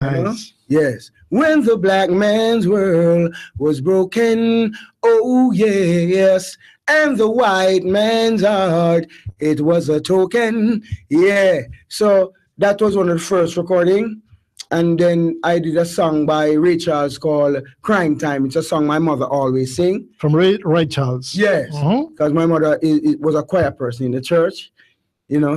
Nice. Yes. When the black man's world was broken, oh yes, and the white man's heart, it was a token. Yeah. So that was one of the first recording. And then I did a song by Ray Charles called Crime Time. It's a song my mother always sing. From Ray Charles. Yes. Because my mother was a choir person in the church.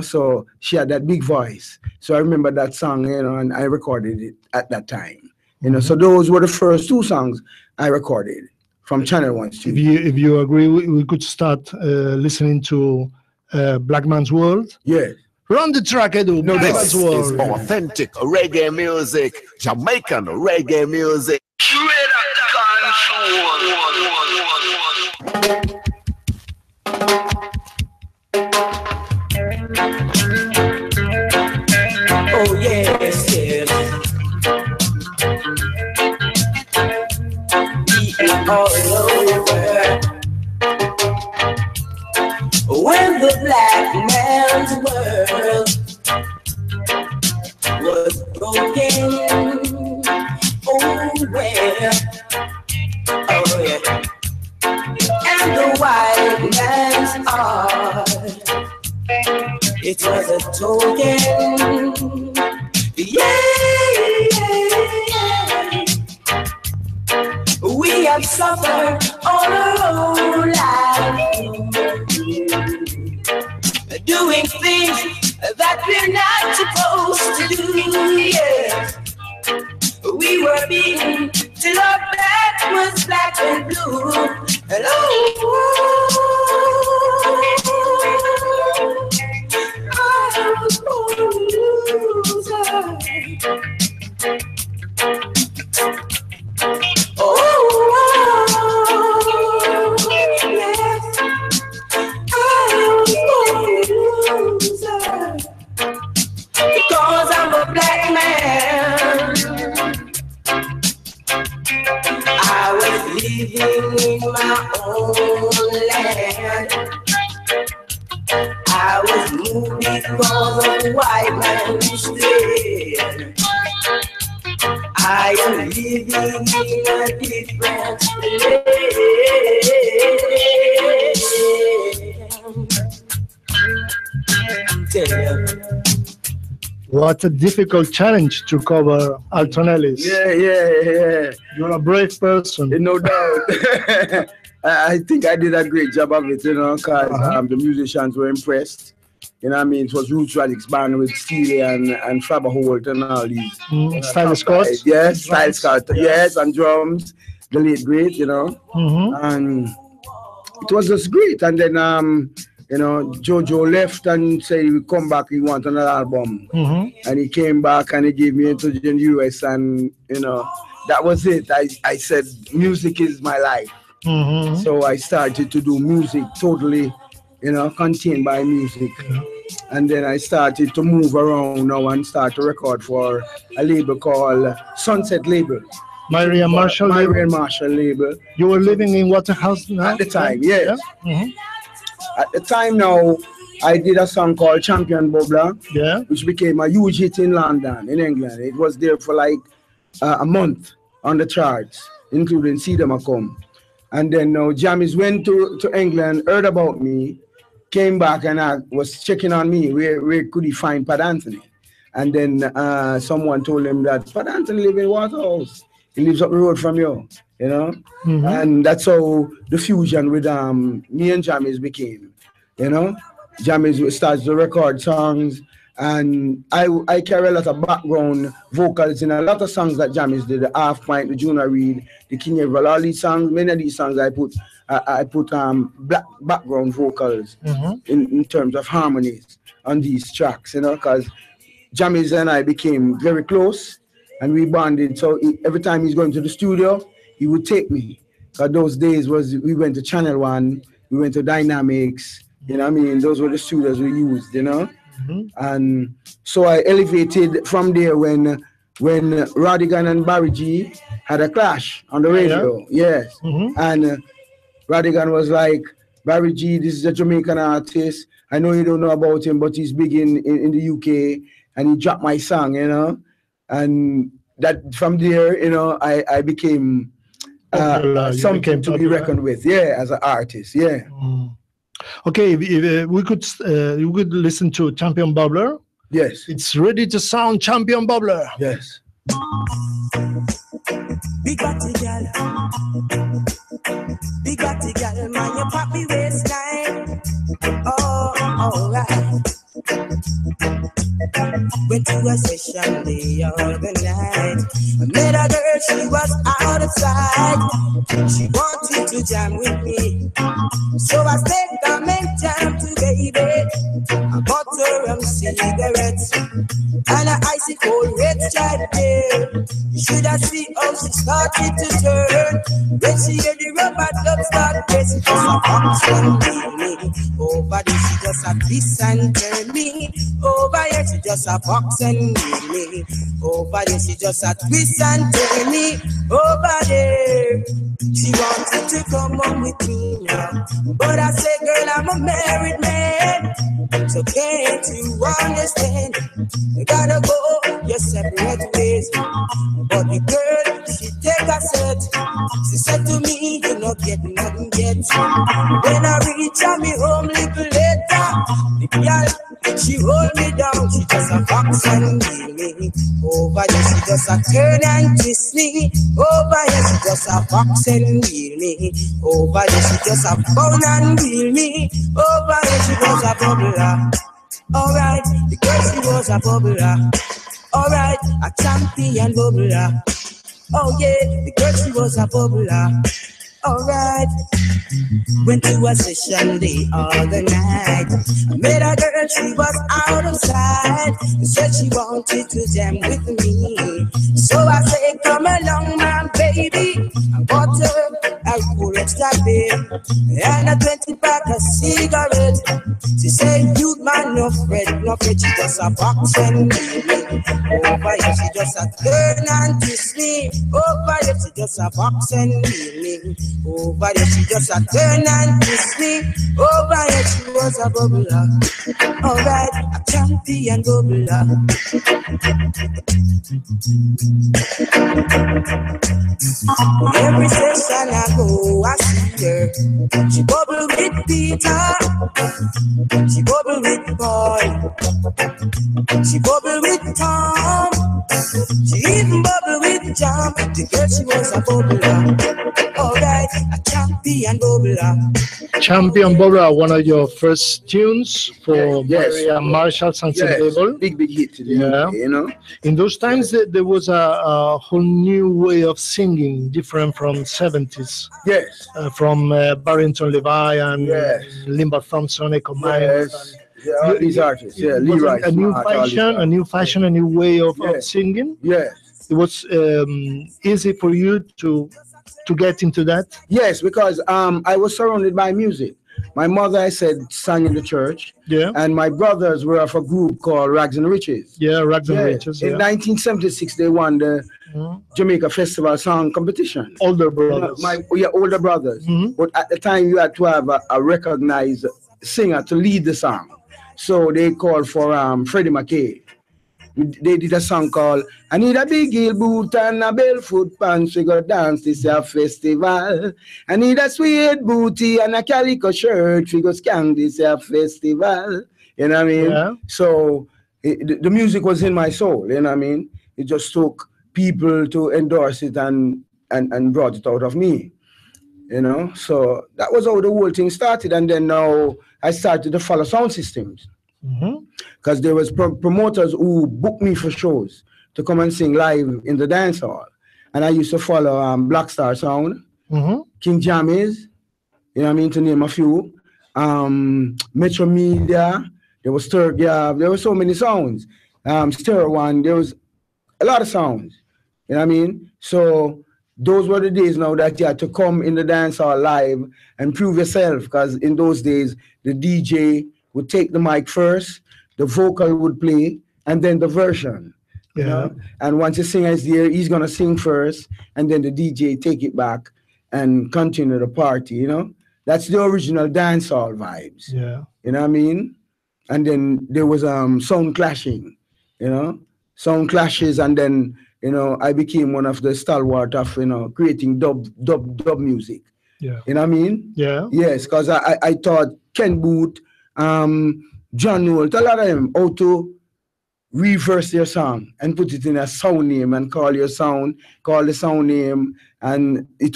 So she had that big voice. So I remember that song, and I recorded it at that time. So those were the first two songs I recorded from Channel 1 studio. If you agree, we could start listening to Black Man's World. Yes. Run the track, Edu. No, this is authentic reggae music, Jamaican reggae music. Oh yes, yes. Beating all over. When the black man's world was broken, oh well, oh yeah. And the white man's heart, it was a token, yeah. We have suffered all our own life, doing things that we're not supposed to do, yes. We were beaten till our back was black and blue, and I was born a loser. Yes, I was born a loser because I'm a black man. I was living in my own land. I was moved because of white man's dead. I am living in a different land. What a difficult challenge to cover Alton Ellis. Yeah. You're a brave person. No doubt. I think I did a great job of it, because the musicians were impressed. It was Roots Radix band with Steely and Faber Holt and all these. Style Scott. Yes, Style Scott. Yes, and drums, the late great, And it was just great. And then, Jojo left and said he would come back, he want another album. And he came back and he gave me into the US, and, that was it. I said, music is my life. So I started to do music totally, contained by music. And then I started to move around now and start to record for a label called Sunset Label. Marian Marshall label. You were living in Waterhouse now? At the time, yes. Yeah? At the time now, I did a song called Champion Bubbler, which became a huge hit in London, in England. It was there for like a month on the charts, including Cedar Macomb. And then Jamis went to England, heard about me, came back and was checking on me. Where could he find Pat Anthony? And then someone told him that Pat Anthony lives in Waterhouse. He lives up the road from you, And that's how the fusion with me and Jamis became, Jamis starts to record songs. And I carry a lot of background vocals in a lot of songs that Jamis did, the Half Pint, the Junior Reed, the King Everett, all these songs, many of these songs I put black background vocals in terms of harmonies on these tracks, because Jamis and I became very close and we bonded. So every time he's going to the studio, he would take me. Because those days we went to Channel 1, we went to Dynamics, those were the studios we used, And so I elevated from there when Radigan and Barry G had a clash on the radio. Yes. And Radigan was like, Barry G, this is a Jamaican artist. I know you don't know about him, but he's big in the UK. And he dropped my song, And that from there, you know, I became something to be reckoned with. Yeah, as an artist. Yeah. Okay, if we could listen to Champion Bubbler. Yes. It's ready to sound Champion Bubbler. Yes. Big body girl, man, your poppy waistline. Oh, alright. Went to a session the other night. I met a girl, she was out of sight. She wanted to jam with me, so I said, come and jam to baby. I bought her cigarettes and an icy cold red stripe beer. You should have seen how she started to turn when she heard the rubber dub start pressing. Just a box and me over there, she just a twist and turn me over here. She just a box and me over there. She just a twist and turn me over there. She wanted to come home with me now, but I said, girl, I'm a married man, so can't you understand? You gotta go your separate ways. But the girl, she take a set. She said to me, you not get nothing yet. When I reach on me home little later, the girl, she hold me down. She just a box and wheel me over there. She just a turn and twist me over here. She just a box and wheel me over there. She just a bound and wheel me over here. She was a bubbler. Alright, the girl, she was a bubbler. Alright, a champion bubbler. Oh yeah, the girl, she was a bubbler. Alright, went to a session the other night. I met a girl, she was out of sight. She said she wanted to jam with me, so I said, come along, my baby. I bought her a cool extra beer and a 20-pack of cigarettes. She said, you man, no fret, she just a box and me over here. She just a turn and twist me over here. She just a box and me over here. She just a turn and twist me over here. She was a bubbler. Alright, a champion bubbler. Every session I go, I see her. She bubble with Peter, she bubble with Paul, she bubble with Tom, she even bubble with John. The girl, she was a bubbler. Alright, a champion bubbler. Champion Bubbler, one of your first tunes for Maria Marshall Sunset Label. Big hit to the UK, you know. In those times, there was a whole new way of singing, different from 70s. Yes. From Barrington Levy and Limbaugh Thompson, Echo Myers. Yeah, all these artists. Yeah, Leroy. A new fashion, a new way of singing. Yes. It was easy for you to get into that? Yes, because I was surrounded by music. My mother, I said, sang in the church. Yeah. And my brothers were of a group called Rags and Riches. Yeah, Rags and Riches. In 1976, they won the Jamaica Festival Song Competition. Older brothers. Older brothers. But at the time, you had to have a recognized singer to lead the song. So they called for Freddie McKay. They did a song called I Need a Big Heel Boot and a Barefoot Pants. We go dance this year festival. I need a sweet booty and a calico shirt. We go skank this year festival. You know what I mean? Yeah. So the music was in my soul. You know what I mean? It just took people to endorse it and brought it out of me. You know? So that was how the whole thing started. And then now I started to follow sound systems. Because there was promoters who booked me for shows to come and sing live in the dance hall. And I used to follow Black Star Sound, King Jammies, you know what I mean, to name a few. Metro Media, there was Stir, there were so many sounds. Stir One, there was a lot of sounds, you know what I mean? So those were the days now that you had to come in the dance hall live and prove yourself, because in those days, the DJ would take the mic first, the vocal would play, and then the version. You know? And once the singer is there, he's gonna sing first, and then the DJ take it back and continue the party, you know? That's the original dancehall vibes. Yeah. You know what I mean? And then there was sound clashing, you know? Sound clashes, and then you know, I became one of the stalwart of, you know, creating dub music. Yeah. You know what I mean? Yeah. Yes, because I taught Ken Booth, John Holt, a lot of them, how to reverse your song and put it in a sound name and call the sound name, and it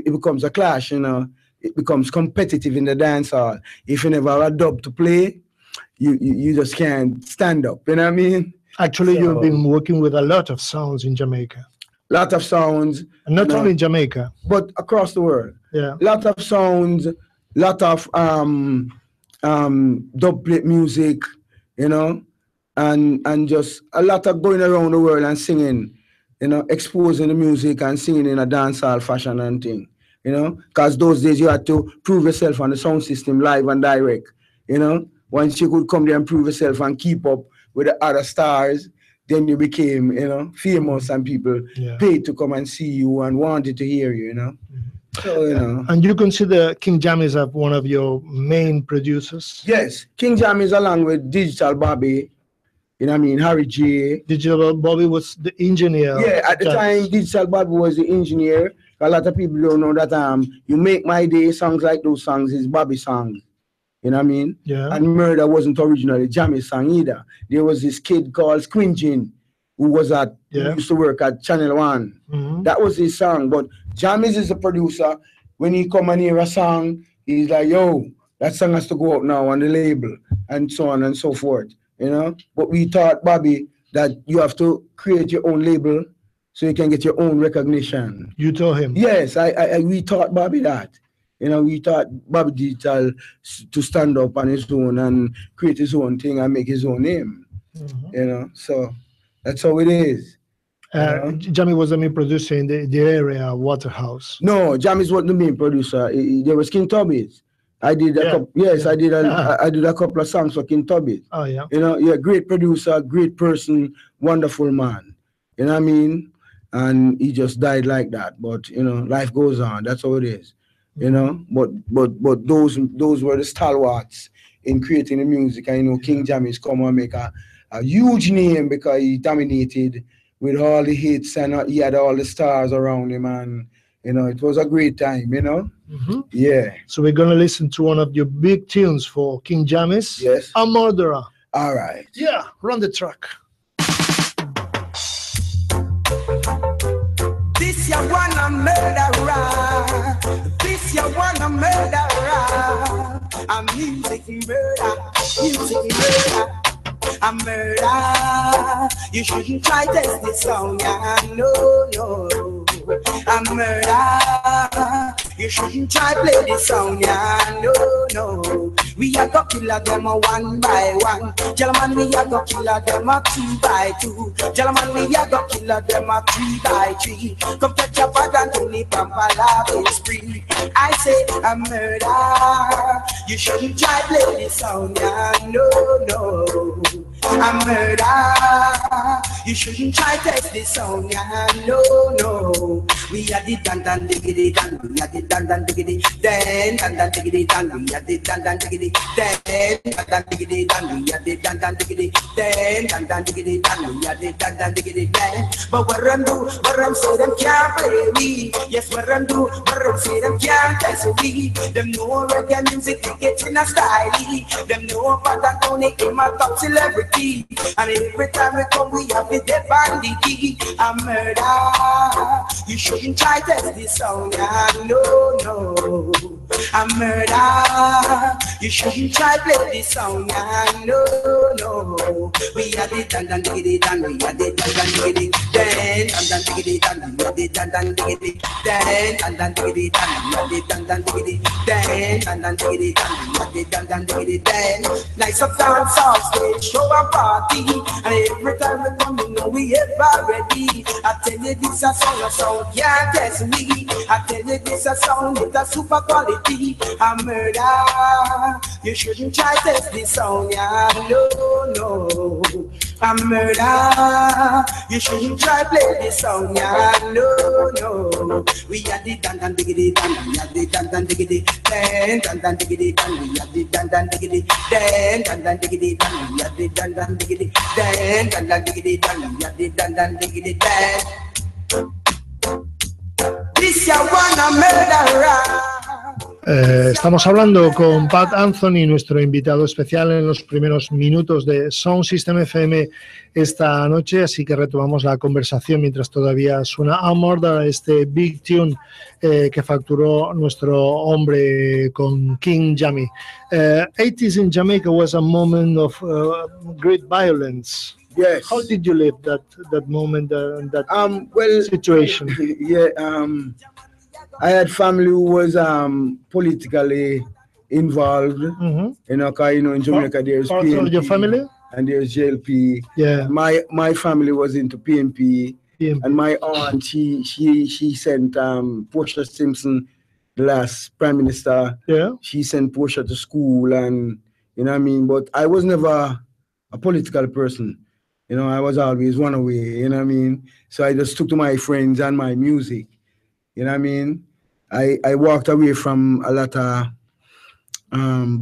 becomes a clash, you know. It becomes competitive in the dance hall. If you never have a dub to play, you just can't stand up, you know what I mean? Actually, you've been working with a lot of sounds in Jamaica. Lot of sounds. And not only in Jamaica, but across the world. Yeah. Lot of sounds, lot of dub plate music, you know, and just a lot of going around the world and singing, you know, exposing the music and singing in a dancehall fashion and thing, you know, because those days you had to prove yourself on the sound system live and direct, you know. Once you could come there and prove yourself and keep up with the other stars, then you became, you know, famous, and people paid to come and see you and wanted to hear you, you know. So, you know. And you consider King Jammies as one of your main producers? Yes, King Jammies along with Digital Bobby, you know what I mean, Harry J. Digital Bobby was the engineer. Yeah, at the time, Digital Bobby was the engineer. A lot of people don't know that You Make My Day, songs like those songs is Bobby songs. You know what I mean? Yeah. And Murder wasn't originally Jammy's song either. There was this kid called Squinjin who was who used to work at Channel 1. Mm-hmm. That was his song. But Jammies is a producer. When he come and hear a song, he's like, yo, that song has to go out now on the label, and so on and so forth. You know? But we taught Bobby that you have to create your own label so you can get your own recognition. You told him? Yes, we taught Bobby that. You know, we taught Bobby Digital to stand up on his own and create his own thing and make his own name. Mm-hmm. You know, so that's how it is. Jamie was the main producer in the area, Waterhouse. No, Jamie's wasn't the main producer. There was King Tubby's. I did a couple, I did a couple of songs for King Tubby's. Oh yeah. You know, great producer, great person, wonderful man. You know what I mean? And he just died like that. But you know, life goes on. That's how it is. You know, but those were the stalwarts in creating the music. And you know, King Jammies come and make a huge name because he dominated with all the hits and he had all the stars around him, and you know, it was a great time, you know. Mm-hmm. Yeah. So we're gonna listen to one of your big tunes for King Jammies. Yes. A Murderer. All right. Yeah, run the track. This you wanna murderer. This you wanna murderer. A music murder. A murder. You shouldn't try test this song, yeah. No. A murder. You shouldn't try play this song, yeah. No. We are gonna kill them one by one. Gentlemen, we are gonna kill them 2 by 2. Gentlemen, we are gonna kill them 3 by 3. Come catch your bag and Tony Pampala is free. I say a murder. You shouldn't try play this song, yeah. No. A murder. You shouldn't try test this song, yeah. No. We are the dan diggity dan. We are the dan diggity dan diggity dan. We are the dan diggity dan diggity dan. We are the dan diggity dan diggity dan. We are the dan diggity dan. But what run say them can't play me. Yes, what run say them can't test me. Them know reggae music they get in a style. Them know Pat Tony in my top celebrity. And every time we come we have the dead bandit. A murder. You shouldn't try test this song, yeah. No. A murder. You shouldn't try play this song, yeah. No. We are the dan diggity dan. We are the dan diggity dan diggity dan. We are the dan diggity dan diggity dan. We are the dan diggity dan diggity dan. We are the dan diggity dan. Nice up dance off stage, show a party, and every time we come, you know we ever ready. I tell you this a song, can't test me. I tell you this a song with a super quality. A murder. You shouldn't try test this song, yeah. No. a murder. You shouldn't try play this song, yeah. No, no. We are the dan diggity dan, we are the dan diggity dan diggity dan, we are the dan diggity dan diggity dan, we are the dan diggity dan diggity dan, we are the dan diggity dan. This ya wanna murderer. Estamos hablando con Pat Anthony, nuestro invitado especial en los primeros minutos de Soundsystem FM esta noche, así que retomamos la conversación mientras todavía suena A Murder, este big tune que facturó nuestro hombre con King Jammy. 80s in Jamaica was a moment of great violence. Yes. How did you live that moment, that situation? Yeah, I had family who was politically involved. Mm-hmm. You know, cause, you know, in Jamaica there's PNP of your family and there's JLP. Yeah. My family was into PNP. And my aunt, she sent Portia Simpson, the last prime minister. Yeah. She sent Portia to school, and you know what I mean. But I was never a political person. You know, I was always one away. You know what I mean. So I just took to my friends and my music. You know what I mean? I walked away from a lot of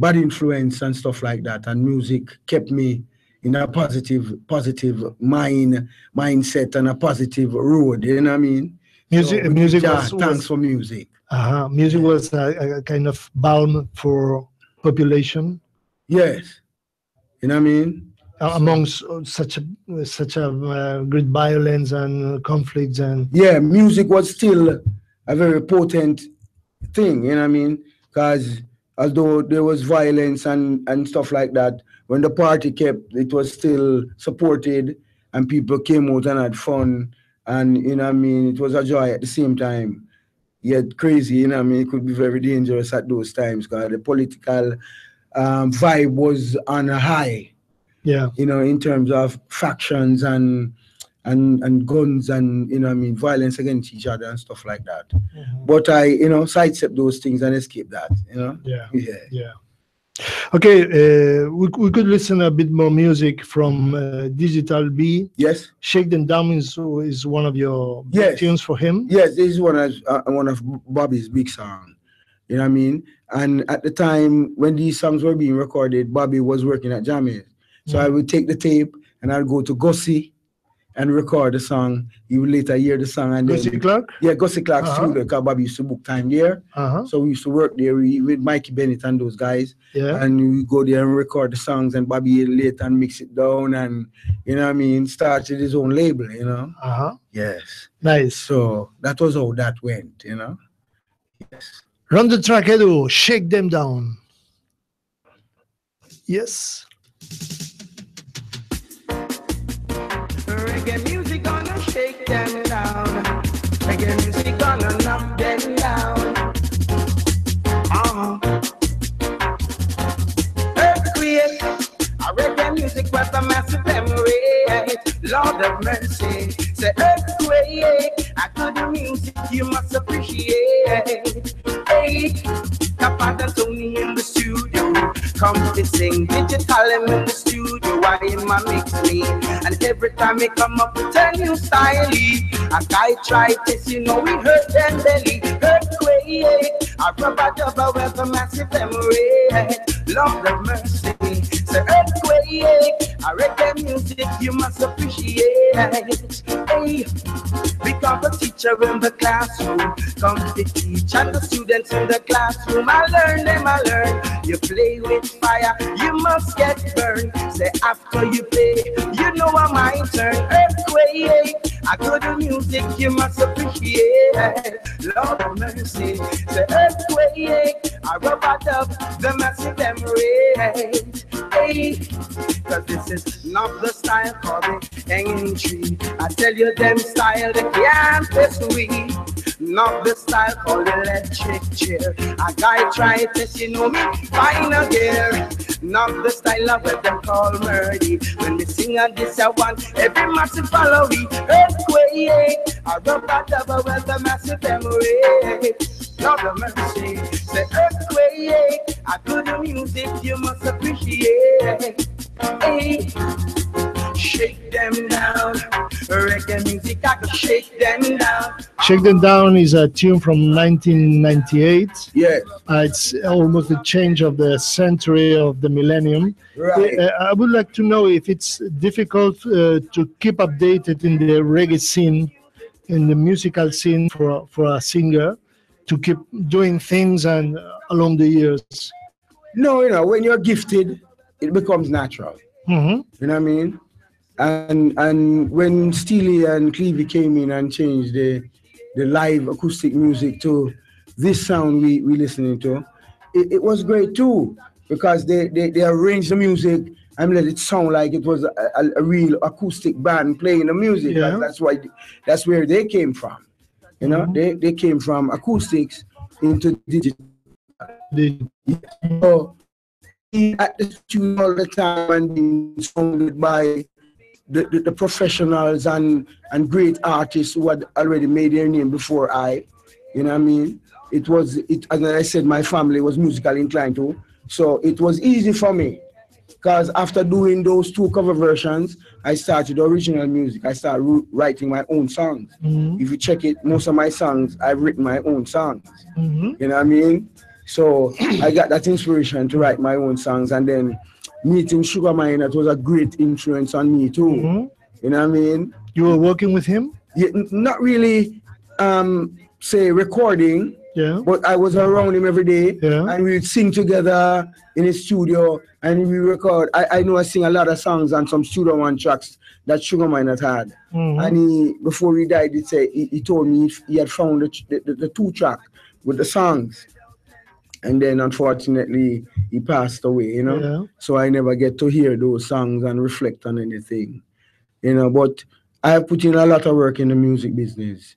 bad influence and stuff like that, and music kept me in a positive mindset and a positive road. You know what I mean? Music was thanks for music. Music was a kind of balm for population. Yes. You know what I mean? Amongst such a great violence and conflicts and music was still a very potent thing, you know what I mean? Because although there was violence and stuff like that, when the party it was still supported and people came out and had fun, and you know what I mean, it was a joy at the same time. Yet crazy, you know what I mean, it could be very dangerous at those times because the political vibe was on a high. Yeah. You know, in terms of factions and guns and, you know what I mean, violence against each other and stuff like that. Mm-hmm. But I, you know, sidestep those things and escape that, you know? Yeah. Okay, we could listen a bit more music from Digital B. Yes. Shake Them Down is one of your big tunes for him. Yes, this is one of Bobby's big songs. You know what I mean? And at the time when these songs were being recorded, Bobby was working at Jammies. So I would take the tape and I'd go to Gussie and record the song. You would later hear the song. And Gussie Clark? Yeah, Gussie Clark's studio, because Bobby used to book time there. So we used to work there with Mikey Bennett and those guys. Yeah. And we go there and record the songs, and Bobby later and mix it down, and, you know what I mean, started his own label, you know? Yes. Nice. So that was how that went, you know? Yes. Run the track, Edu. Shake Them Down. Yes. Reggae music gonna shake them down. Reggae music gonna knock them down. Earthquake. Reggae music was a massive memory. Lord of mercy. Say earthquake. I good music you must appreciate. Hey, Kappa and Tony in the studio. Come to sing digital in the studio. Why in my mix me? And every time we come up with a new style, a guy try this, you know we hurt them belly. Earthquake, a rubber dubber with a massive memory. Love the mercy. Say earthquake, a reggae music you must appreciate. Hey, become a teacher in the classroom. Come to teach and the students in the classroom. I learn them, I learn. You play with fire, you must get burned. Say after you play, you know I'm my turn. Earthquake, I go to music you must appreciate. Lord of mercy. Say earthquake, I rub it up the massive memory. Hey, cause this is not the style for the hanging tree. I tell you them style they can't test we. Not the style called electric chair. A guy try this, you know me, final gear. Not the style of what them call murdy. When we sing on this I want every massive follow me. Earthquake, I rub a double with a massive memory. Lord of mercy, say earthquake. I do the music you must appreciate. Hey, shake them down. Reggae music, I could shake them down. Shake Them Down is a tune from 1998. Yes. It's almost the change of the century of the millennium. Right. I would like to know if it's difficult to keep updated in the reggae scene, in the musical scene for a singer, to keep doing things and along the years. No, when you're gifted, it becomes natural. Mm-hmm. You know what I mean? And when Steely and Clevie came in and changed the live acoustic music to this sound we listening to, it was great too, because they arranged the music and let it sound like it was a real acoustic band playing the music. Yeah. That's where they came from. They came from acoustics into digital. So at the studio all the time and being sounded by the professionals and great artists who had already made their name before I. You know what I mean? As I said, my family was musically inclined too. So it was easy for me. Because after doing those 2 cover versions, I started original music. I started writing my own songs. Mm-hmm. If you check it, most of my songs, I've written my own songs. Mm-hmm. You know what I mean? So I got that inspiration to write my own songs. And then meeting Sugar Mine, that was a great influence on me too. Mm-hmm. You know what I mean? You were working with him? Yeah, not really, say recording. Yeah. But I was around him every day, yeah. And we'd sing together in his studio, and we record. I know I sing a lot of songs on some Studio One tracks that Sugar Mine had. Mm-hmm. And before he died, he told me he had found the 2 track with the songs. And then unfortunately, he passed away, Yeah. So I never get to hear those songs and reflect on anything, But I have put in a lot of work in the music business.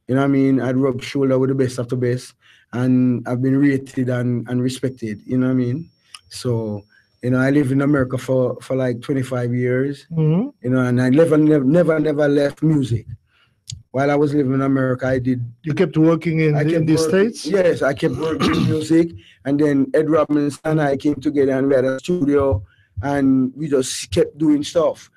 You know what I mean? I'd rub shoulder with the best of the best, and I've been rated and respected. You know what I mean? So, I lived in America for like 25 years. Mm-hmm. And I never left music. While I was living in America, You kept working in the States? Yes, I kept working in music, and then Ed Robinson and I came together and we had a studio, and we just kept doing stuff.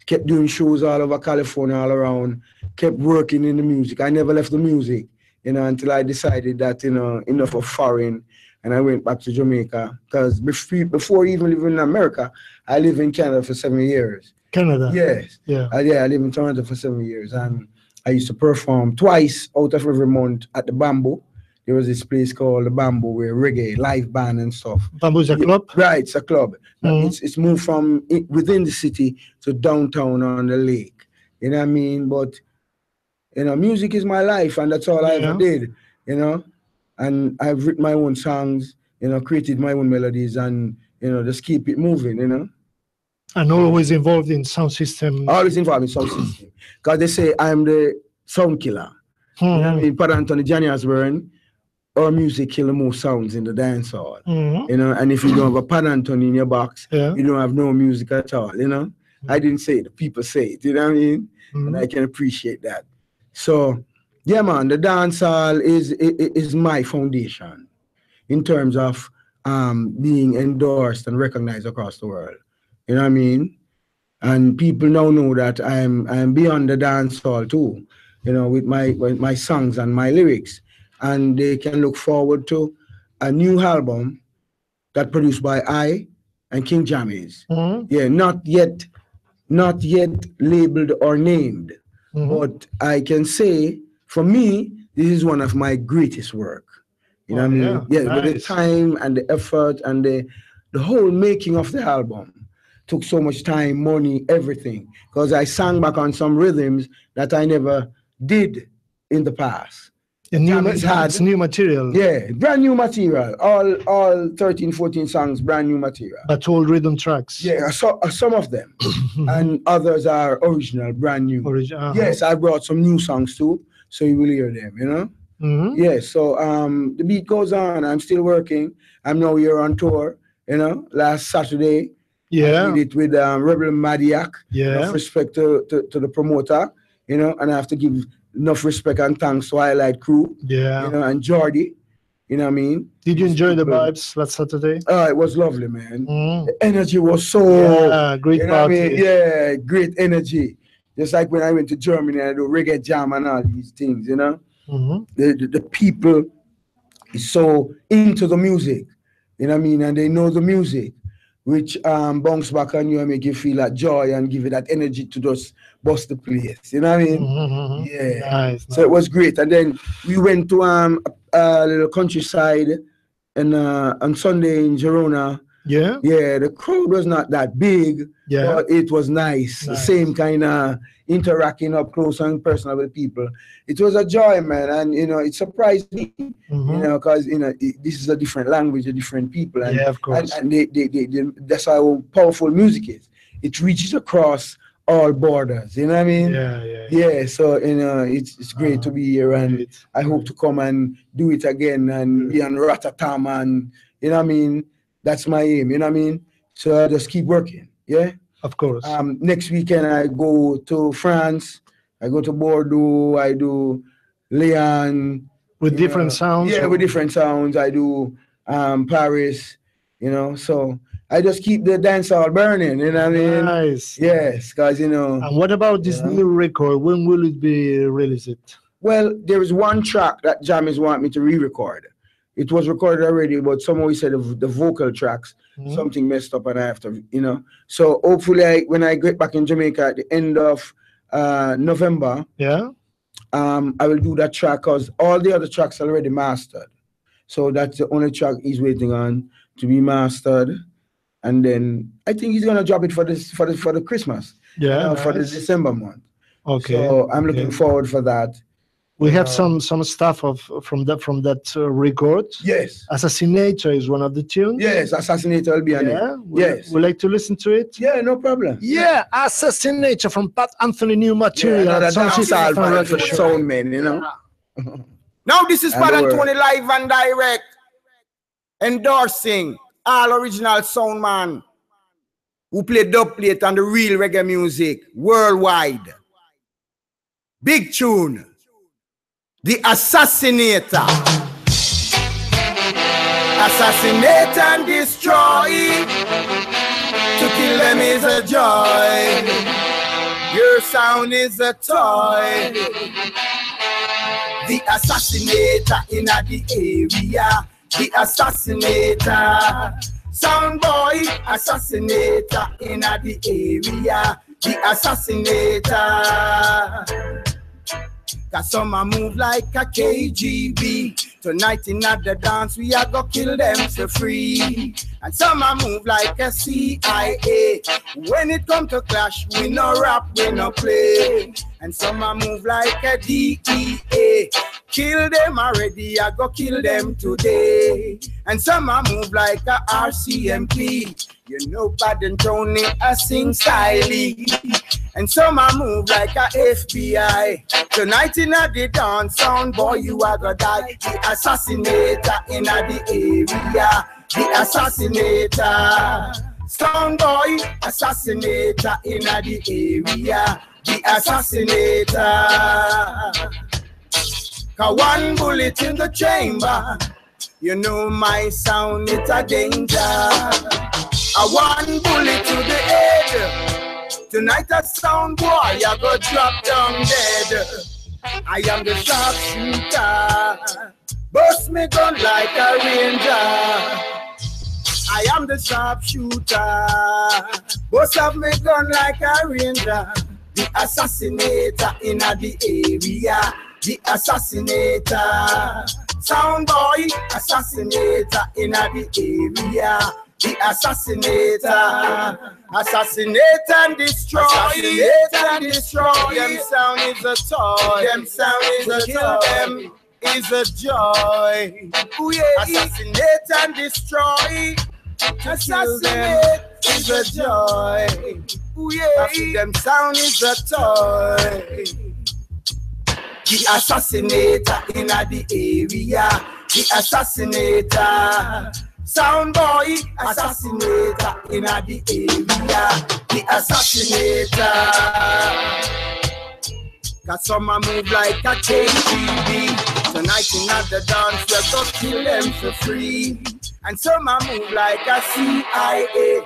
Kept doing shows all over California, all around. Kept working in the music. I never left the music, until I decided that, enough of foreign, and I went back to Jamaica. Because before even living in America, I lived in Canada for 7 years. Canada? Yes. Yeah. I lived in Toronto for 7 years, and I used to perform twice out of every month at the Bamboo. There was this place called the Bamboo where reggae, live band and stuff. Bamboo is a club? Right, it's a club. Mm-hmm. It's moved from within the city to downtown on the lake. You know what I mean? But, music is my life, and that's all I ever did, And I've written my own songs, created my own melodies, and, just keep it moving, And always involved in sound system. Always involved in sound system. Because they say I'm the sound killer. Mm-hmm. You know what I mean? Pat Anthony, Johnny Osborne, our music kill the most sounds in the dance hall. Mm-hmm. And if you don't have a Pat Anthony in your box, yeah. you don't have no music at all, Mm-hmm. I didn't say it, the people say it, you know what I mean? Mm-hmm. And I can appreciate that. So, yeah, man, the dance hall is my foundation in terms of being endorsed and recognized across the world. You know what I mean? And people now know that I'm beyond the dance hall too, with my songs and my lyrics. And they can look forward to a new album that produced by I and King Jammies. Mm-hmm. Yeah, not yet labeled or named. Mm-hmm. But I can say, for me, this is one of my greatest work. You know what I mean? Yeah, nice. With the time and the effort and the whole making of the album. Took so much time, money, everything. Because I sang back on some rhythms that I never did in the past. It's new material. Yeah, brand new material. All 13, 14 songs, brand new material. But all rhythm tracks. Yeah, some of them. And others are original, brand new. Yes, I brought some new songs too, so you will hear them, Mm-hmm. Yeah, so the beat goes on. I'm still working. I'm now here on tour, last Saturday. Yeah. I did it with Rebel Madiak. Yeah. Enough respect to the promoter, and I have to give enough respect and thanks to Highlight Crew. Yeah. And Jordy, You know what I mean? Did you enjoy the vibes last Saturday? It was lovely, man. The energy was so great party. I mean? Yeah, great energy. Just like when I went to Germany and I do reggae jam and all these things, you know. The people is so into the music, you know what I mean, and they know the music, which bounce back on you and make you feel that joy and give you that energy to just bust the place, you know what I mean? Yeah. Nice. So it was great. And then we went to a little countryside and on Sunday in Girona. Yeah. The crowd was not that big, but it was nice. The same kind of interacting up close and personal with people. It was a joy, man, and you know, it surprised me, you know, because you know this is a different language, a different people, and of course, and they that's how powerful music is. It reaches across all borders, you know what I mean? Yeah. So you know, it's great to be here, and I hope to come and do it again and be on Ratatam, and you know what I mean. That's my aim, you know what I mean? So I just keep working, yeah? Of course. Next weekend, I go to France. I go to Bordeaux. I do Lyon. With different sounds? Yeah, with different sounds. I do Paris, you know? So I just keep the dance hall burning, you know what I mean? Nice. Yes, because, you know. And what about this new record? When will it be released? Well, there is one track that Jammys want me to re-record. It was recorded already, but someone said the vocal tracks, something messed up and I have to, you know. So hopefully when I get back in Jamaica at the end of November, I will do that track because all the other tracks are already mastered. So that's the only track he's waiting on to be mastered. And then I think he's gonna drop it for the Christmas. For the December month. Okay. So I'm looking forward for that. We have some stuff from that record. Yes. Assassinator is one of the tunes. Yes, Assassinator will be on it. Yes. Would like to listen to it? Yeah, no problem. Yeah, Assassinator from Pat Anthony, new material. That's for sound men, you know. Now this is Pat Anthony live and direct, endorsing all original sound man who play dub plate and the real reggae music worldwide. Big tune. The Assassinator. Assassinate and destroy. To kill them is a joy. Your sound is a toy. The Assassinator in the area. The Assassinator. Sound boy. Assassinator in the area. The Assassinator. Cause some a move like a KGB. Tonight in at the dance we are go kill them for free. And some a move like a CIA. When it come to clash, we no rap, we no play. And some a move like a DEA. Kill them already, I go kill them today. And some a move like a RCMP. You know Bad and Tony, I sing styly. And some a move like a FBI. Tonight in a the dance, sound boy, you are gonna die. The Assassinator in a the area. The Assassinator. Sound boy, Assassinator in a the area. The Assassinator. Cause one bullet in the chamber. You know my sound, it's a danger. A one bullet to the head. Tonight a sound boy, I go drop down dead. I am the sharpshooter. Bust me gun like a ranger. I am the sharpshooter. Bust up me gun like a ranger. The Assassinator in the area. The Assassinator. Sound boy, Assassinator in the area. The Assassinator. Assassinate and destroy. Assassinate and destroy. Them sound is a toy. Them sound is a toy. Them is a joy. Ooh, yeah. Assassinate and destroy. Assassinate is a joy. Ooh, yeah. Them sound is a toy. The Assassinator in the area. The Assassinator. Sound boy, Assassinator in the area. The Assassinator. Cause some a move like a KGB. Tonight in the dance, we're gonna kill them for free. And some I move like a CIA.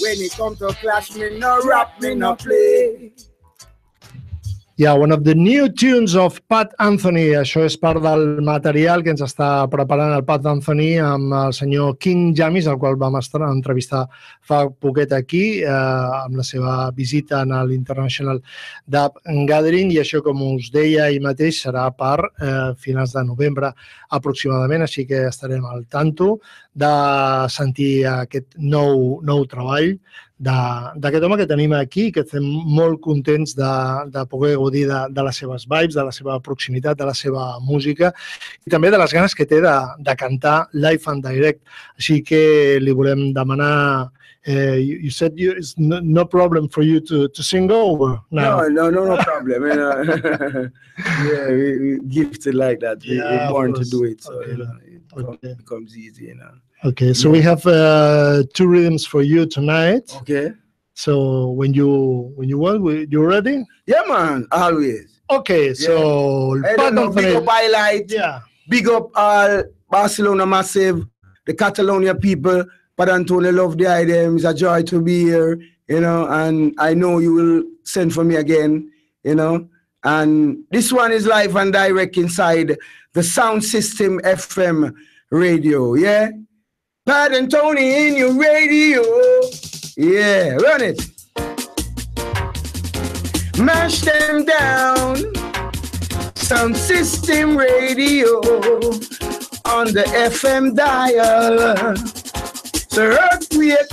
When it comes to clash, me no rap, me no play. Yeah, one of the new tunes of Pat Anthony. Això és part del material que ens està preparant el Pat Anthony amb el senyor King Jamis, el qual vam entrevistar fa poquet aquí, amb la seva visita a l'International Dub Gathering, i això, com us deia ahir mateix, serà per finals de novembre aproximadament, així que estarem al tanto de sentir aquest nou treball d'aquest home que tenim aquí, que estem molt contents de poder gaudir de les seves vibes, de la seva proximitat, de la seva música i també de les ganes que té de cantar live and direct. Així que li volem demanar... You said it's no problem for you to sing over now. No problem. Yeah, we gifted like that. We're born to do it, so it becomes easy, you know. Okay, so we have 2 rhythms for you tonight. Okay. So when you want, you ready? Yeah, man, always. Okay, so big up highlight. Yeah. Big up all Barcelona Massive, the Catalonia people. Pat Anthony, love the idea. It's a joy to be here, you know, and I know you will send for me again, you know. And this one is live and direct inside the Soundsystem Fm radio, yeah? Pat Anthony in your radio. Yeah, run it. Mash them down. Soundsystem radio on the FM dial. So earthquake,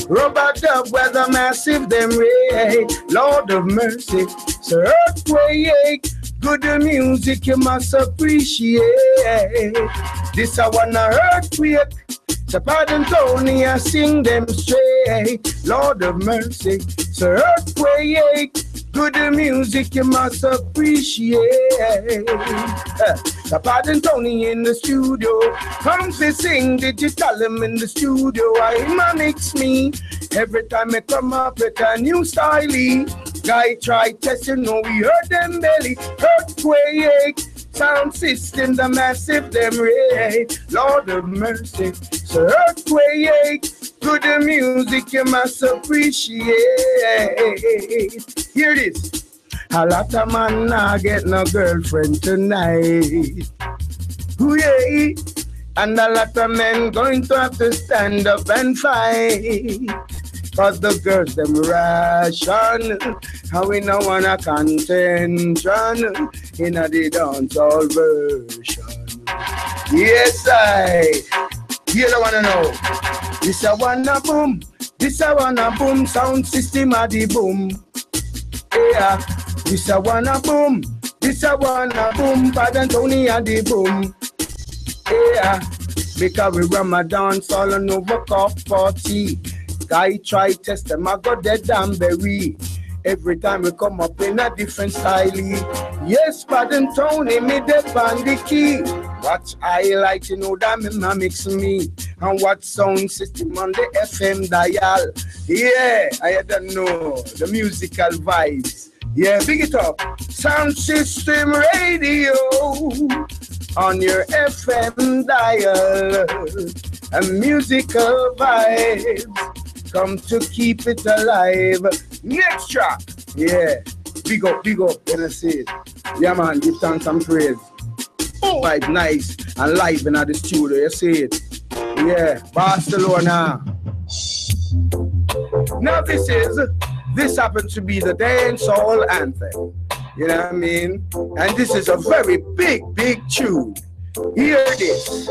rubber dub, weather massive, them ray. Lord of mercy. So earthquake, good music you must appreciate. This I wanna earthquake. So Pat Anthony, I sing them straight. Lord of mercy. So earthquake, good music you must appreciate. So Pat Anthony in the studio, come to sing digital him in the studio. I mix me every time I come up with a new style. Guy try test, you know we heard them belly. Earthquake, sound system, the massive them ray. Lord of mercy. So earthquake, good music you must appreciate. Hear this. A lot of man not get no girlfriend tonight. Ooh, yeah. And a lot of men going to have to stand up and fight. Cause the girls them ration. And we no want a contention in a the dancehall version. Yes, you don't wanna know. This a wanna boom. This a wanna boom. Sound system a the boom. Yeah. This a wanna boom. This a wanna boom. Pat Anthony a the boom. Yeah. Because we Ramadan all on over cup party. Guy try test them, I got dead and berry. Every time we come up in a different style. Yes, Pat Anthony, me dead on the key. What I like, you know that me mix me. And what sound system on the FM dial. Yeah, I don't know the musical vibes. Yeah, big it up. Sound System Radio on your FM dial. And musical vibes come to keep it alive. Next track. Yeah. Big up, when I say it. Yeah, man, give thanks and praise. Vibe nice and live in the studio, you see it. Yeah, Barcelona. Now this happens to be the dancehall anthem. You know what I mean? And this is a very big tune. Hear this.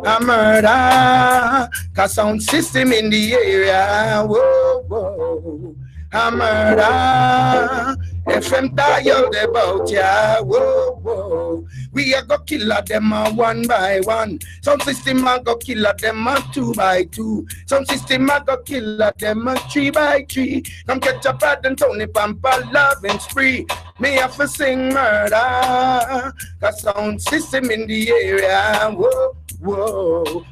A murder, cause sound system in the area. Whoa, whoa. A murder, FM dial about ya. Whoa, whoa. We are go kill them one by one. Some system a go kill them 2 by 2. Some system a go kill them 3 by 3. Come catch a Pat Anthony Pampa loving spree. Me have to sing murder, cause sound system in the area. Whoa, whoa.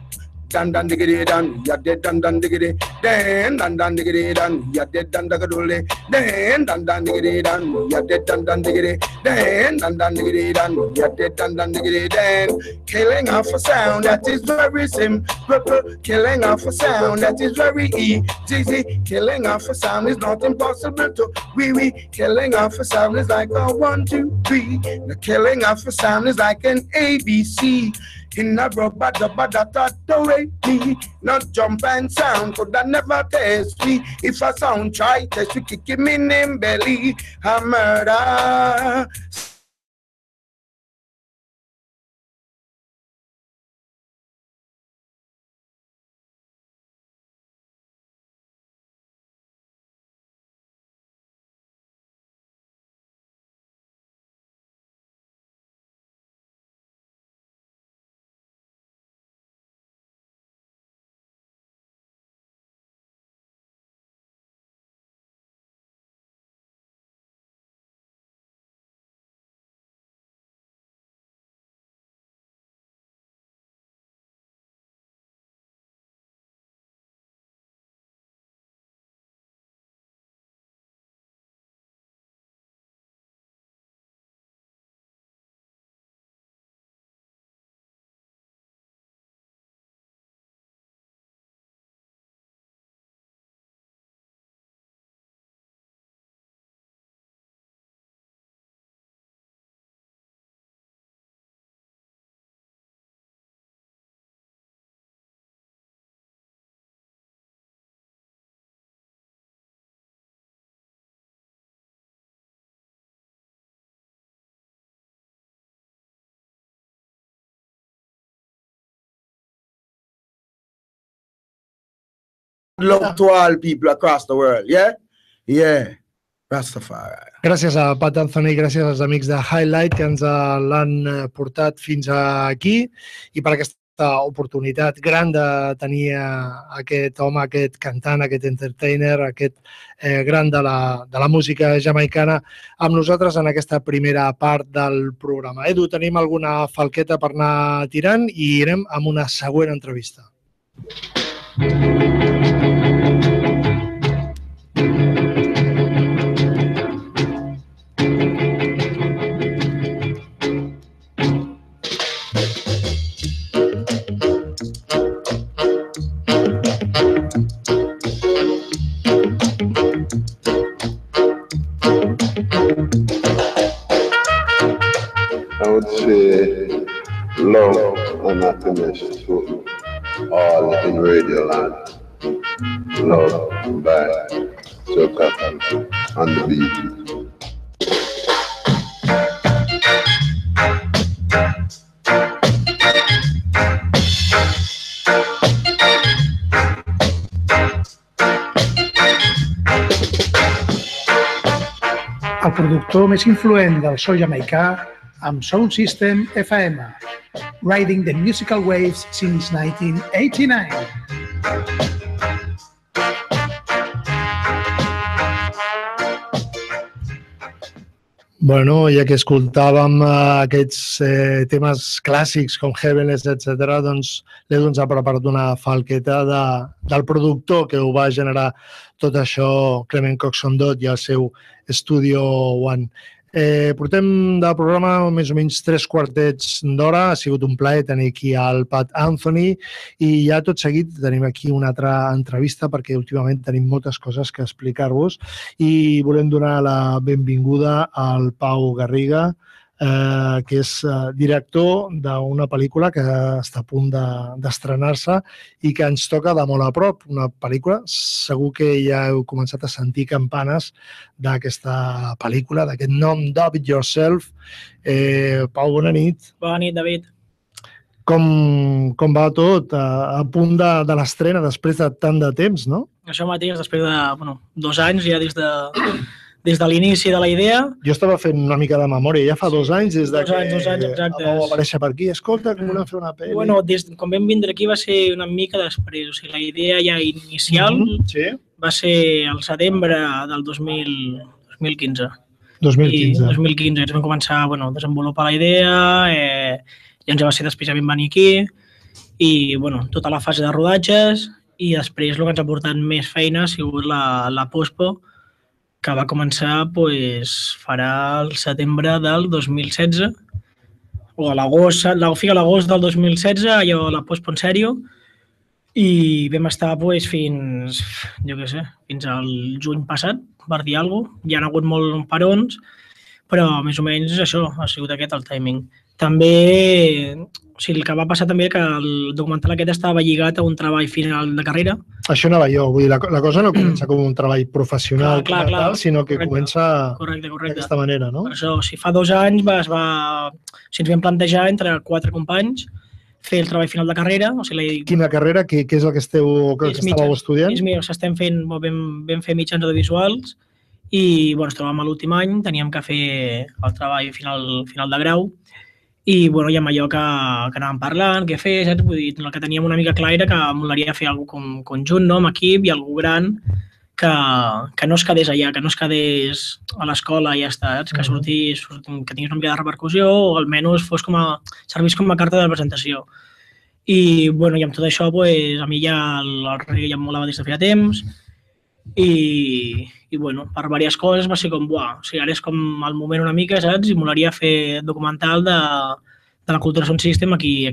dan dan diggity dan, ya dead dan dan diggity, dan dan diggity dan, ya dead dan dagadule, dan dan diggity dan, ya dead dan diggity, dan dan diggity dan, ya dead dan diggity dan. Killing off a sound that is very simple, killing off a sound that is very easy. Killing off a sound is not impossible to we. Killing off a sound is like a 1, 2, 3. The killing off a sound is like an ABC. In a rubber dubber that don't rate me. Not jump and sound could I never test me. If a sound try test me, kick him in belly. A murder. Love to all people across the world, yeah? Yeah, Rastafari. Gràcies a Pat Anthony, gràcies als amics de Highlight que ens l'han portat fins aquí i per aquesta oportunitat gran de tenir aquest home, aquest cantant, aquest entertainer, aquest gran de la música jamaicana amb nosaltres en aquesta primera part del programa. Edu, tenim alguna falqueta per anar tirant i irem amb una següent entrevista. I would say love and happiness to all in Radio Land. Love by Joker on the beat. El productor més influent del so jamaicà amb Soundsystem Fm, riding the musical waves since 1989. Bueno, ja que escoltàvem aquests temes clàssics com Heavenless, etc., doncs l'Edu ens ha preparat una falqueta del productor que ho va generar tot això, Clement Coxon-Dodd i el seu Studio One. Portem de programa més o menys 3 quartets d'hora. Ha sigut un plaer tenir aquí al Pat Anthony i ja tot seguit tenim aquí una altra entrevista perquè últimament tenim moltes coses que explicar-vos i volem donar la benvinguda al Pau Garriga, que és director d'una pel·lícula que està a punt d'estrenar-se i que ens toca de molt a prop. Una pel·lícula, segur que ja heu començat a sentir campanes d'aquesta pel·lícula, d'aquest nom, Do It Yourself. Pau, bona nit. Bona nit, David. Com va tot? A punt de l'estrena després de tant de temps, no? Això mateix, després de 2 anys, ja des de l'inici de la idea. Jo estava fent una mica de memòria, ja fa 2 anys, des de que vau aparèixer per aquí. Escolta, que volem fer una pel·li. Bueno, quan vam vindre aquí va ser una mica després. O sigui, la idea ja inicial va ser el setembre del 2015. 2015. I 2015 ens vam començar a desenvolupar la idea, i ens va ser després ja vam venir aquí i bueno, tota la fase de rodatges, i després el que ens ha portat més feina ha sigut la postpo, que va començar farà el setembre del 2016, o a l'agost del 2016, allò la postpo en sèrio, i vam estar fins, jo què sé, fins al juny passat, per dir alguna cosa. Hi ha hagut molts parons, però més o menys això ha sigut aquest el timing. També, o sigui, el que va passar també que el documental aquest estava lligat a un treball final de carrera. Això anava jo, vull dir, la cosa no comença com un treball professional, clar, sinó que comença correcte. d'aquesta manera, no? Per això, si fa 2 anys ens vam plantejar entre 4 companys fer el treball final de carrera. O sigui, quina carrera? Què és el que estàveu estudiant? Vam fer mitjans audiovisuals i estàvem a l'últim any, teníem que fer el treball final de grau i amb allò que anàvem parlant, què fer, saps? Vull dir, el que teníem una mica clar era que molaria fer alguna cosa conjunt, no? Amb equip i algú gran que no es quedés allà, que no es quedés a l'escola i ja està, saps? Que que tingués una mica de repercussió o almenys servís com a carta de presentació. I amb tot això, a mi ja el reggae ja em molava des de feia temps i per diverses coses va ser com, ara és com el moment una mica, saps? I molaria fer documental de la cultura Soundsystem aquí a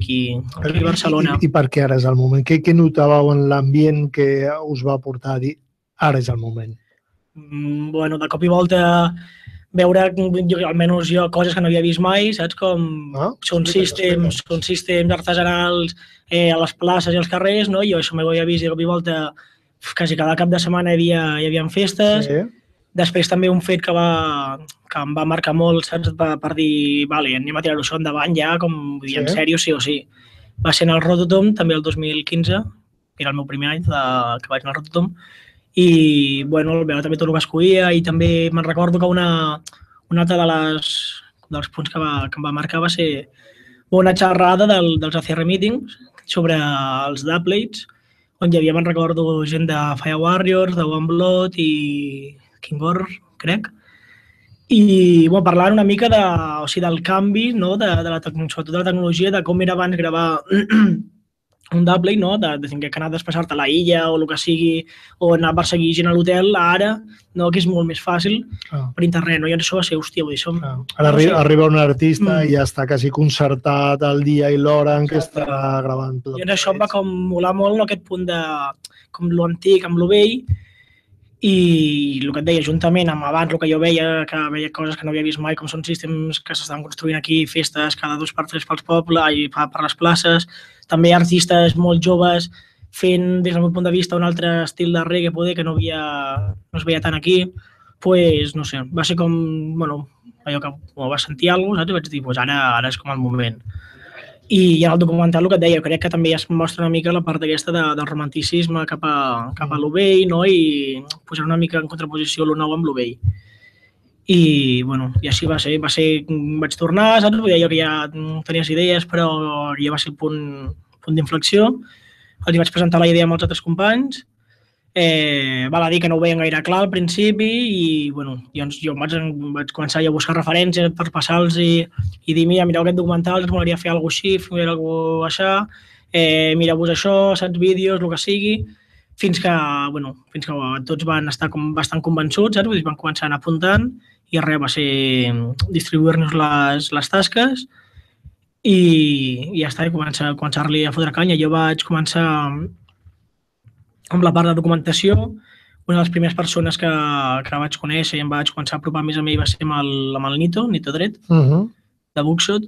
Barcelona. I per què ara és el moment? Què notàveu en l'ambient que us va portar a dir ara és el moment? De cop i volta veure, almenys jo, coses que no havia vist mai, saps? Com Soundsystem artesanals a les places i als carrers, no? Jo això m'ho havia vist i de cop i volta quasi cada cap de setmana hi havia festes. Sí. Després també un fet que em va marcar molt, saps? Per dir, vale, anem a tirar-ho això endavant ja, com vull dir, en sèrio, sí o sí. Va ser en el Rototom, també el 2015, que era el meu primer any que vaig anar al Rototom, i veure també tot el que es coïa i també me'n recordo que una altra dels punts que em va marcar va ser una xerrada dels ACR Meetings sobre els dubplates, on hi havia, me'n recordo, gent de Fire Warriors, de One Blood i King Or, crec, i parlant una mica del canvi, no? Sobretot de la tecnologia, de com era abans gravar un doublet, no? De que anar a desplaçar-te a la illa o el que sigui, o anar a perseguir gent a l'hotel, ara, no? Que és molt més fàcil per internet, no? I això va ser, hòstia, vull dir, Ara arriba un artista i ja està quasi concertat el dia i l'hora en què està gravant. I això em va com molar molt, no? Aquest punt de com lo antic amb lo vell, i el que et deia, juntament amb abans el que jo veia, que veia coses que no havia vist mai, com són sistemes que s'estan construint aquí, festes cada 2x3 pels pobles i per les places, també artistes molt joves fent, des del meu punt de vista, un altre estil de reggae poder que no es veia tant aquí, no sé, va ser com, allò que vas sentir alguna cosa, saps? I vaig dir, ara és com el moment. I en el documental, el que et deia, crec que també es mostra una mica la part aquesta del romanticisme cap a lo vell, no? I posar una mica en contraposició lo nou amb lo vell. I així va ser. Vaig tornar, saps? Vull dir, jo que ja tenies idees, però ja va ser el punt d'inflexió. Els vaig presentar la idea amb els altres companys. Val a dir que no ho veien gaire clar al principi i jo vaig començar a buscar referències per passar-los i dir, mireu aquest documental, ens molaria fer alguna cosa així, fer alguna cosa així, mireu-vos això, saps, vídeos, el que sigui, fins que tots van estar bastant convençuts, saps? Van començar a anar apuntant i res, va ser distribuir-nos les tasques i ja està, començar-li a fotre canya. Jo vaig començar amb la part de documentació. Una de les primeres persones que vaig conèixer i em vaig començar a apropar més a mi va ser amb el Nito Dret, de Bookshot,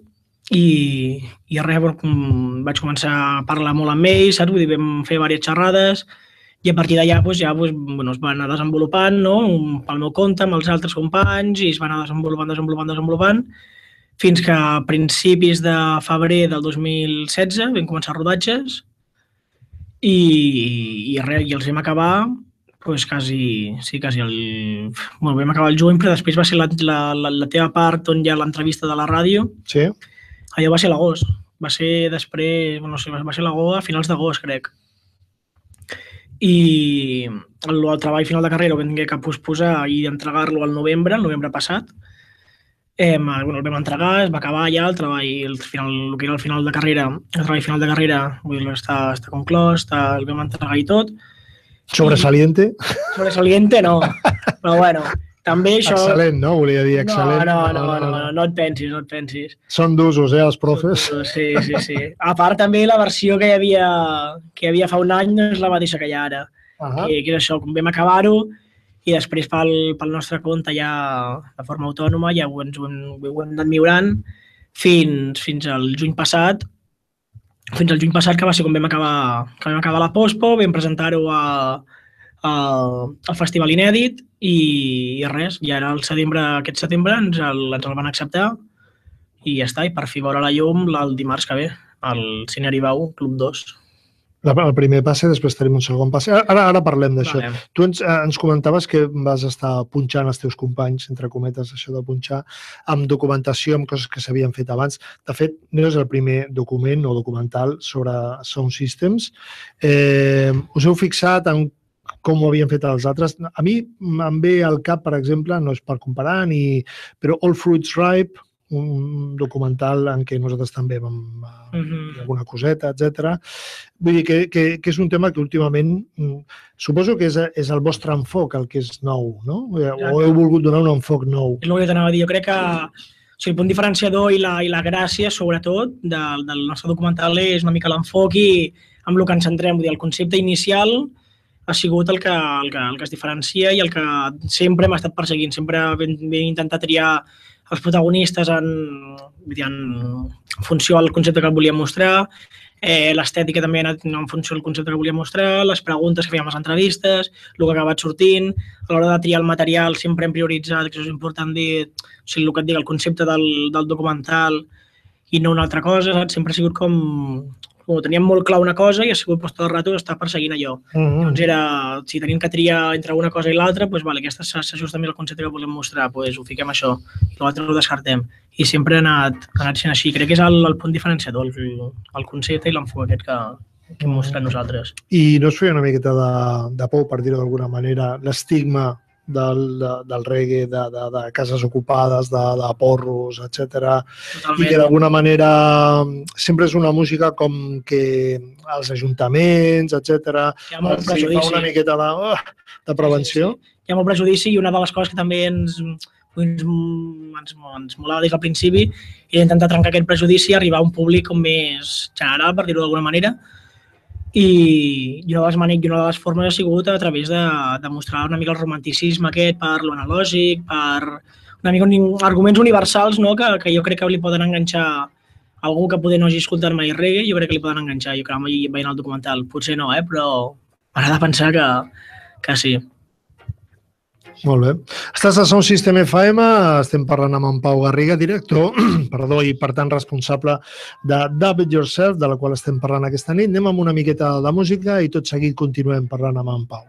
i res, vaig començar a parlar molt amb ells, saps? Vull dir, vam fer diverses xerrades i a partir d'allà es va anar desenvolupant, no? Pel meu compte, amb els altres companys, i es va anar desenvolupant, fins que a principis de febrer del 2016 vam començar rodatges i els vam acabar quasi vam acabar el juny, però després va ser la teva part on hi ha l'entrevista de la ràdio. Sí. Allò va ser a l'agost. Va ser després, va ser l'agost, a finals d'agost, crec. I el treball final de carrera ho vam haver que posposar i entregar-lo al novembre passat. El vam entregar, es va acabar ja el treball, el que era el final de carrera, el treball final de carrera, vull dir, està conclòs, el vam entregar i tot. Sobresaliente? Sobresaliente no, però bueno, també això... Excel·lent, no? Volia dir excel·lent. No et pensis. Són d'usos, els profes? Sí. A part, també la versió que hi havia fa un any no és la mateixa que hi ha ara. Que és això, com vam acabar-ho, i després pel nostre compte ja de forma autònoma ja ho hem anat millorant fins al juny passat, que va ser quan vam acabar la Pospo, vam presentar-ho al Festival Inèdit i res, i ara aquest setembre ens el van acceptar i ja està, i per fi veure la llum el dimarts que ve, al Cine Aribau, Club 2. El primer passe, després tenim un segon passe. Ara parlem d'això. Vale. Tu ens comentaves que vas estar punxant els teus companys, entre cometes, això de punxar, amb documentació, amb coses que s'havien fet abans. De fet, no és el primer document o documental sobre Soundsystems. Us heu fixat en com ho havien fet els altres? A mi em ve al cap, per exemple, no és per comparar, però All Fruits Ripe, un documental en què nosaltres també vam dir alguna coseta, etc. Vull dir que és un tema que últimament suposo que és el vostre enfoc el que és nou, no? O heu volgut donar un enfoc nou? És el que t'anava a dir. Jo crec que el punt diferenciador i la gràcia, sobretot, del nostre documental és una mica l'enfoc i amb el que ens centrem. Vull dir, el concepte inicial ha sigut el que es diferencia i el que sempre hem estat perseguint. Sempre hem intentat triar els protagonistes en funció del concepte que volíem mostrar, l'estètica també ha anat en funció del concepte que volíem mostrar, les preguntes que fèiem a les entrevistes, el que ha acabat sortint, a l'hora de triar el material sempre hem prioritzat, que això és important dir, o sigui, el que et dic, el concepte del documental i no una altra cosa, sempre ha sigut com teníem molt clar una cosa i ha sigut tot el rato estar perseguint allò. Llavors era, si tenim que triar entre una cosa i l'altra, doncs aquesta s'ajusta més al concepte que volem mostrar, doncs ho fiquem això, i l'altre ho descartem. I sempre ha anat sent així. Crec que és el punt diferenciador, el concepte i l'enfoc aquest que hem mostrat nosaltres. I no us feia una miqueta de por, per dir-ho d'alguna manera, l'estigma del reggae, de cases ocupades, de porros, etc. I que d'alguna manera sempre és una música com que els ajuntaments, etc. Si fa una miqueta de prevenció. Hi ha molt prejudici i una de les coses que també ens molava des del principi era intentar trencar aquest prejudici i arribar a un públic com més general, per dir-ho d'alguna manera. I una de les formes ha sigut a través de mostrar una mica el romanticisme aquest per l'analògic, per una mica arguments universals que jo crec que li poden enganxar algú que poder no hagi escoltat mai reggae, jo crec que li poden enganxar, jo crec que veient el documental. Potser no, però m'agrada pensar que sí. Molt bé. Estàs a Soundsystem FM, estem parlant amb en Pau Garriga, director, i per tant responsable de Dub It Yourself, de la qual estem parlant aquesta nit. Anem amb una miqueta de música i tot seguit continuem parlant amb en Pau.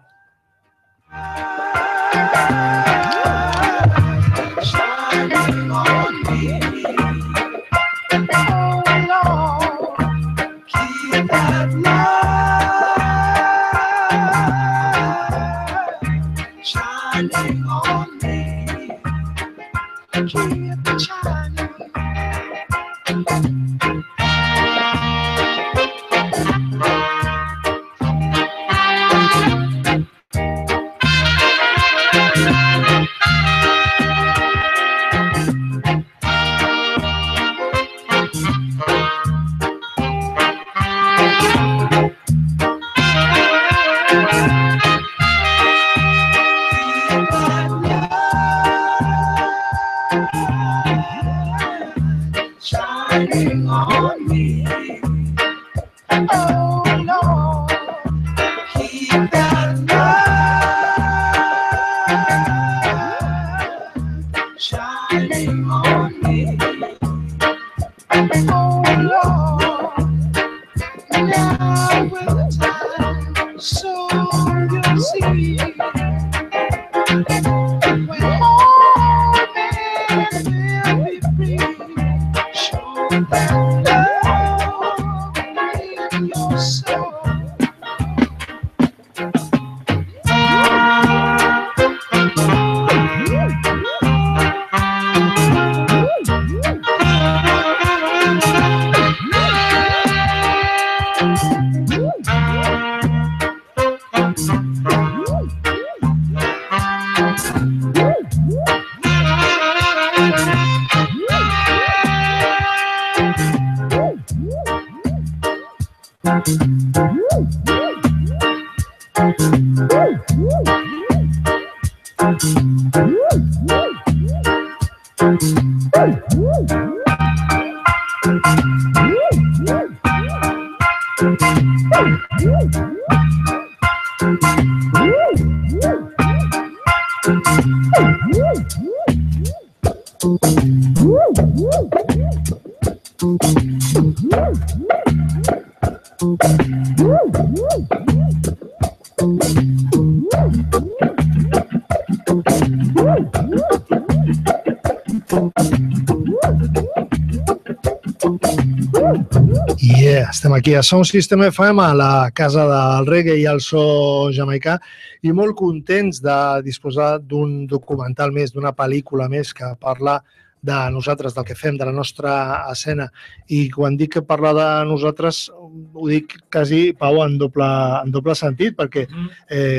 Estem aquí a Soundsystem Fm, a la casa del reggae i el so jamaicà, i molt contents de disposar d'un documental més, d'una pel·lícula més que parla de nosaltres, del que fem, de la nostra escena. I quan dic que parla de nosaltres, ho dic quasi, Pau, en doble sentit, perquè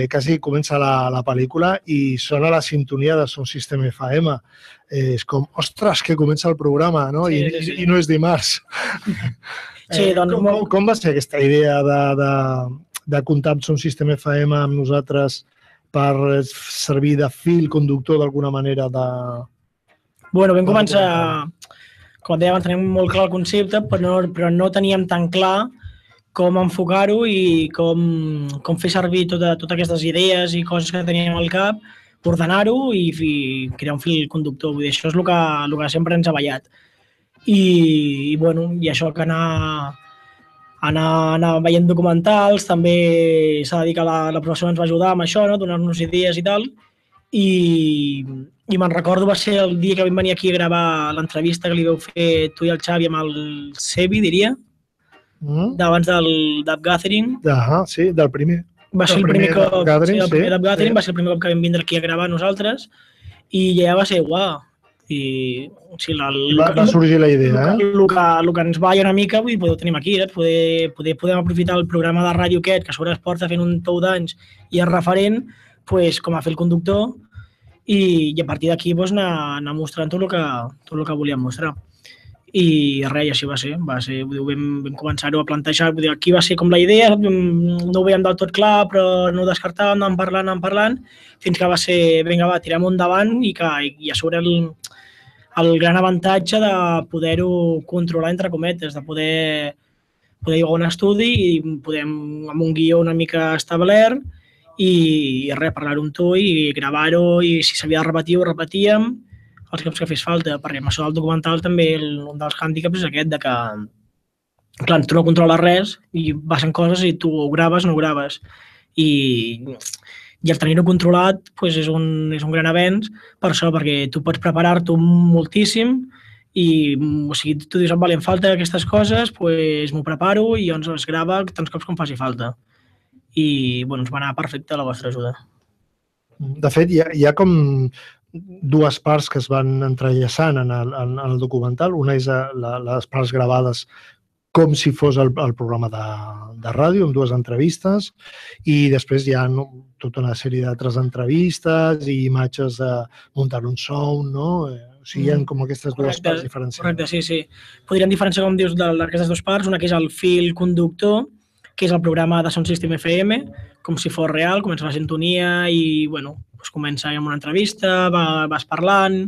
quasi comença la pel·lícula i sona la sintonia de Soundsystem FM. És com, ostres, que comença el programa, no? I no és dimarts. Com va ser aquesta idea de comptar amb Soundsystem FM amb nosaltres per servir de fil conductor d'alguna manera de... Bueno, vam començar, com dèiem, tenim molt clar el concepte, però no teníem tan clar com enfocar-ho i com fer servir totes aquestes idees i coses que teníem al cap, ordenar-ho i crear un fil conductor. Vull dir, això és el que sempre ens ha ballat. I això que anar veient documentals, també s'ha de dir que la professora ens va ajudar amb això, no? Donar-nos idees i tal, i me'n recordo va ser el dia que vam venir aquí a gravar l'entrevista que li vau fer tu i el Xavi amb el Sebi, diria, d'abans del Dub Gathering. Sí, del primer. Va ser el primer cop, va ser el primer cop que vam vindre aquí a gravar nosaltres i ja va ser guau. Va sorgir la idea, El que ens va una mica, vull dir, ho tenim aquí, podem aprofitar el programa de ràdio aquest, que sobre es porta fent un tou d'anys i és referent, com a fer el conductor, i a partir d'aquí anar mostrant tot el que volíem mostrar. I res, així va ser. Vam començar-ho a plantejar, aquí va ser com la idea, no ho veiem del tot clar, però no ho descartàvem, anàvem parlant, fins que va ser, vinga, va, tirem endavant i a sobre el gran avantatge de poder-ho controlar, entre cometes, de poder jugar a un estudi i podem, amb un guió una mica establert, i res, parlar-ho amb tu i gravar-ho, i si s'havia de repetir, ho repetíem, els cops que fes falta, perquè amb això del documental també un dels hàndicaps és aquest, de que, clar, tu no controles res i passen coses i tu ho graves o no ho graves. I el tenir-ho controlat és un gran avenç per això, perquè tu pots preparar-t'ho moltíssim i, o sigui, tu dius, vale, em falta aquestes coses, m'ho preparo i llavors es grava tants cops com faci falta. I, ens va anar perfecte la vostra ajuda. De fet, hi ha com dues parts que es van entrellaçant en el documental. Una és les parts gravades com si fos el programa de ràdio, amb dues entrevistes, i després hi ha tota una sèrie d'altres entrevistes i imatges de muntar un sound, no? O sigui, hi ha com aquestes dues parts diferenciades. Correcte, sí. Podríem diferenciar, com dius, d'aquestes dues parts. Una que és el fil conductor, que és el programa de Soundsystem FM, com si fos real, comença la sintonia i, comença amb una entrevista, vas parlant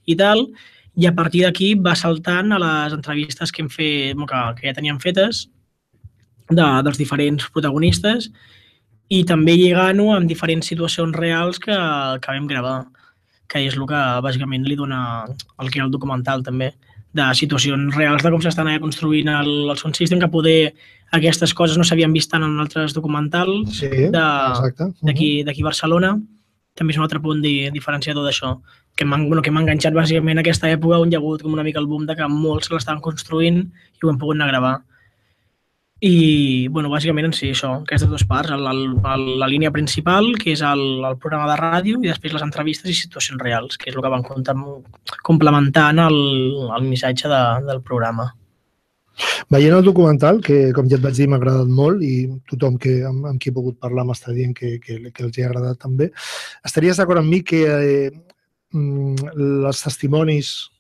i tal, i a partir d'aquí va saltant a les entrevistes que hem fet, que ja teníem fetes, dels diferents protagonistes, i també lligant-ho amb diferents situacions reals que vam gravar, que és el que bàsicament li dona el que hi ha al documental també, de situacions reals de com s'estan construint el Soundsystem, que poder aquestes coses no s'havien vist tant en altres documentals d'aquí a Barcelona. També és un altre punt diferenciador d'això, que m'ha enganxat bàsicament a aquesta època on hi ha hagut com una mica el boom de que molts l'estaven construint i ho hem pogut anar a gravar. I, bàsicament en sí, això, aquestes dues parts, la línia principal, que és el programa de ràdio, i després les entrevistes i situacions reals, que és el que van complementant el missatge del programa. Veient el documental, que com ja et vaig dir m'ha agradat molt i tothom amb qui he pogut parlar m'està dient que els hi ha agradat també, estaries d'acord amb mi que els testimonis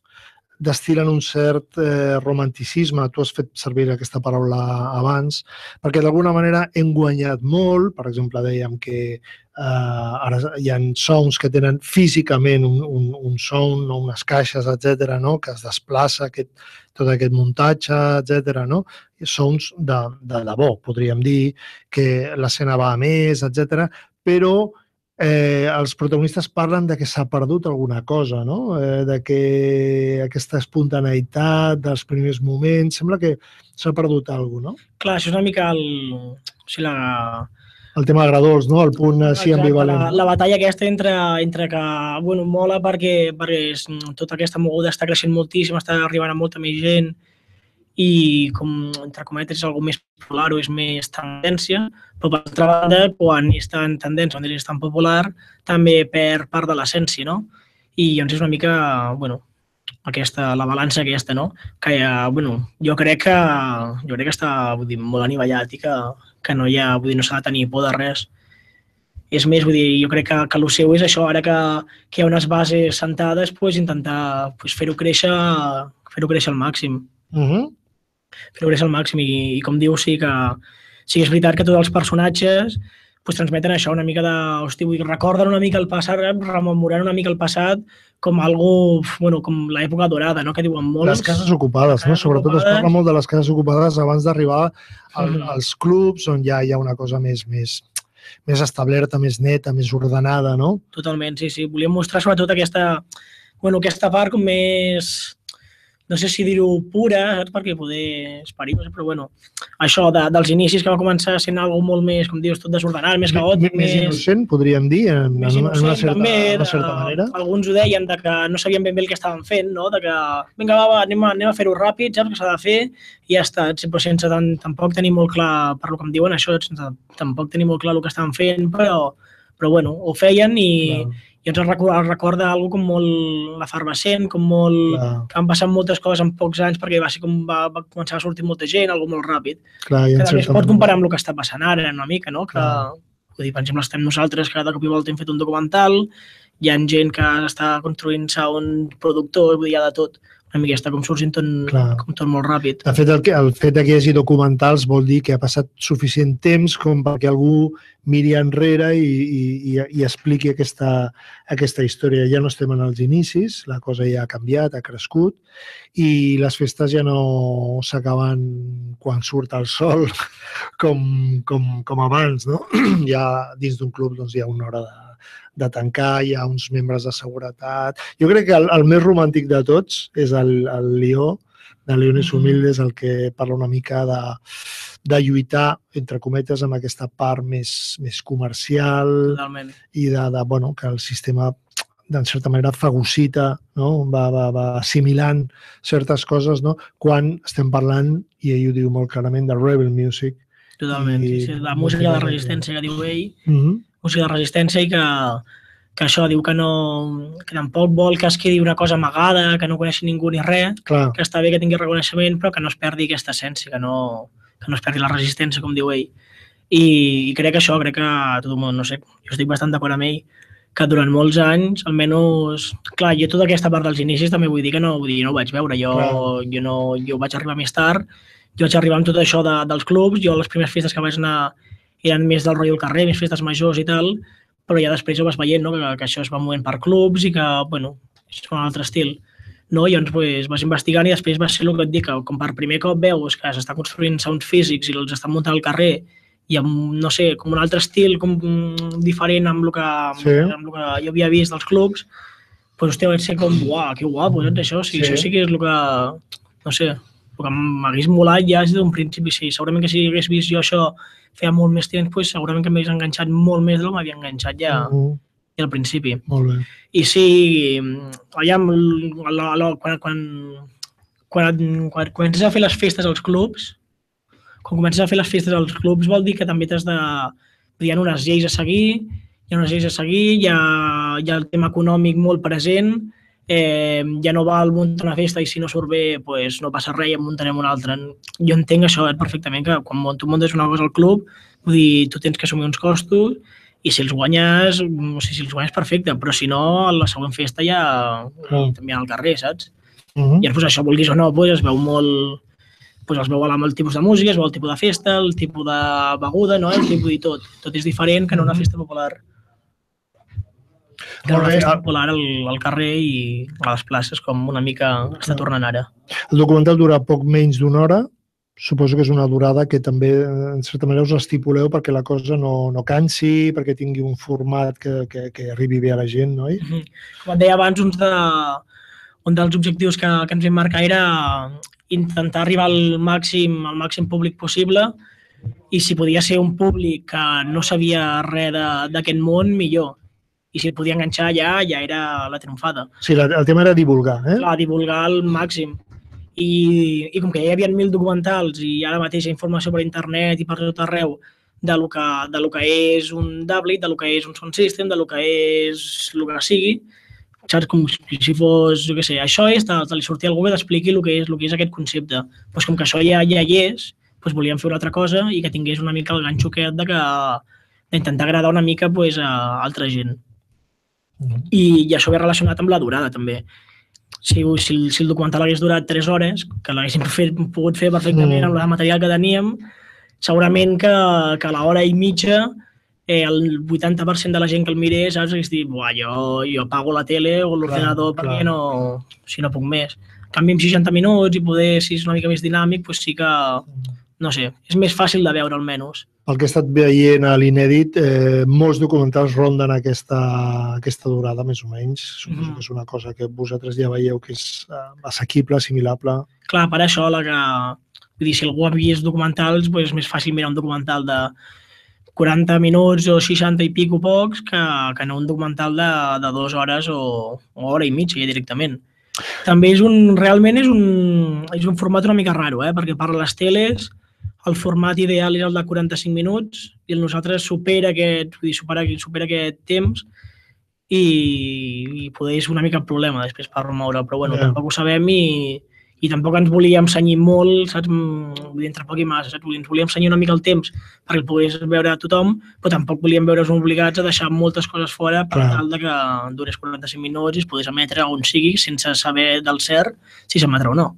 destil·len un cert romanticisme. Tu has fet servir aquesta paraula abans, perquè d'alguna manera hem guanyat molt. Per exemple, dèiem que ara hi ha sounds que tenen físicament un sound, unes caixes, etc., no? Que es desplaça tot aquest muntatge, etc., no? Sounds de debò, podríem dir, que l'escena va a més, etc., però els protagonistes parlen de que s'ha perdut alguna cosa, no? De que aquesta espontaneïtat dels primers moments, sembla que s'ha perdut alguna cosa, no? Clar, això és una mica el tema agradós, no? El punt així ambivalent. La batalla aquesta entre que, bueno, mola perquè tota aquesta moguda està creixent moltíssim, està arribant a molta més gent i, com, entre cometes, és alguna més popular o és més tendència, però per altra banda, quan és tan tendència, quan és tan popular, també perd part de l'essència, no? I llavors és una mica, bueno, la balança aquesta, no? Que, bueno, jo crec que està, vull dir, molt anivellat i que no hi ha, vull dir, no s'ha de tenir por de res. És més, vull dir, jo crec que el seu és això, ara que hi ha unes bases sentades, intentar fer-ho créixer al màxim. Fer-ho créixer al màxim i com diu, sí que és veritat que tots els personatges transmeten això, una mica de... Hosti, recorden una mica el passat, rememoren una mica el passat com algo, bueno, com l'època dorada, no? Que diuen molt. Les cases ocupades, no? Sobretot es parla molt de les cases ocupades abans d'arribar als clubs on ja hi ha una cosa més establerta, més neta, més ordenada, no? Totalment, sí. Volíem mostrar sobretot aquesta part com més... No sé si dir-ho pura, saps? Perquè poder és perillós, però bueno, això dels inicis que va començar sent algo molt més, com dius, tot desordenat, més caòtic. Més innocent, podríem dir, en una certa manera. Alguns ho deien que no sabien ben bé el que estaven fent, no? De que, vinga, va, anem a fer-ho ràpid, saps que s'ha de fer, i ja està, però sense tampoc tenir molt clar, per lo que em diuen això, sense tampoc tenir molt clar el que estaven fent, però bueno, ho feien i ens recorda alguna com molt efervescent, com molt... que han passat moltes coses en pocs anys perquè va ser com va començar a sortir molta gent, algo molt ràpid. Que també es pot comparar amb el que està passant ara una mica, no? Que, vull dir, per exemple, estem nosaltres que de cop i volta hem fet un documental, hi ha gent que està construint sound productor, vull dir, hi ha de tot. Una mica està com sorgint tot molt ràpid. De fet, el fet que hi hagi documentals vol dir que ha passat suficient temps com perquè algú miri enrere i expliqui aquesta història. Ja no estem en els inicis, la cosa ja ha canviat, ha crescut i les festes ja no s'acaben quan surt el sol com abans, no? Ja dins d'un club hi ha una hora de tancar, hi ha uns membres de seguretat. Jo crec que el més romàntic de tots és el Lió, de Leones Humildes, el que parla una mica de lluitar, entre cometes, amb aquesta part més comercial. Totalment. I que el sistema, d'en certa manera, fagocita, no? Va assimilant certes coses, no? Quan estem parlant, i ell ho diu molt clarament, de rebel music. Totalment, sí, la música de resistència que diu ell, música de resistència i que això diu que tampoc vol que es quedi una cosa amagada, que no coneixi ningú ni res, que està bé que tingui reconeixement, però que no es perdi aquesta essència, que no es perdi la resistència, com diu ell. I crec que crec que tot el món, no sé, jo estic bastant d'acord amb ell, que durant molts anys, almenys, clar, jo tota aquesta part dels inicis també vull dir que no ho vaig veure, jo vaig arribar més tard, jo vaig arribar amb tot això dels clubs, jo les primeres festes que vaig anar eren més del rotllo al carrer, més festes majors i tal, però ja després ho vas veient, no? Que això es va movent per clubs i que, bueno, és un altre estil. No? I llavors vas investigant i després va ser el que et dic, que com per primer cop veus que s'està construint sounds físics i els estan muntant al carrer i amb, no sé, com un altre estil com diferent amb el que jo havia vist dels clubs, doncs, hòstia, vaig ser com, uau, que guapo, saps això? Això sí que és el que, no sé, el que m'hagués molat ja des d'un principi, sí. Segurament que si hagués vist jo això feia molt més temps, doncs segurament que m'hagués enganxat molt més del que m'havia enganxat ja al principi. Molt bé. I sí, quan comences a fer les festes als clubs, vol dir que també t'has de... Hi ha unes lleis a seguir, hi ha el tema econòmic molt present, ja no val muntar una festa i si no surt bé doncs no passa res i en muntarem una altra. Jo entenc això perfectament, que quan tu muntes una cosa al club, vull dir, tu tens que assumir uns costos i si els guanyes, perfecte, però si no, a la següent festa ja també al carrer, saps? I després això, vulguis o no, es veu molt... Es veu el tipus de música, es veu el tipus de festa, el tipus de beguda, el tipus de tot. Tot és diferent que en una festa popular. Que en una festa popular al carrer i a les places, com una mica està tornant ara. El documental dura poc menys d'una hora. Suposo que és una durada que també, en certa manera, us estipuleu perquè la cosa no cansi, perquè tingui un format que arribi bé a la gent, no? Com et deia abans, un dels objectius que ens vam marcar era intentar arribar al màxim públic possible i si podia ser un públic que no sabia res d'aquest món, millor. I si el podia enganxar ja era la triomfada. Sí, el tema era divulgar, eh? Clar, divulgar al màxim. I com que ja hi havia 1.000 documentals i ara mateix hi ha informació per internet i per tot arreu de lo que és un Dubplate, de lo que és un sound system, de lo que és el que sigui, saps? Com si fos, jo què sé, això és, li sortia algú que t'expliqui el que és aquest concepte. Doncs com que això ja hi és, volíem fer una altra cosa i que tingués una mica el ganxo aquest d'intentar agradar una mica a altra gent. I això ve relacionat amb la durada, també. Si el documental hagués durat 3 hores, que l'haguéssim pogut fer perfectament amb el material que teníem, segurament que a l'hora i mitja el 80% de la gent que el mirés hagués dit jo apago la tele o l'ordenador perquè si no puc més. En canvi, amb 60 minuts i poder, si és una mica més dinàmic, doncs sí que, no sé, és més fàcil de veure almenys. El que he estat veient a l'inèdit, molts documentals ronden aquesta durada, més o menys. Suposo que és una cosa que vosaltres ja veieu que és assequible, assimilable. Clar, per això, si algú ha vist documentals, és més fàcil mirar un documental de 40 minuts o 60 i pico pocs que no un documental de 2 hores o hora i mitja ja directament. També realment és un format una mica raro, perquè per les teles el format ideal és el de 45 minuts i el nosaltres supera aquest temps i poder és una mica el problema després per moure, però bueno, tampoc ho sabem i tampoc ens volíem cenyir molt, saps? Entre poc i massa, saps? Ens volíem cenyir una mica el temps perquè el pogués veure tothom, però tampoc volíem veure's obligats a deixar moltes coses fora per tal que durés 45 minuts i es pogués emetre on sigui sense saber del cert si s'emetrà o no.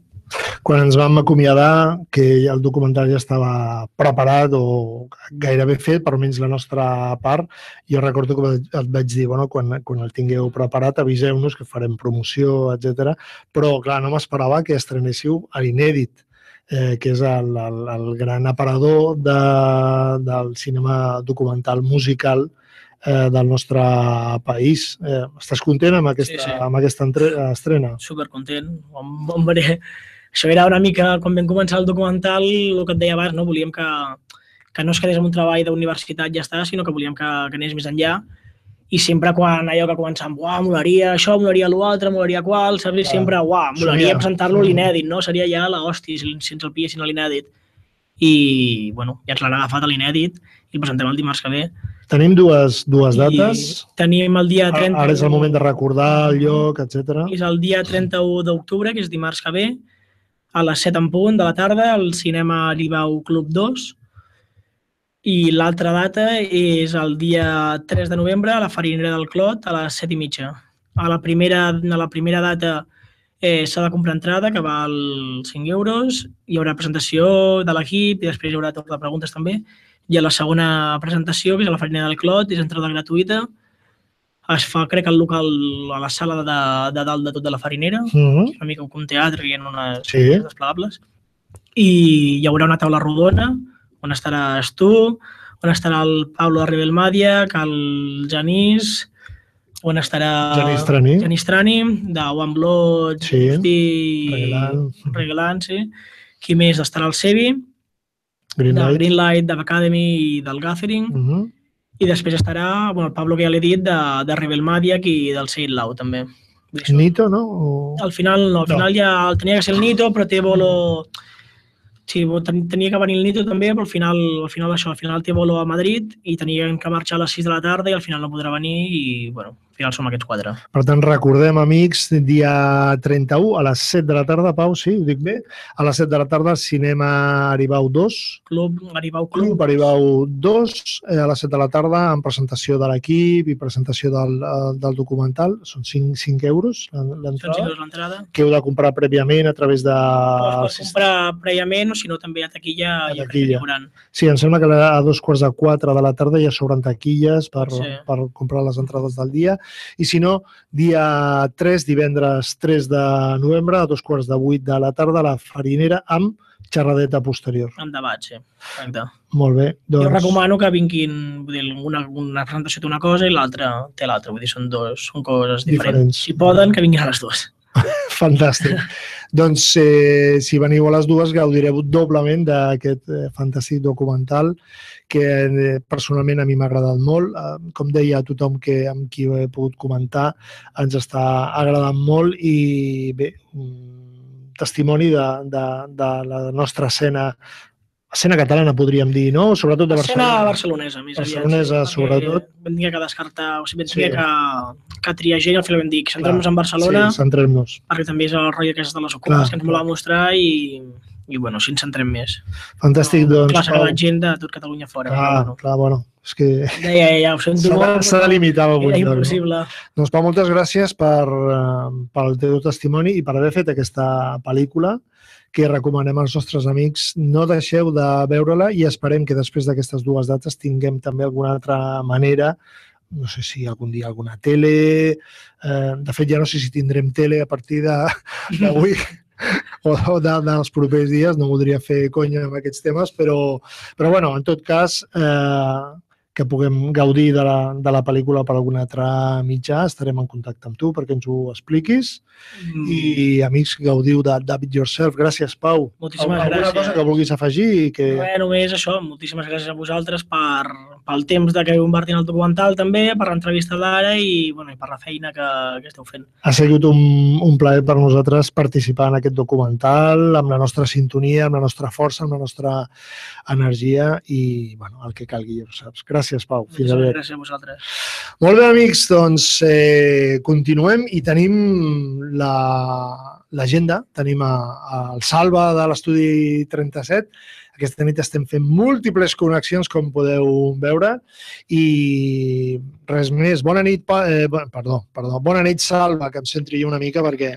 Quan ens vam acomiadar, que el documental ja estava preparat o gairebé fet, per almenys la nostra part, jo recordo que et vaig dir, quan el tingueu preparat, aviseu-nos que farem promoció, etc. Però, clar, no m'esperava que estrenéssiu a l'inèdit, que és el gran aparador del cinema documental musical del nostre país. Estàs content amb aquesta estrena? Supercontent. Això era una mica, quan vam començar el documental, el que et deia abans, volíem que no es quedés en un treball d'universitat ja està, sinó que volíem que anés més enllà. I sempre quan allò que començàvem, molaria això, molaria l'altre, molaria qual, saps? Sempre, molaria presentar-lo a l'inèdit, no? Seria ja l'hòstia si ens el pillessin a l'inèdit. I, bueno, ja ens l'han agafat a l'inèdit i el presentem el dimarts que ve. Tenim dues dates. Tenim el dia 31... Ara és el moment de recordar el lloc, etc. És el dia 31 d'octubre, que és dimarts que ve, a les 7 en punt de la tarda, al cinema Libau Club 2. I l'altra data és el dia 3 de novembre, a la Farinera del Clot, a les 7:30. A la primera data s'ha de comprar entrada, que val 5 euros. Hi haurà presentació de l'equip i després hi haurà tot de preguntes també. I a la segona presentació, que és a la Farinera del Clot, és entrada gratuïta. Es fa, crec, al local, a la sala de dalt de tot de la Farinera, una mica com un teatre, hi ha unes desplegables. I hi haurà una taula rodona, on estaràs tu, on estarà el Pablo de Rebelmadia, el Genís, on estarà Genís Trani, de One Blood, Regalant, sí. Qui més? Estarà el Sebi, de Greenlight, de Academy i del Gathering. I després estarà el Pablo, que ja l'he dit, de Rebelmadia i del Seid Lau, també. Nito, no? Al final no, al final ja tenia que ser el Nito, però té bolo... Sí, tenia que venir el Nito també, però al final té bolo a Madrid i tenien que marxar a les 6 de la tarda i al final no podrà venir i, bueno, Al final som aquests 4. Per tant, recordem, amics, dia 31 a les 7 de la tarda, Pau, sí, ho dic bé? A les 7 de la tarda, Cinema Aribau 2. Club Aribau Aribau 2, a les 7 de la tarda, amb presentació de l'equip i presentació del documental. Són 5 euros l'entrada. Són 5 euros l'entrada. Que heu de comprar prèviament a través de... Pots comprar prèviament o si no també a taquilla. Sí, em sembla que a 3:45 de la tarda ja s'obren taquilles per comprar les entrades del dia. I si no, dia 3, divendres 3 de novembre, a 7:45 de la tarda, a la Farinera, amb xerradeta posterior. Amb debat, sí. Exacte. Molt bé. Jo recomano que vinguin, vull dir, una presentació té una cosa i l'altra té l'altra, vull dir, són coses diferents. Si poden, que vinguin a les dues. Fantàstic. Doncs si veniu a les dues gaudireu doblement d'aquest fantàstic documental que personalment a mi m'ha agradat molt. Com deia tothom amb qui ho he pogut comentar, ens està agradant molt i bé, testimoni de la nostra escena catalana, podríem dir, no? Sobretot de Barcelona. Escena barcelonesa, més aviat. Barcelonesa, sobretot. Vam dir que descartar, o sigui, vam dir que triar gent, al final vam dir que centrem-nos en Barcelona. Sí, centrem-nos. Perquè també és el rotllo aquestes de les ocupes que ens volava mostrar i bueno, si ens centrem més. Fantàstic, doncs. Clar, s'ha quedat gent de tot Catalunya fora. Clar, bueno, és que... Ja, ho sento molt. S'ha de limitar algun lloc. Era impossible. Doncs, Pau, moltes gràcies pel teu testimoni i per haver fet aquesta pel·lícula que recomanem als nostres amics. No deixeu de veure-la i esperem que després d'aquestes dues dates tinguem també alguna altra manera, no sé si algun dia alguna tele, de fet ja no sé si tindrem tele a partir d'avui o dels propers dies, no voldria fer conya amb aquests temes, però bueno, en tot cas, que puguem gaudir de la pel·lícula per algun altre mitjà, estarem en contacte amb tu perquè ens ho expliquis. I, amics, gaudiu de David Yourself. Gràcies, Pau. Moltíssimes gràcies. Alguna cosa que vulguis afegir? Només això, moltíssimes gràcies a vosaltres pel temps que heu invertit en el documental també, per l'entrevista d'ara i per la feina que esteu fent. Ha sigut un plaer per nosaltres participar en aquest documental, amb la nostra sintonia, amb la nostra força, amb la nostra energia i el que calgui, ja ho saps. Gràcies, Pau. Fins aviat. Gràcies a vosaltres. Molt bé, amics, doncs continuem i tenim l'agenda. Tenim el Salva de l'estudi 37. Aquesta nit estem fent múltiples connexions, com podeu veure. I res més. Bona nit, bona nit, Salva, que em centri jo una mica perquè...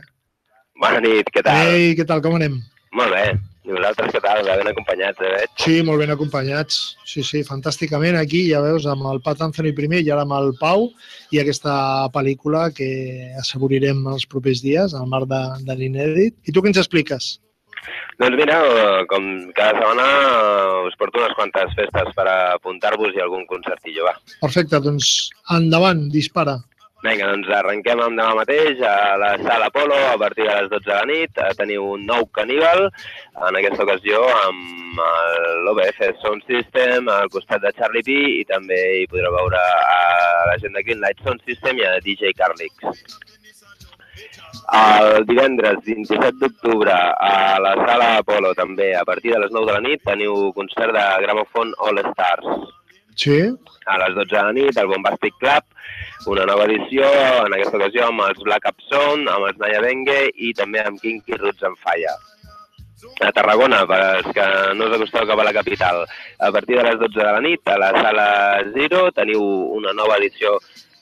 Bona nit, què tal? Ei, què tal, com anem? Molt bé. I vosaltres què tal? Ben acompanyats, veig? Sí, molt ben acompanyats. Sí, fantàsticament. Aquí, ja veus, amb el Pat Anthony primer i ara amb el Pau i aquesta pel·lícula que assaborirem els propers dies, al marc de l'inèdit. I tu què ens expliques? Doncs mira, com cada setmana us porto unes quantes festes per apuntar-vos i algun concertillo, va. Perfecte, doncs endavant, dispara. Vinga, doncs arrenquem amb demà mateix a la Sala Apolo a partir de les 12 de la nit. Teniu un nou caníbal, en aquesta ocasió amb l'OBF Soundsystem al costat de Charlie P i també hi podreu veure a la gent de Greenlight Soundsystem i a DJ Carlix. El divendres 27 d'octubre a la Sala Apolo també a partir de les 9 de la nit teniu concert de Gramophone All Stars. Sí. A les 12 de la nit, al Bombastic Club, una nova edició, en aquesta ocasió amb els Black Up Sound, amb els Naya Bengue i també amb Kinky Roots and Fire. A Tarragona, per als que no us acosteu cap a la capital, a partir de les 12 de la nit, a la Sala Zero, teniu una nova edició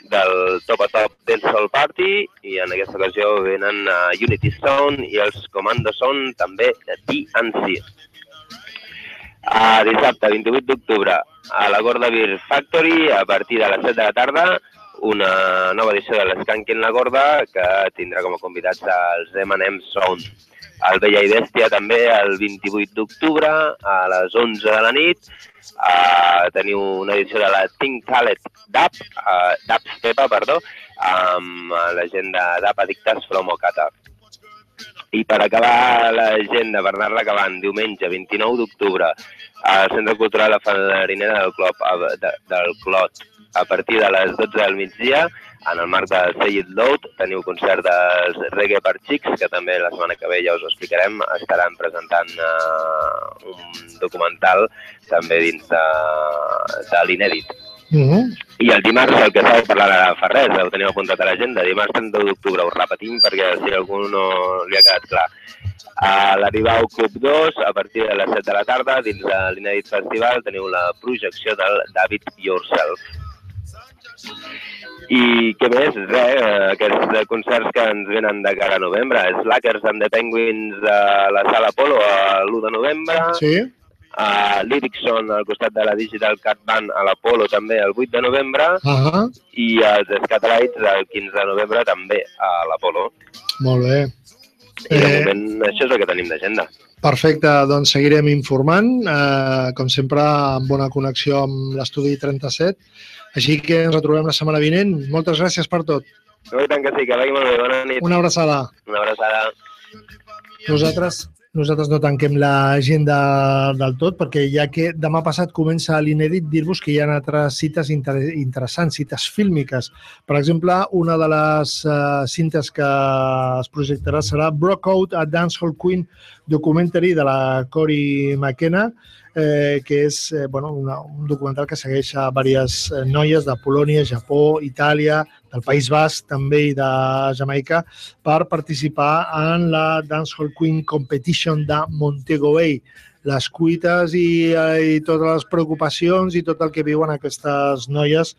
del Top a Top Dancehall Party i en aquesta ocasió venen Unity Sound i els Commando Sound, també de DNC. Dissabte, 28 d'octubre, a la Gorda Beer Factory, a partir de les 7 de la tarda, una nova edició de l'Skank en la Gorda, que tindrà com a convidats els M&M Sound. Al Bella i Bèstia també, el 28 d'octubre, a les 11 de la nit, teniu una edició de la Think Talent Dub Stepa, amb la gent de Dub Addictes from Okata. I per acabar l'agenda, per anar-la acabant, diumenge 29 d'octubre, al Centre Cultural La Farinera del Clot, a partir de les 12 del migdia, en el marc de Say It Loud, teniu concert dels Reggae per Xics, que també la setmana que ve ja us ho explicarem, estaran presentant un documental també dins de l'inèdit. I el dimarts, el que s'ha de parlar ara fa res, ho teniu apuntat a l'agenda, dimarts 31 d'octubre, ho repetim perquè si a algú no li ha quedat clar. A l'Aribau Club 2, a partir de les 7 de la tarda, dins de l'Inèdit Festival, teniu la projecció del David Yourself. I què més? Aquests concerts que ens venen de cara a novembre. Slackers and the Penguins de la Sala Apollo l'1 de novembre. Sí. Lyricson al costat de la Digital Cat Band a l'Apollo també el 8 de novembre. I els Scatolites el 15 de novembre també a l'Apollo. Molt bé. I de moment això és el que tenim d'agenda. Perfecte, doncs seguirem informant, com sempre amb bona connexió amb l'estudi 37. Així que ens retrobem la setmana vinent. Moltes gràcies per tot. No, i tant que sí, que vagi molt bé. Bona nit. Una abraçada. Una abraçada. Nosaltres no tanquem l'agenda del tot, perquè ja que demà passat comença l'Inèdit, dir-vos que hi ha altres cites interessants, cites fílmiques. Per exemple, una de les cintes que es projectarà serà Brockout, a Dancehall Queen Documentary de la Cory McKenna, que és un documental que segueix a diverses noies de Polònia, Japó, Itàlia, del País Basc també i de Jamaica, per participar en la Dancehall Queen Competition de Montego Bay. Les cuites i totes les preocupacions i tot el que viuen aquestes noies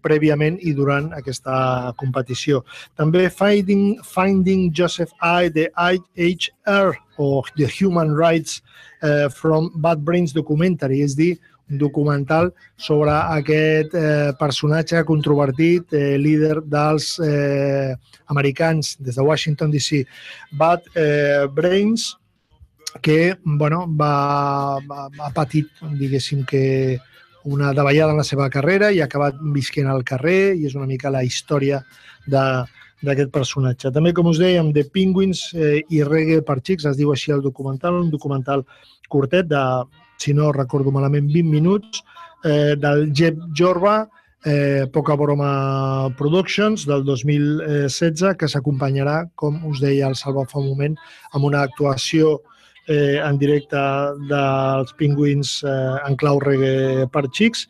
prèviament i durant aquesta competició. També Finding Joseph I, The HR, o The Human Rights from Bad Brains Documentary, és dir, un documental sobre aquest personatge controvertit, líder dels americans des de Washington DC, Bad Brains, que ha patit, diguéssim, que una davallada en la seva carrera i ha acabat visquent al carrer, i és una mica la història d'aquest personatge. També, com us dèiem, The Penguins i Reggae per Xics, es diu així el documental, un documental curtet de, si no recordo malament, 20 minuts, del Jeb Jorba, Poca Broma Productions, del 2016, que s'acompanyarà, com us deia el Salva fa un moment, amb una actuació en directe dels Penguins en clau reggae per xics,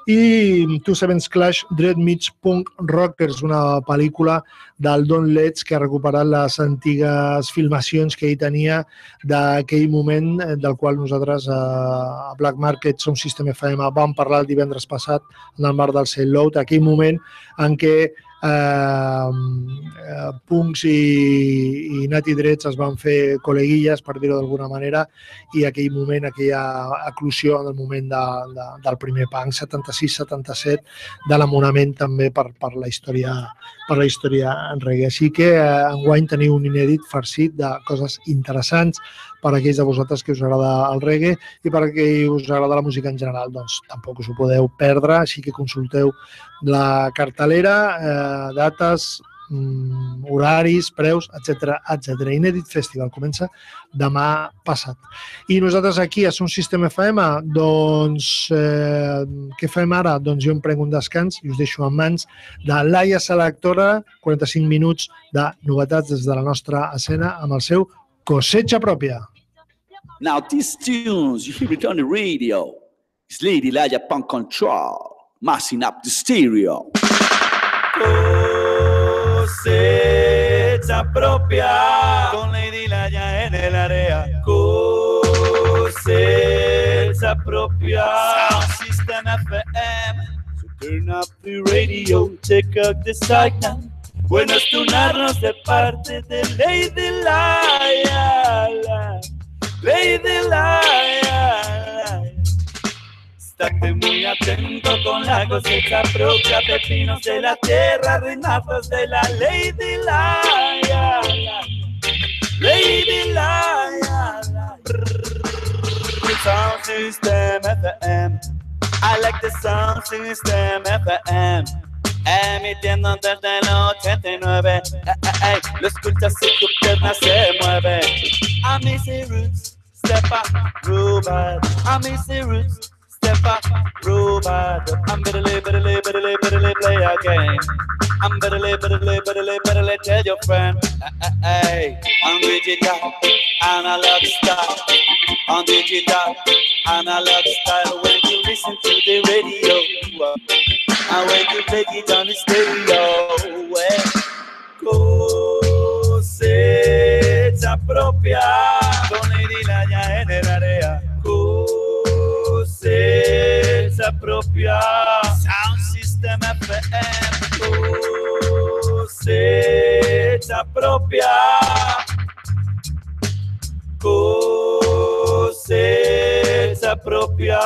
i Two Sevens Clash, Dread Meets Punk Rockers, una pel·lícula del Don Letts que ha recuperat les antigues filmacions que ell tenia d'aquell moment, del qual nosaltres a Black Market Soundsystem FM vam parlar el divendres passat en el marc del Sail Load, aquell moment en què punks i Nati Dreads es van fer col·leguilles, per dir-ho d'alguna manera, i aquell moment, aquella eclosió en el moment del primer punk, 76-77, de l'enamorament també per la història en reggae. Així que enguany teniu un inèdit farcit de coses interessants per a aquells de vosaltres que us agrada el reggae i per a aquells que us agrada la música en general, doncs tampoc us ho podeu perdre, així que consulteu la cartelera, dates, horaris, preus, etc. Inèdit Festival comença demà passat. I nosaltres aquí a Soundsystem FM, doncs, què fem ara? Doncs jo em prenc un descans i us deixo en mans de Laia Selectora, 45 minuts de novetats des de la nostra escena amb el seu Cosecha Pròpia. Now these tunes you hear it on the radio. It's Lady Laia Punk Control, massing up the stereo. Cosecha propia, con Lady Laia en el área. Cosecha propia, Soundsystem FM. So turn up the radio, check out the signal. Bueno es tunarnos de parte de Lady Laia. Lady Laia. Estate muy atento con la cosecha propia, pepinos de la tierra, reinazos de la Lady Laia. Lady Laia. Soundsystem FM. I like the Soundsystem FM. Emitiendo desde el 89. Lo escuchas y tu pierna se mueve. I miss the roots, step up, robot. I miss the roots, step up, robot. I'm better play a game. I'm better tell your friend. On digital, analog style. On digital, analog style. When you listen to the radio, rumba. And when you take it on the stereo, cosecha propia, con la ya en el área. Cosecha propia, Soundsystem FM. Cosecha propia, cosecha propia.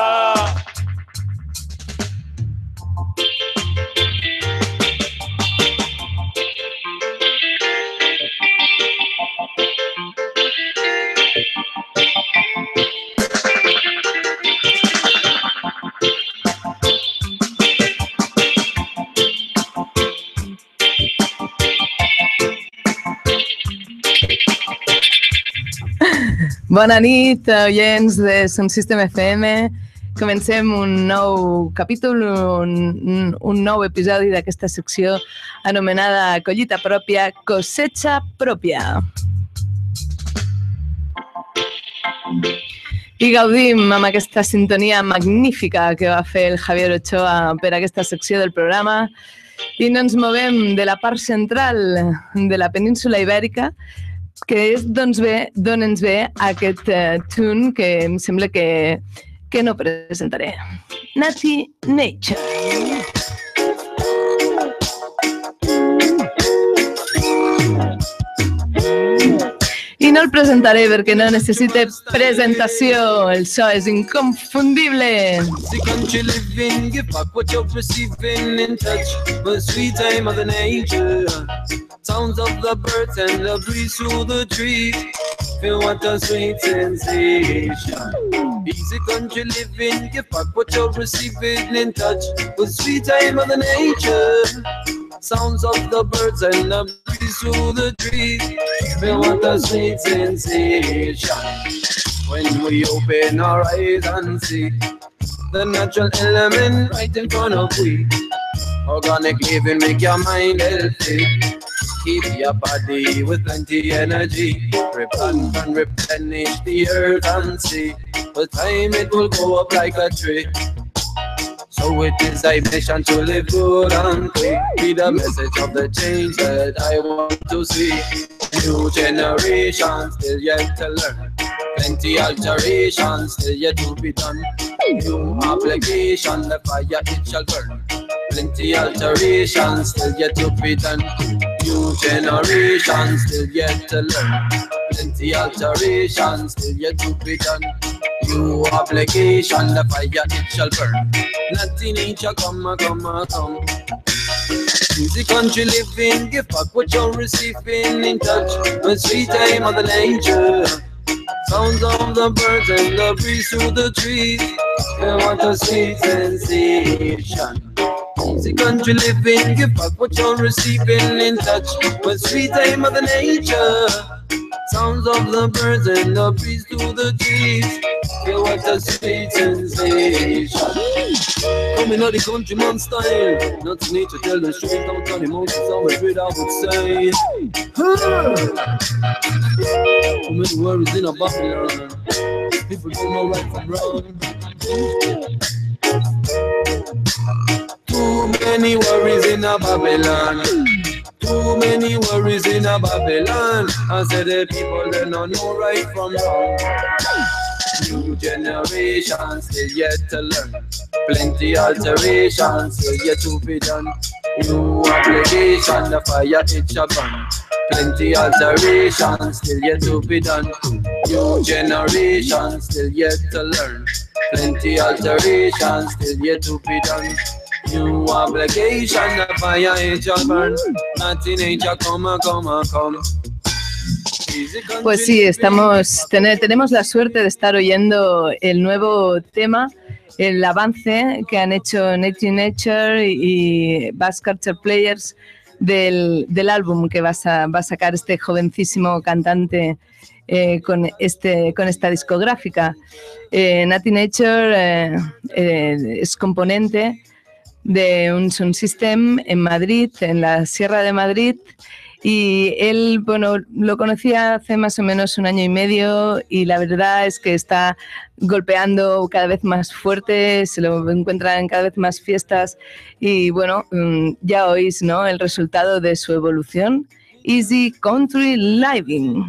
Bona nit, oients de Soundsystem FM. Comencem un nou capítol, un nou episodi d'aquesta secció anomenada Collita pròpia, cosecha pròpia. I gaudim amb aquesta sintonia magnífica que va fer el Javier Ochoa per aquesta secció del programa i no ens movem de la part central de la península ibèrica, que és d'on ens ve aquest tune que em sembla que no presentaré. Natty Nature. I no el presentaré perquè no necessita presentació. El so és inconfundible. The country living, give back what you're receiving in touch with sweet time of the nature. Sounds of the birds and the breeze through the trees. Feel what a sweet sensation. Easy country living, give back what you're receiving in touch with sweet time of the nature. Sounds of the birds and the breeze through the trees. Feel what a sweet sensation. When we open our eyes and see the natural element right in front of we. Organic living make your mind healthy. Keep your body with plenty energy. Replant and replenish the earth and sea. With time it will go up like a tree. So it is my mission to live good and clean. Be the message of the change that I want to see. New generation still yet to learn. Plenty alterations still yet to be done. New application, the fire it shall burn. Plenty alterations still yet to be done. New generation still yet to learn. Plenty alterations still yet to be done. New application, the fire it shall burn. Natty nature, come. Music country living, give back what you're receiving in touch with sweet time of the nature. Sounds of the birds and the breeze through the trees. And what a sweet sensation. Easy country living, give back what you're receiving in touch with sweet time of the nature. Sounds of the birds and the breeze through the trees. Feel what a sweet sensation. Coming out the countryman style. Not to nature, tell the truth, don't tell emotions, always read I would say. Too many worries in a Babylon. People don't know right from wrong. Too many worries in a Babylon. Too many worries in a Babylon. I said the people they don't know right from wrong. New generation still yet to learn. Plenty alterations still yet to be done. New application, the fire it shall burn. Plenty alterations still yet to be done. New generation still yet to learn. Plenty alterations still yet to be done. New obligation, the fire it shall burn. Nothing nature, come. Pues sí, tenemos la suerte de estar oyendo el nuevo tema, el avance que han hecho Natty Nature y Bass Culture Players del álbum que va a sacar este jovencísimo cantante con esta discográfica. Natty Nature es componente de un Soundsystem en Madrid, en la Sierra de Madrid, Y él, bueno, lo conocía hace más o menos 1 año y medio y la verdad es que está golpeando cada vez más fuerte, se lo encuentra en cada vez más fiestas y bueno, ya oís, ¿no?, el resultado de su evolución. Easy Country Living.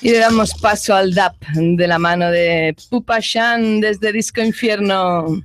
Y le damos paso al dub de la mano de Pupa Shan desde Disco Infierno.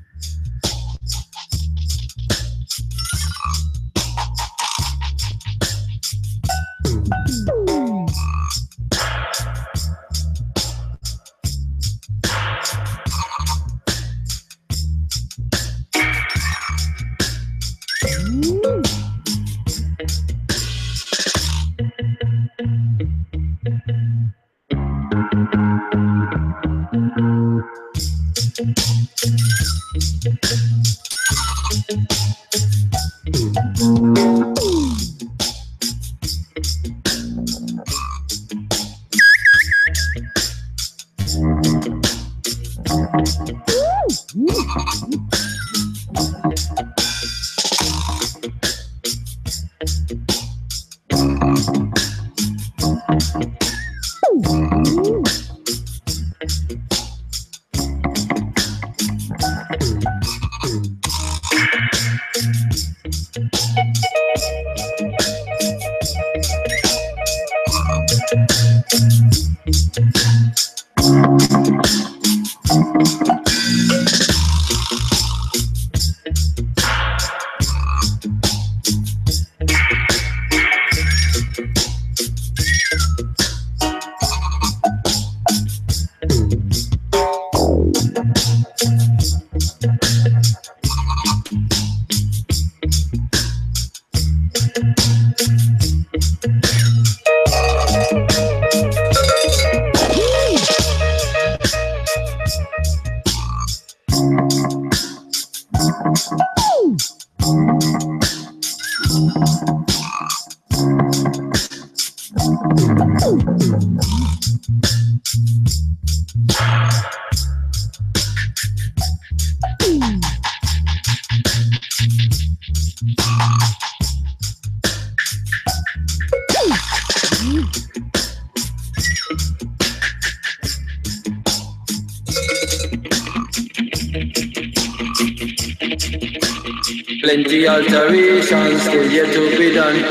Plenty alterations still yet to be done.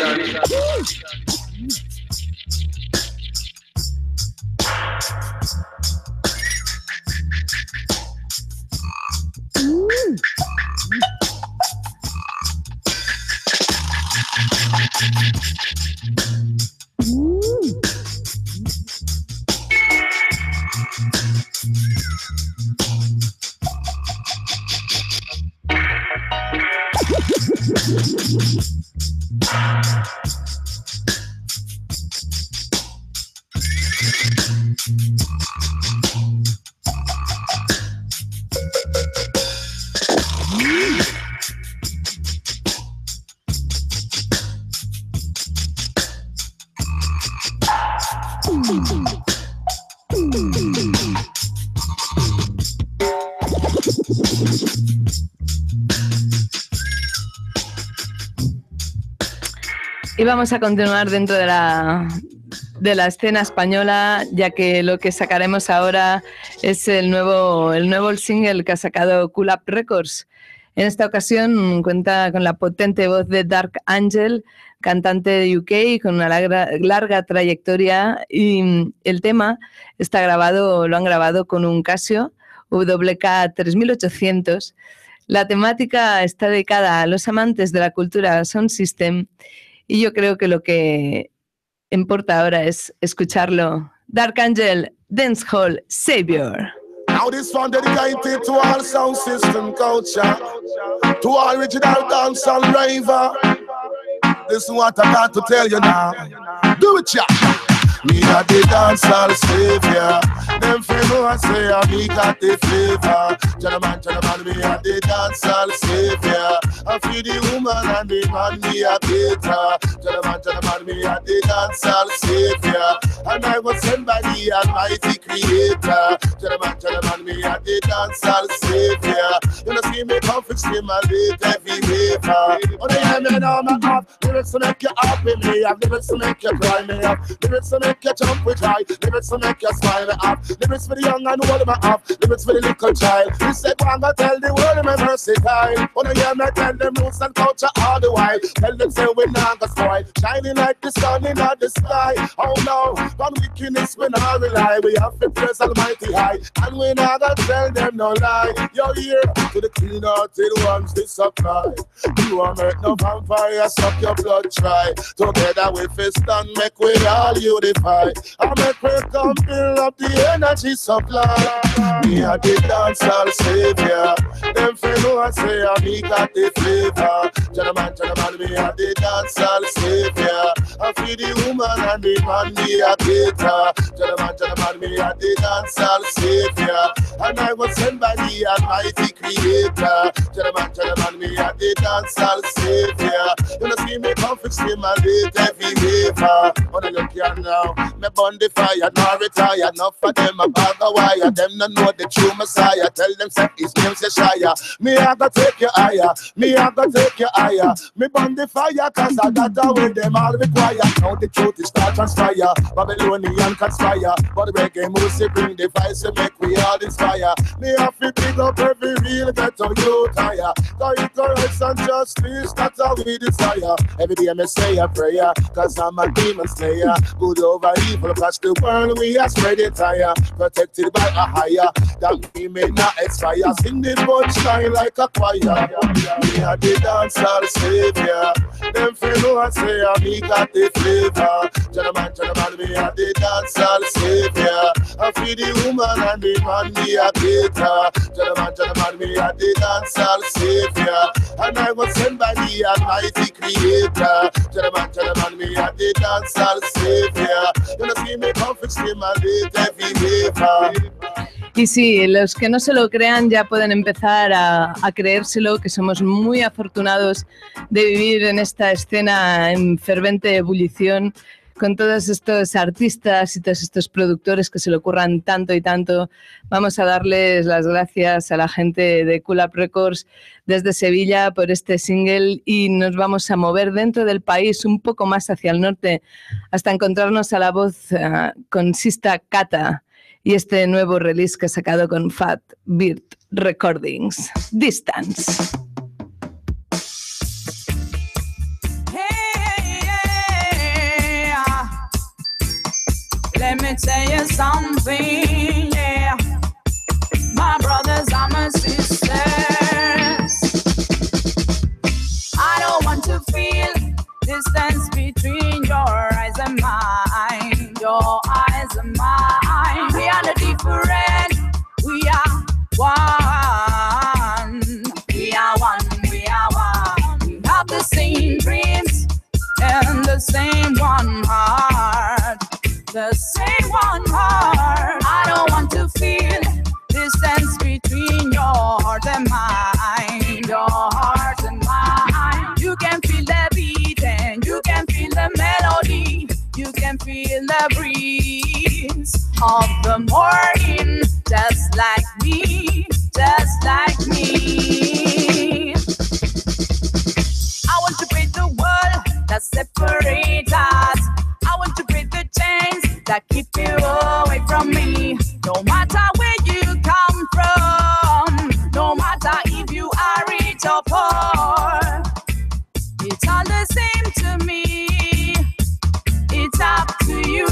Y vamos a continuar dentro de la escena española, ya que lo que sacaremos ahora es el nuevo single que ha sacado Cool Up Records. En esta ocasión cuenta con la potente voz de Dark Angel, cantante de UK con una larga trayectoria, y el tema lo han grabado con un Casio WK 3800. La temática está dedicada a los amantes de la cultura Soundsystem y yo creo que lo que importa ahora es escucharlo. Dark Angel, Dancehall Savior. Now this one dedicated to all sound system culture, to all original dancehall raver. This is what I got to tell you now. Do it, ya. Me a the dancehall savior. Them famous say I me got the flavor. Gentleman, me a the dancehall savior. I feel the woman and the man me a cater. Tell the man me a the dancehall savior. And I was sent by the Almighty Creator. Tell the man me a the dancehall savior. You know see me come fix me my late heavy waver. Oh yeah, me know my up. Lyrics to make you happy me up. Lyrics to make you cry me up. Lyrics to make you jump with joy. Lyrics to make you smile me up. Lyrics for the young and old me up. Lyrics for the little child. He said I'm gonna tell the world my versatile. Oh yeah, me tell them roots and culture all the while. Tell them say we not gonna spoil. Shining like the sun in the sky. Oh no, on wickedness we not rely. We have to praise Almighty high. And we not gonna tell them no lie. You're here to the clean-hearted ones they supply. You are make no vampire suck your blood try. Together we fist and make we all unify. I make we come build up the energy supply. Me a the dancehall savior. Them fellow I say me got the flavor. Gentleman, me a the dancehall savior. I feel the woman and the man me a cater. Gentleman, me a the dancehall savior. And I was sent by the Almighty Creator. Gentleman, me a the dancehall savior. You know see me come fix me my late heavy waver. On the look here now, me burn the fire, now retire. Enough for them a bag of wire. Them no know the true Messiah. Tell them say his name's Yeshaya. Me I go take you higher. Me I go take you higher. Me burn the fire cause I got away them all require. Now the truth is start transpire. Babylonian conspire. But the reggae music bring the vice to make we all inspire. Me have to pick up every real ghetto youth higher. Cause ignorance and justice, that's how we desire. Every day I say a prayer, cause I'm a demon slayer. Good over evil, cause the world we are spread it higher. Protected by a higher, that we may not expire. Sing the punchline like a choir. Me a the dancehall savior. Them fellow I say me got the flavor. Gentleman, me a the dancehall savior. I feel the woman and the man me a cater. Gentleman, me a the dancehall savior. And I was sent by the Almighty Creator. Gentleman, me a the dancehall savior. You know see me come fix me my late heavy waver. Y sí, los que no se lo crean ya pueden empezar a creérselo, que somos muy afortunados de vivir en esta escena en fervente ebullición, con todos estos artistas y todos estos productores que se le ocurran tanto y tanto. Vamos a darles las gracias a la gente de Cool Up Records desde Sevilla por este single y nos vamos a mover dentro del país un poco más hacia el norte hasta encontrarnos a la voz con Sista Kata y este nuevo release que ha sacado con Fat Beat Recordings, Distance. Let me tell you something, yeah. My brothers and my sisters, I don't want to feel distance between your eyes and mine. Your eyes and mine. We are not different. We are one. We are one. We are one. We have the same dreams and the same one heart. The same one heart. I don't want to feel distance between your heart and mine. Your heart and mine. You can feel the beat and you can feel the melody. You can feel the breeze of the morning, just like me, just like me. I want to break the wall that separates us. I want to break the chains that keep you away from me. No matter where you come from, no matter if you are rich or poor, it's all the same to me. It's up to you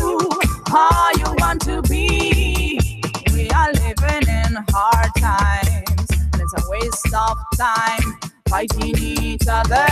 how you want to be. We are living in hard times, and it's a waste of time fighting each other.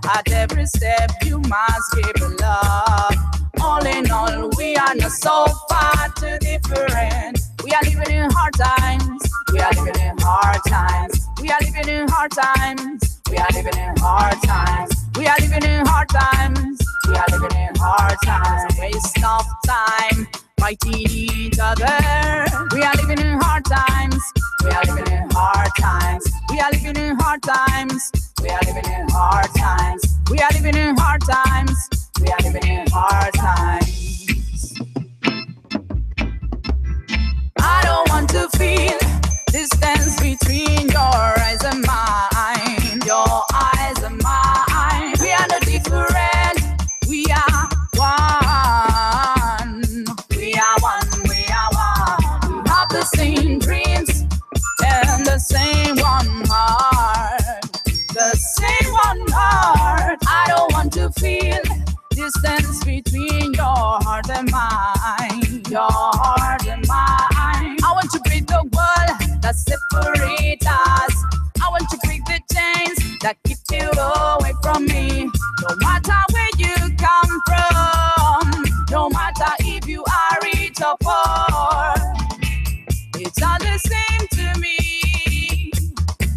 At every step you must give love. All in all, we are not so far too different. We are living in hard times. We are living in hard times. We are living in hard times. We are living in hard times. We are living in hard times. We are living in hard times. Waste of time fighting each other. We are living in hard times. We are living in hard times. We are living in hard times. We are living in hard times. We are living in hard times. We are living in hard times. I don't want to feel distance between your eyes and mine. Your eyes and mine. We are not different. We are one. We are one. We are one. We have the same dreams and the same one heart. The same one heart. I don't want to feel distance between your heart and mine. Your heart and mine. I want to break the wall that separates us. I want to break the chains that keep you away from me. No matter where you come from, no matter if you are rich or poor, it's all the same to me.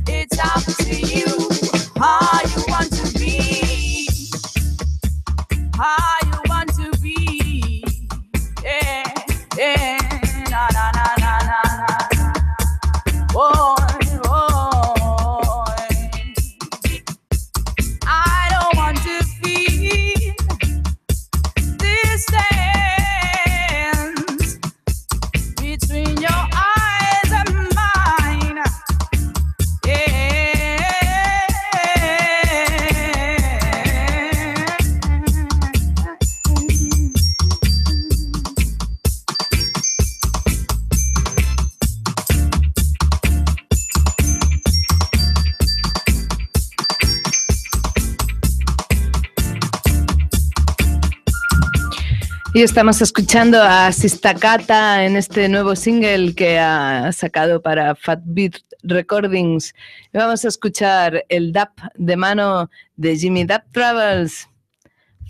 It's up to you how you want to be. How you want to be. Yeah, yeah, na na na na na na. Oh, oh. I don't want to feel distance between your eyes and mine. Y estamos escuchando a Sistakata en este nuevo single que ha sacado para Fat Beat Recordings. Y vamos a escuchar el dub de mano de Jimmy Dub Travels.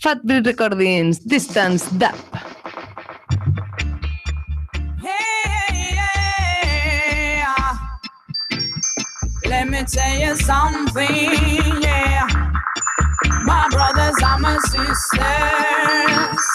Fat Beat Recordings, Distance Dub. Let me tell you something, yeah. My brothers and my sisters.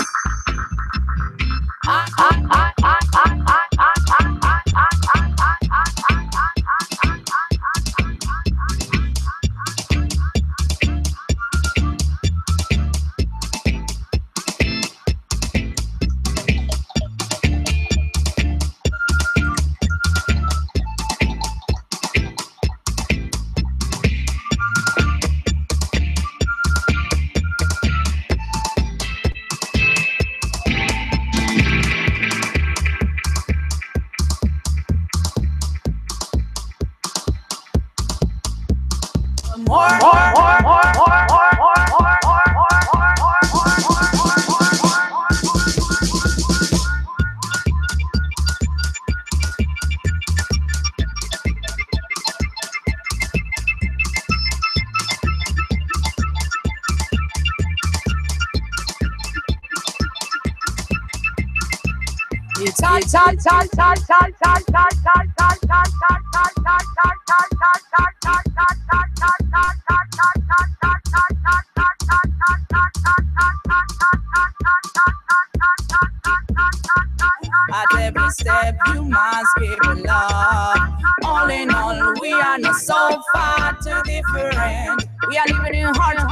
At every step you must give love. All in all, we are not so far too different. We are living in harder.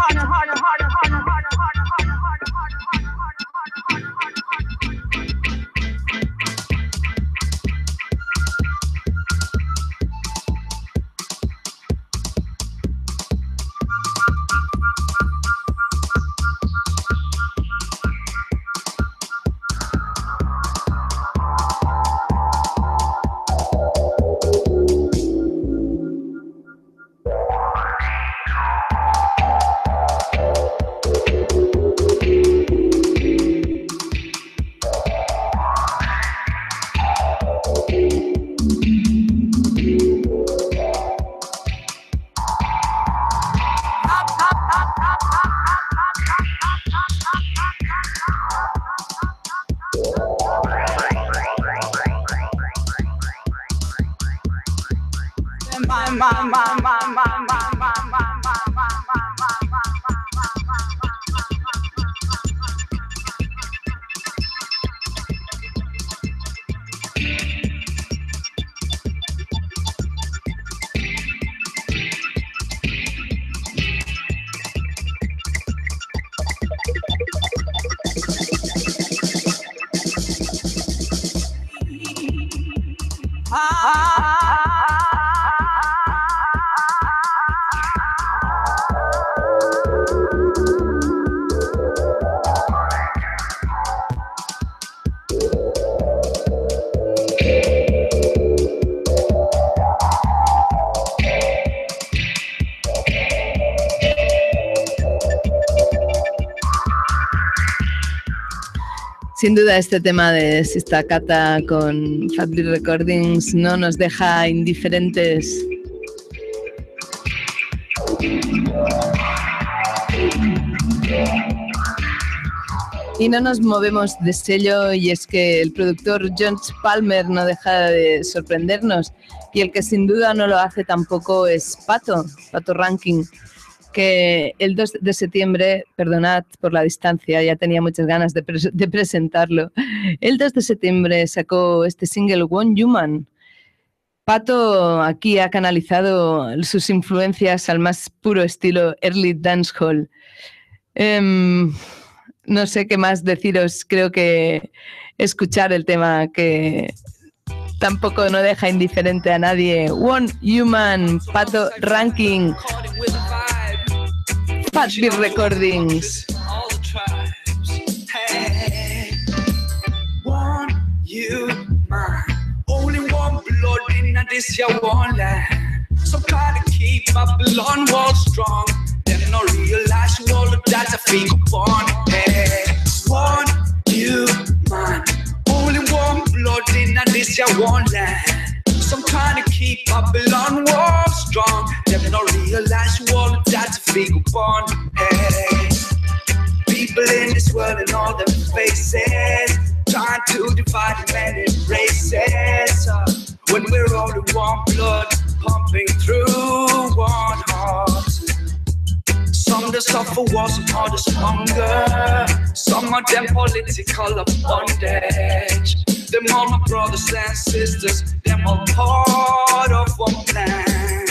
Sin duda este tema de Sista Cata con Fat Beat Recordings no nos deja indiferentes. Y no nos movemos de sello, y es que el productor George Palmer no deja de sorprendernos, y el que sin duda no lo hace tampoco es Pato Ranking, que el 2 de septiembre, perdonad por la distancia, ya tenía muchas ganas de presentarlo, el 2 de septiembre sacó este single One Human. Pato aquí ha canalizado sus influencias al más puro estilo early dancehall. No sé qué más deciros, creo que escuchar el tema que tampoco no deja indiferente a nadie. One Human, Pato Ranking, Fat Beat Recordings. One human, only one blood in this your one land. Some kind of keep my blood wall strong. Them no realize you all of that I feel upon. Hey, one human, only one blood in this your one land. Some kind of keep my blood wall strong. Them no realize you all of that I feel upon. Hey, people in this world and all their faces, trying to divide the men in races. When we're all in one blood, pumping through one heart. Some that suffer war, some others hunger. Some of them political of bondage. Them all my brothers and sisters, them all part of one plan.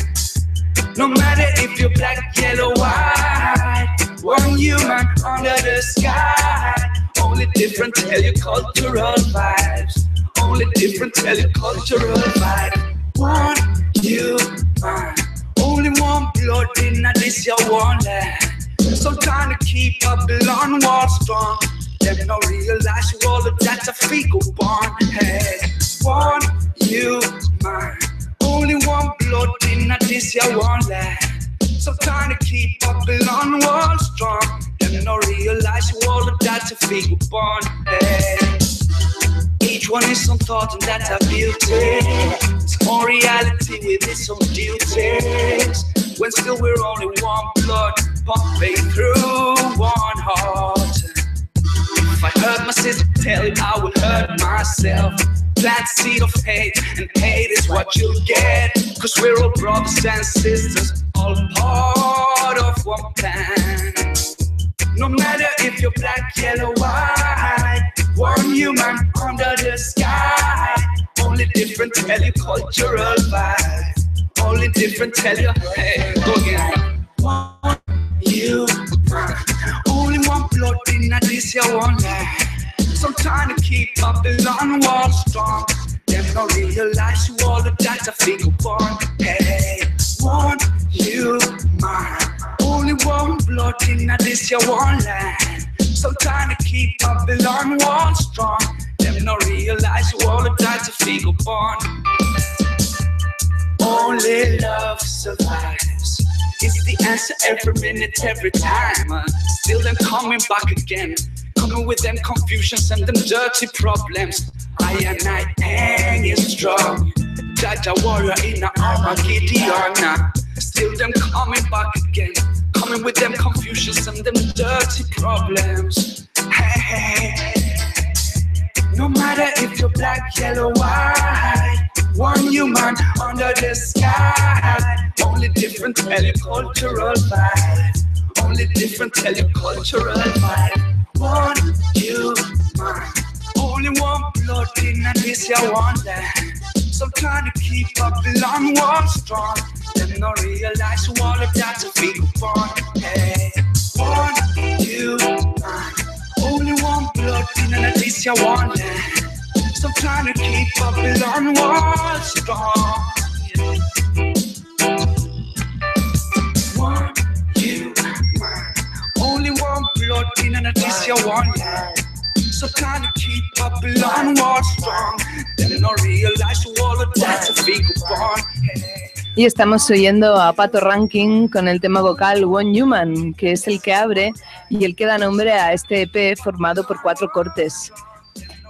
No matter if you're black, yellow, white, one human under the sky. Only different tell you cultural vibes. Only different tell you cultural vibe. One human, only one blood in this your one land. So trying to keep a blood wall strong. Them no realize you all of that's a fecal bond. Hey, one human, only one blood in this your one land. So trying to keep a blood wall strong. Them no realize you all of that's a fecal bond. Hey, each one is some thought and that's a beauty. It's more reality with its own duties. When still we're only one blood, pumping through one heart. If I hurt my sister, tell it I will hurt myself. Plant seed of hate, and hate is what you'll get. Cause we're all brothers and sisters, all part of one plan. No matter if you're black, yellow, white, one human under the sky. Only different tell you cultural vibe. Only different tell you, hey, go again. One human, only one blood in this your one land. So trying to keep up the long wall strong. Them no realize you all of that's a figure born. Hey, one human, only one blood in this your one land. So trying to keep up the long wall strong. Them no realize you all of that's a figure born. Only love survives. It's the answer every minute, every time. Still them coming back again. Coming with them confusions and them dirty problems. I and I hang strong. Jaja warrior in a Armageddon. Still them coming back again. Coming with them confusions and them dirty problems. Hey, hey. No matter if you're black, yellow, white, one human under the sky. Only different tell you cultural vibe. Only different tell you cultural vibe. One human, only one blood in this your one land. So trying to keep up the long wall strong. Them no realize you all of that's a big bond. Hey, one human, only one blood in this your one land. So trying to keep up the long wall strong. One human, only one blood in this your one land. So trying to keep up the long wall strong. Them no realize you all of that's a big bond. Y estamos oyendo a Pato Ranking con el tema vocal One Human, que es el que abre y el que da nombre a este EP formado por 4 cortes.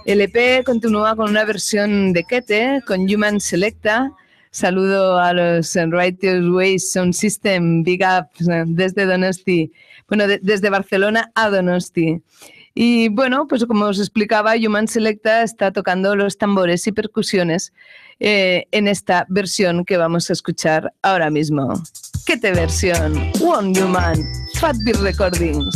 El EP continúa con una versión de Kete, con Human Selecta. Saludo a los Righteous Ways Soundsystem, big up desde Donosti, bueno, desde Barcelona a Donosti. Y bueno, pues como os explicaba, Human Selecta está tocando los tambores y percusiones en esta versión que vamos a escuchar ahora mismo. Kete versión, One Human, Fat Beat Recordings.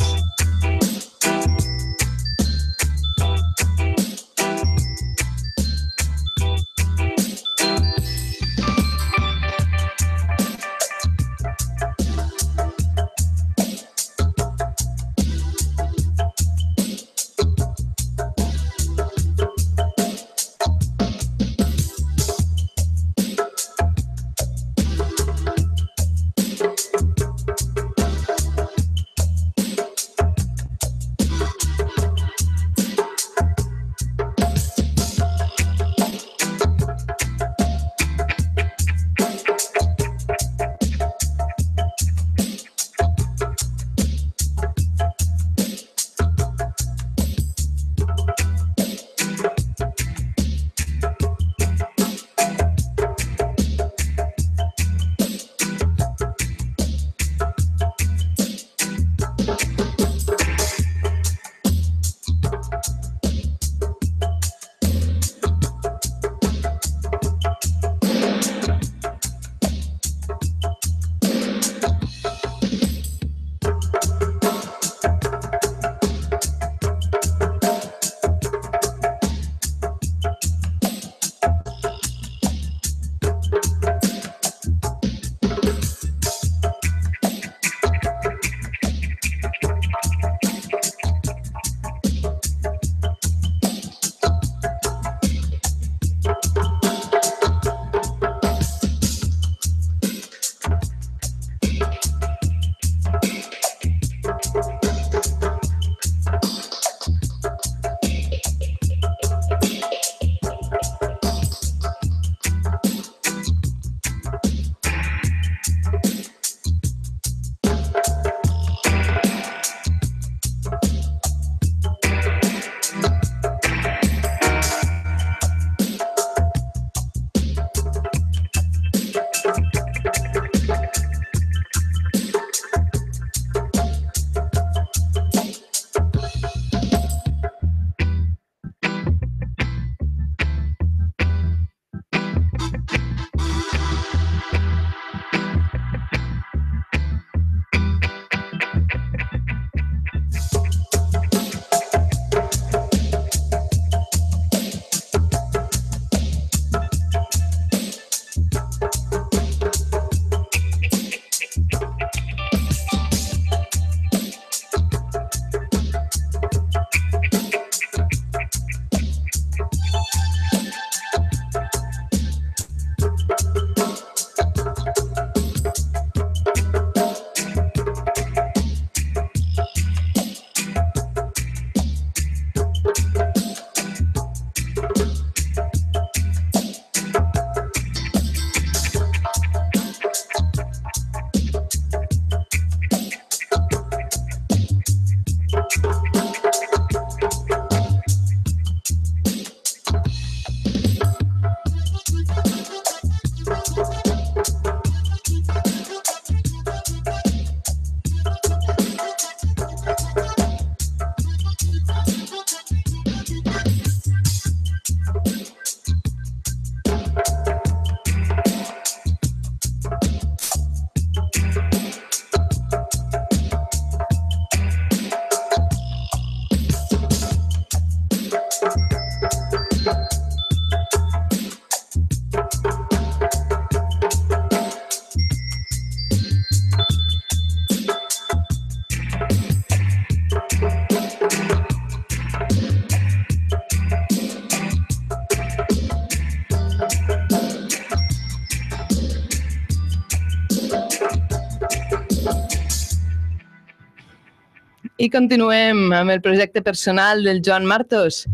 I continuem amb el projecte personal del Joan Martos,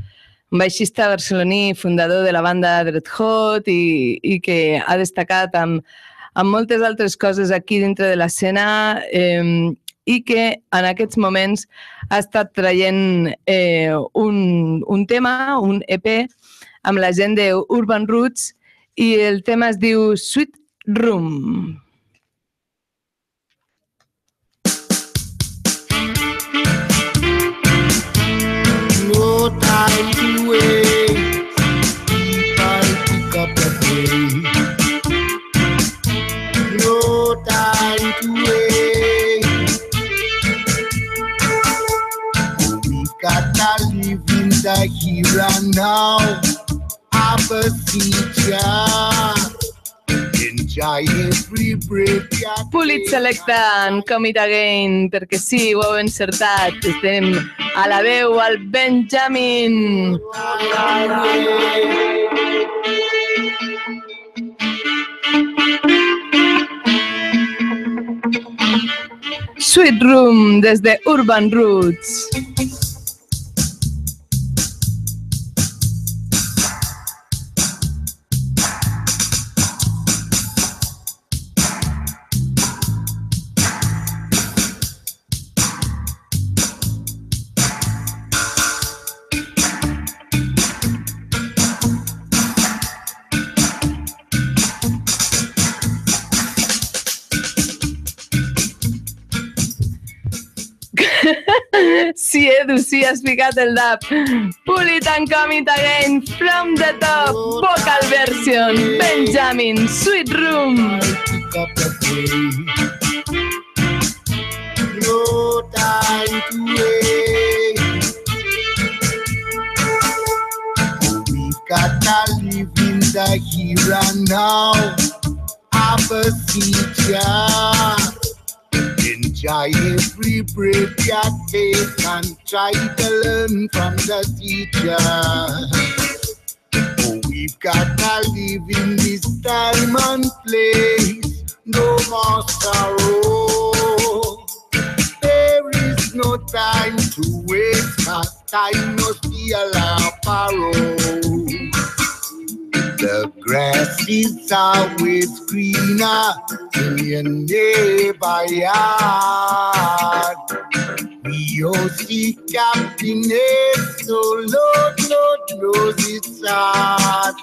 un baixista barceloní, fundador de la banda Dread Hot i que ha destacat amb moltes altres coses aquí dintre de l'escena. i que en aquests moments ha estat traient un tema, un EP, amb la gent de Urban Roots, i el tema es diu Sweet Room. No time to wait, people pick up the pace. No time to wait, we gotta live in the here and now. Have a seat, yeah. Enjoy every breath, yeah. Pulit Selecta en Come It Again, perquè sí, ho heu encertat. Estem a la veu al Benjamin. Sweet Room des de Urban Roots. Sí, Edu, sí, has ficat el dab. Pull it and come it again from the top. Vocal version, Benjamin, Sweet Room. No time to wait. We gotta live in the here and now. Have a seat, yeah. Enjoy every breath you take and try to learn from the teacher. Oh, we've got to live in this time and place. No more sorrow. There is no time to waste, 'cause time must be a laparo. The grass is always greener in your neighbor yard. We all seek happiness, so Lord knows it's hard.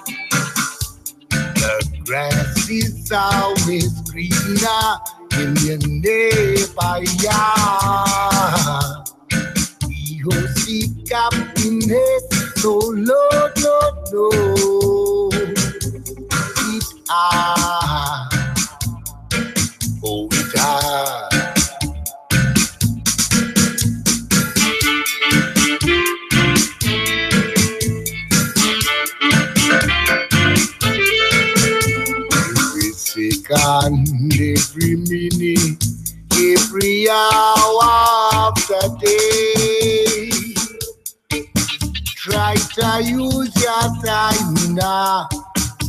The grass is always greener in your neighbor yard. We all seek happiness, so Lord knows. Oh, it's hard. Every second, every minute, every hour of the day, try to use your time in a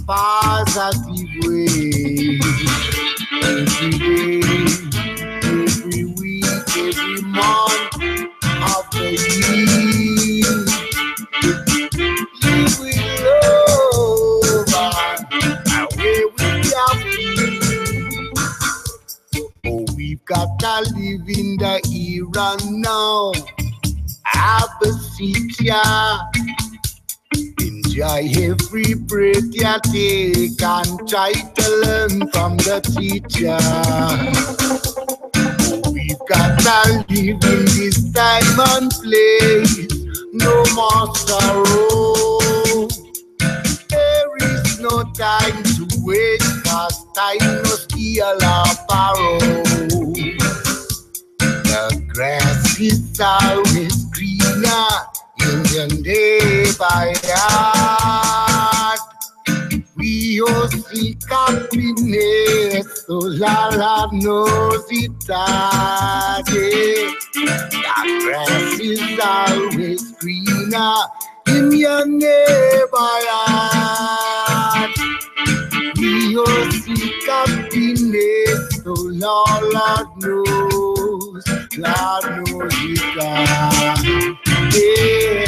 positive way. Every day, every week, every month of the year, live with love and away with your feet. Oh, we've got to live in the here and now. Have a seat, yeah. Enjoy every breath you take and try to learn from the teacher. Oh, we've got to live in this time and place. No more sorrow. There is no time to wait, 'cause time must be a laparo. The grass is always greener in your neighbor yard. We all seek happiness, so Lord knows it's hard. The grass is always greener in your neighbor yard. We all seek happiness, so Lord knows it's hard. Yeah.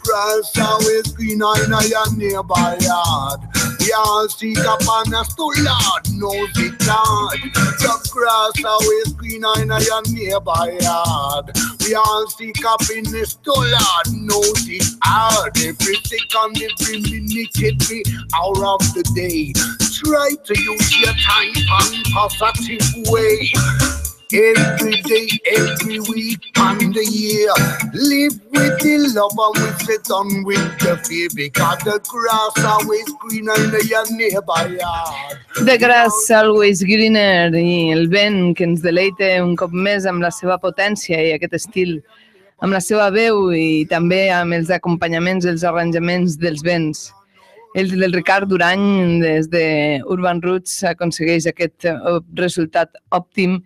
Grass always greener in your neighbor yard. We all seek upon us to Lord knows it not. The grass always greener in your neighbor yard. We all seek happiness to Lord knows it hard. Every second, every minute, every hour of the day. Try to use your time in a positive way. Every day, every week, and the year. Live with the love and we sit on with the fear. Because the grass always greener in your neighbor yard. The grass always greener, i el vent que ens deleita un cop més amb la seva potència i aquest estil, amb la seva veu i també amb els acompanyaments, els arranjaments dels vents. El del Ricard Durany, des de Urban Roots, aconsegueix aquest resultat òptim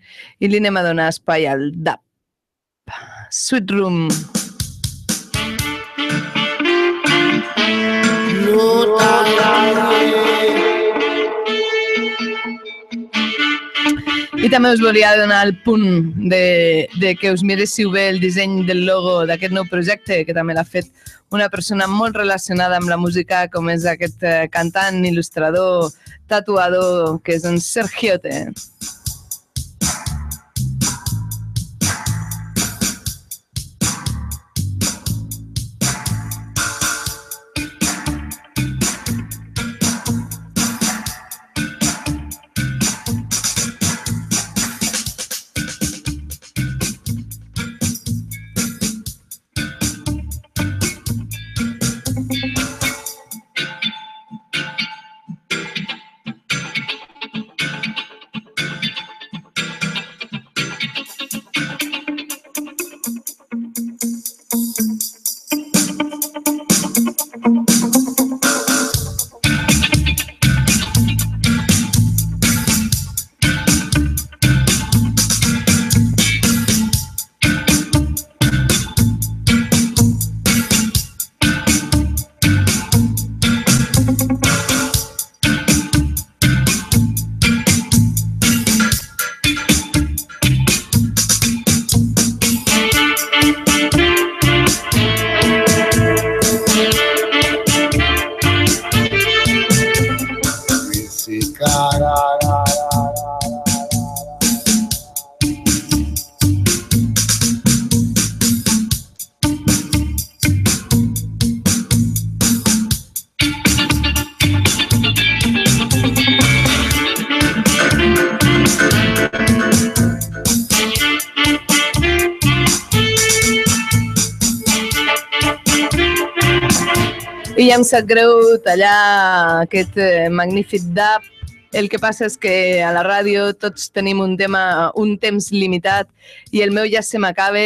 i li anem a donar espai al dub. Sweet Room. I també us volia donar el punt de que us miréssiu bé el disseny del logo d'aquest nou projecte, que també l'ha fet una persona molt relacionada amb la música, com és aquest cantant, il·lustrador, tatuador, que és en Sergiote. I ja em sap greu tallar aquest magnífic dub. El que passa és que a la ràdio tots tenim un temps limitat i el meu ja s'acaba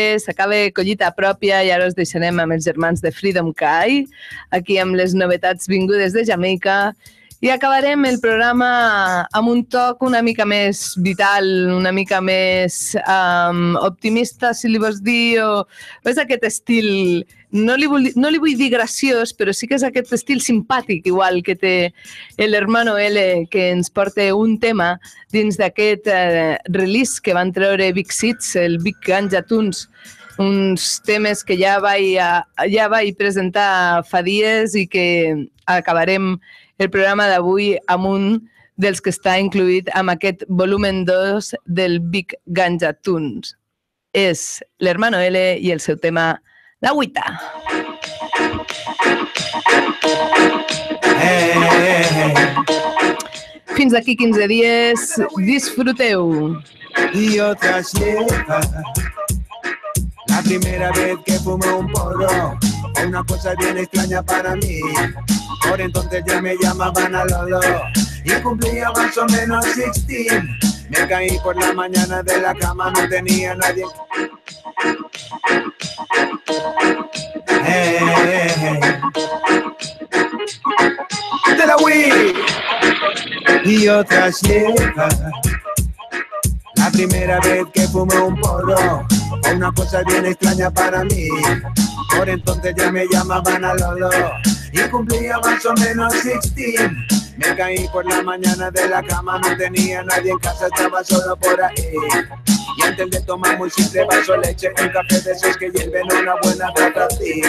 collita pròpia i ara us deixarem amb els germans de Freedom Kai, aquí amb les novetats vingudes de Jamaica. I acabarem el programa amb un toc una mica més vital, una mica més optimista, si li vols dir, o és aquest estil, no li vull dir graciós, però sí que és aquest estil simpàtic, igual que té l'Hermano L, que ens porta un tema dins d'aquest release que van treure Big Seeds, el Big Ganja Tunes, uns temes que ja vaig presentar fa dies i que acabarem el programa d'avui amb un dels que està incluït amb aquest volumen 2 del Big Ganja Tunes. És l'Hermano L i el seu tema L'Agüita. Fins d'aquí 15 dies, disfruteu. Y otras lleva. La primera vez que fumé un porro, una cosa bien extraña para mí. Por entonces ya me llamaban a Lolo y cumplía más o menos 16. Me caí por la mañana de la cama, no tenía nadie. De la Wii y otras llevas. La primera vez que fumé un porro, una cosa bien extraña para mí. Por entonces ya me llamaban a Lolo y cumplía más o menos 16. Me caí por la mañana de la cama, no tenía nadie en casa, estaba solo por ahí. Y antes de tomar muy simple vaso leche, un café de esos que hierven una buena taza a ti.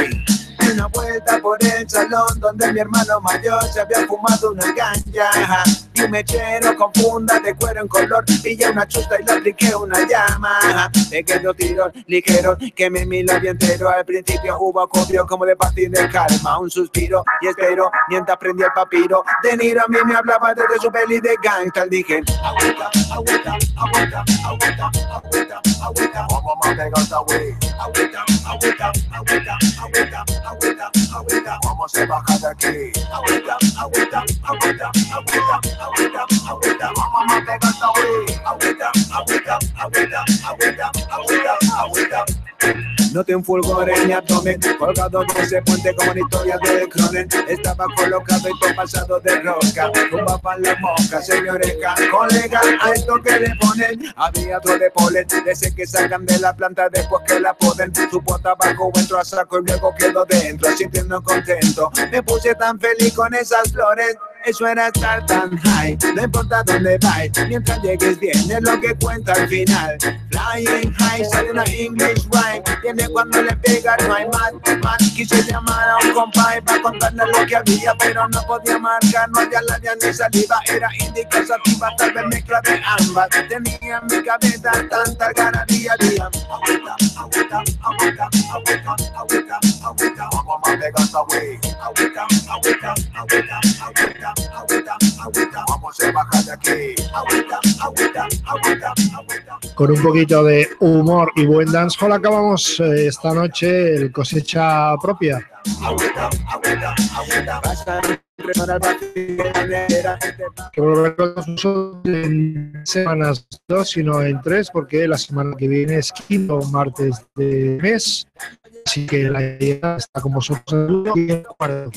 una vuelta por el salón donde mi hermano mayor se había fumado una ganja. Y un mechero con funda de cuero en color, pillé una chusta y le apliqué una llama. Pequeños tiros ligeros que me mila bien entero. Al principio hubo acopio como de partir de calma, un suspiro y espero mientras prendí el papiro. De Niro a mí me hablaba desde su peli de gangsta. Dije, agüita, agüita, agüita, agüita, agüita, agüita, vamos a pegar esta wey. Agüita, agüita, agüita, agüita, agüita, agüita, vamos a bajar de aquí. Agüita, agüita, agüita, agüita, agüita, agüita, vamos a pegar esta wey. Agüita, agüita, agüita, agüita, agüita, agüita. No te un fulgor en mi abdomen, colgado de ese puente como en historia del Cronen. Estaba colocado y todo pasado de rosca, tumbaban las moscas, señoreca, colega, a esto que le ponen, había otro de polen, de ese que sacan de la planta después que la poden. Su bota abajo entró a saco y luego quedó dentro, sintiendo contento. Me puse tan feliz con esas flores. Eso era estar tan high, no importa dónde vais, mientras llegues bien, es lo que cuenta al final. Flying high, sale una English rhyme, tiene cuando le pega, no hay más. Quise llamar a un compay para contarle lo que había, pero no podía marcar, no había labia ni saliva. Era indica sativa, tal vez mezcla de ambas. Tenía en mi cabeza tanta algarabía. Agüita, agüita, agüita, agüita, agüita, agüita, vamos a pegar esta wey. Agüita, agüita, agüita, agüita, agüita, agüita, vamos a bajar de aquí. Agüita, agüita, agüita, agüita. Con un poquito de humor y buen dancehall acabamos esta noche el Cosecha Propia. Que volveremos nosotros en semanas 2, sino en 3, porque la semana que viene es quinto martes de mes, así que la idea está con vosotros y en cuarto.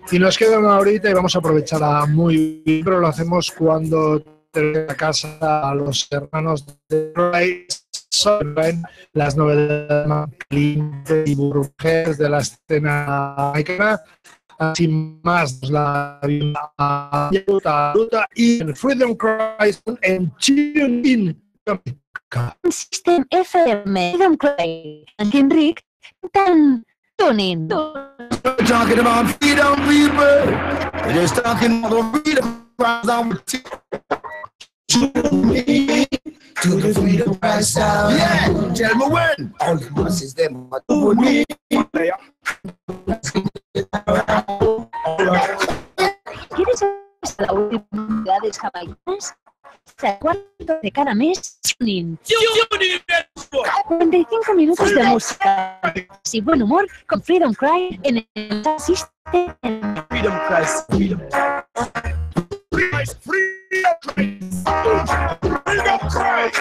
Y nos queda una horita y vamos a aprovecharla muy bien, pero lo hacemos cuando tenemos a casa a los hermanos de Roy, las novedades y burbujas de la escena mexicana. Así más la ruta y en Freedom Cry en Tune In. Soundsystem FM, Freedom Cry, aquí Enric, tan tuning. Talking about freedom, people. We're just talking about freedom. To the freedom prize sound. Yeah, tell me when. All the masses them are doing me. ¿Quieres la última de jamaicanas? El cuarto de cada mes, tuning. 45 minutos de música y buen humor con Freedom Cry en el Soundsystem. Freedom Christ, freedom. Freedom Christ.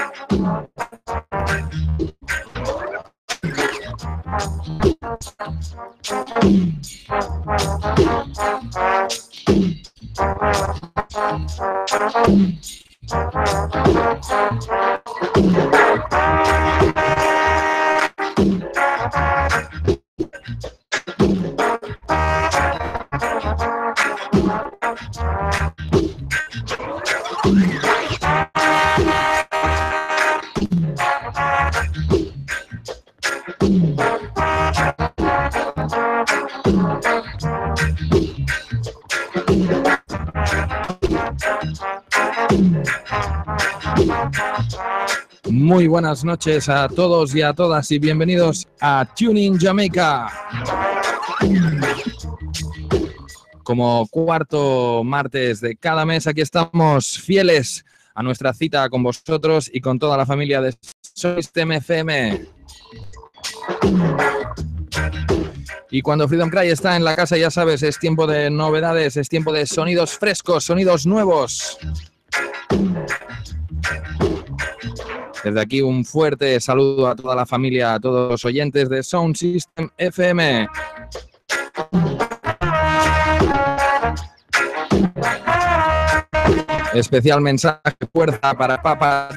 Muy buenas noches a todos y a todas y bienvenidos a Tuning Jamaica. Como cuarto martes de cada mes, aquí estamos fieles a nuestra cita con vosotros y con toda la familia de Soundsystem FM. Y cuando Freedom Cry está en la casa, ya sabes, es tiempo de novedades, es tiempo de sonidos frescos, sonidos nuevos. Desde aquí un fuerte saludo a toda la familia, a todos los oyentes de Soundsystem FM. Especial mensaje fuerza para Papa.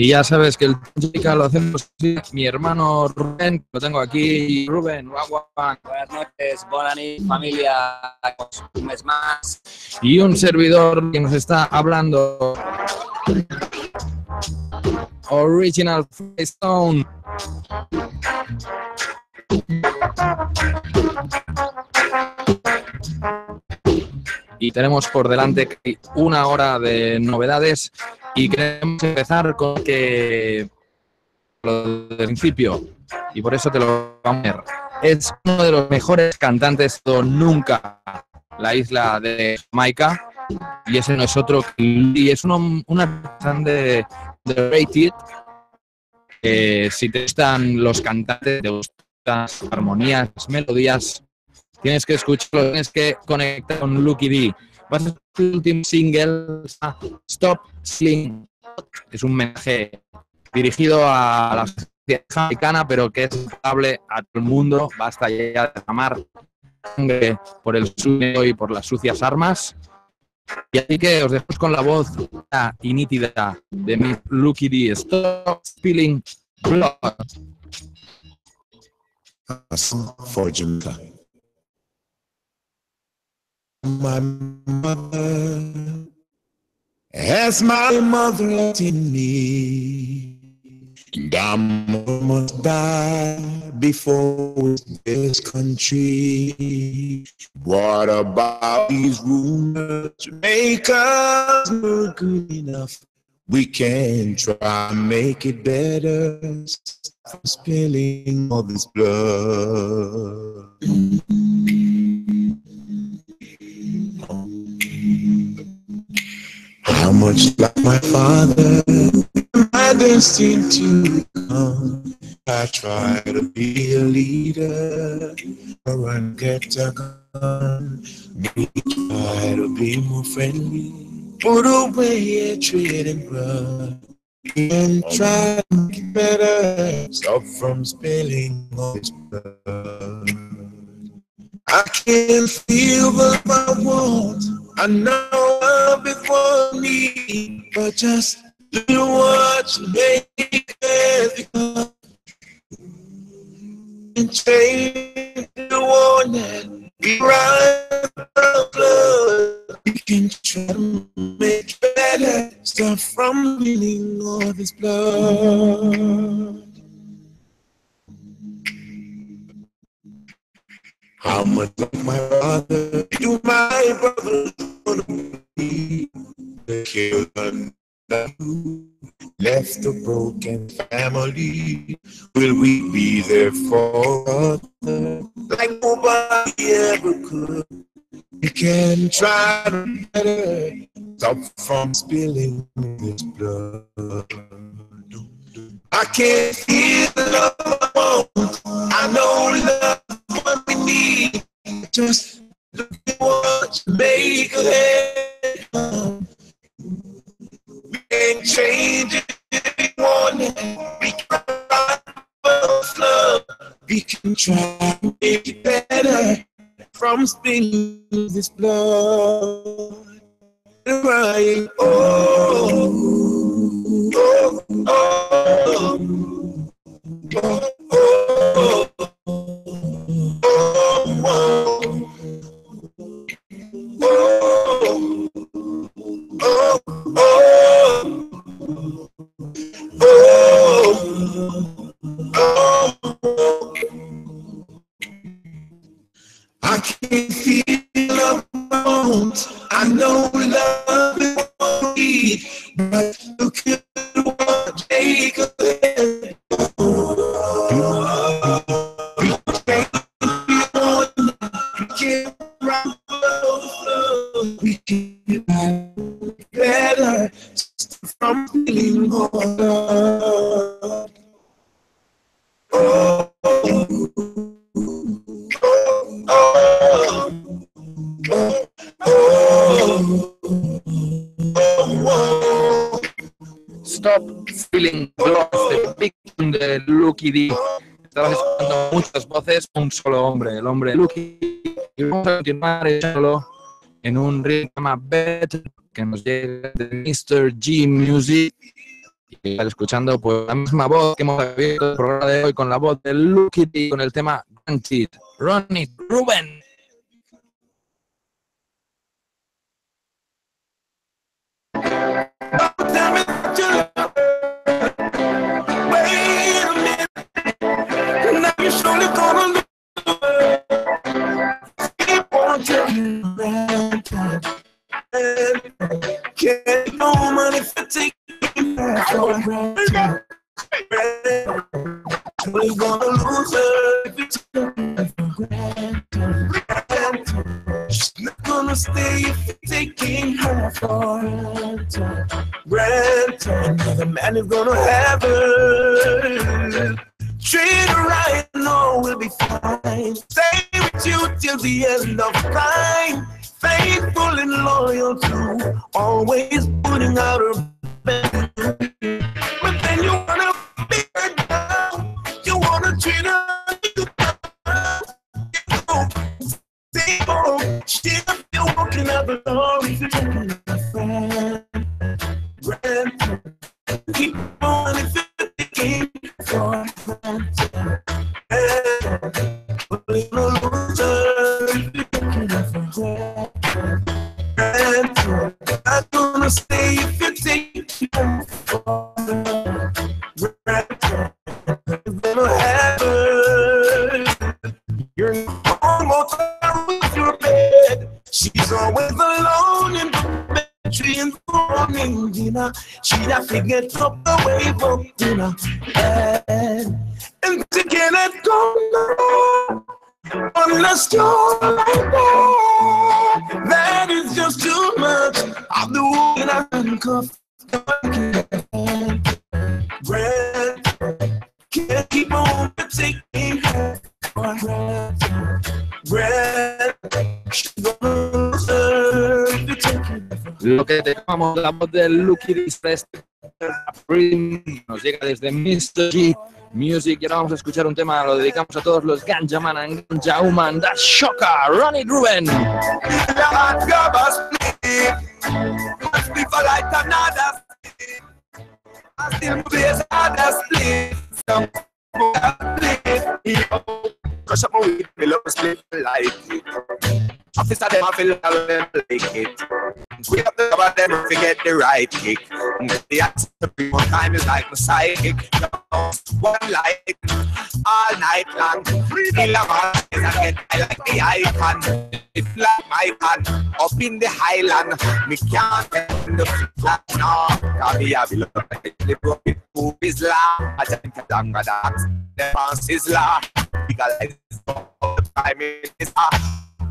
Y ya sabes que el música lo hacemos mi hermano Rubén, lo tengo aquí. Rubén, guagua. Buenas noches, buenas noches, familia, un mes más. Y un servidor que nos está hablando. Original Freestone. Y tenemos por delante una hora de novedades y queremos empezar con que lo del principio, y por eso te lo vamos a ver. Es uno de los mejores cantantes de nunca, la isla de Jamaica, y ese no es otro, y es una cantante de Rated. Si te gustan los cantantes, te gustan las armonías, las melodías, tienes que escucharlo, tienes que conectar con Lucky D. Vas a escuchar el último single, Stop Sling. Es un mensaje dirigido a la sociedad jamaicana, pero que es aplicable a todo el mundo. Basta ya de derramar sangre por el sucio y por las sucias armas. Y así que os dejamos con la voz y nítida de mi Lucky D. Stop Spilling Blood. For Jamaica. My mother, as my mother left in me, and I must die before this country. What about these rumors make us not good enough? We can try to make it better. Stop spilling all this blood. How much like my father, my destined to become. I try to be a leader, or I get a gun. Me try to be more friendly, put away hatred and blood, and try to make it better. Stop from spilling all this blood. I can feel the love I want. I know love before me, but just do what you make it become. And change the one that be right from blood. We can try to make it better. Stop from spilling all this blood. How much like my brother do my brothers wanna be? The children who left a broken family. Will we be there for other like nobody ever could? We can try to be better. Stop from spilling this blood. I can't feel the love I want. I know love is what we need. Just look at what you make of it. We can't change it if we want it. We can try to flood. We can try to make it better from spilling this blood. Right. Oh, oh, oh, oh, oh, I can feel love bones. I know love is what we need, but look at what take of it. We can better from feeling harder. Oh, oh, Stop Feeling Lost, de Big de Lucky D. Estabas escuchando muchas voces, un solo hombre, el hombre Lucky. Y vamos a continuar echándolo en un ritmo Better que nos llega de Mr. G Music. Estar escuchando pues la misma voz que hemos abierto el programa de hoy, con la voz de Lucky con el tema Granted, Ronnie Ruben. Can't no money for taking for granted. We're gonna lose her if it's for granted. She's not gonna stay if you're taking her for granted. Another man is gonna have her. Treat her right, no, we'll be fine. Stay with you till the end of time. Faithful and loyal to, always putting out her best. But then you wanna beat her down, you wanna treat her. Stay home, she'll be walking out the door if you're taking a friend. Keep on if you're taking for granted. We're gonna lose her if you're taking it for granted. I'm gonna stay if you take it for granted. You're gonna have her. You're almost with your bed. She's always alone in the bedroom in the morning dinner. She'd have to get up the way from dinner. And she cannot go unless you're right there. That is just too much of the woman I handcuffed. Can't keep on taking her for granted. She's gonna lose her if you're taking her for Lo que tenemos la voz de Lucky Dispress nos llega desde Mr. G Music y ahora vamos a escuchar un tema, lo dedicamos a todos los Ganja Man and Ganja Woman, The Shocker, Ronnie Ruben. Cause I'm a weed, me love split like it. Officer them I feel them like it. We have to cover them if we get the right kick. The answer one time is like a psychic. One light all night long. Feel a man is again I like the icon. It's like my hand up in the highland. Me can't end the flat now. Cause me have a love like the broken move is law. I think a danga dance. The bounce is law. Because it's all the time is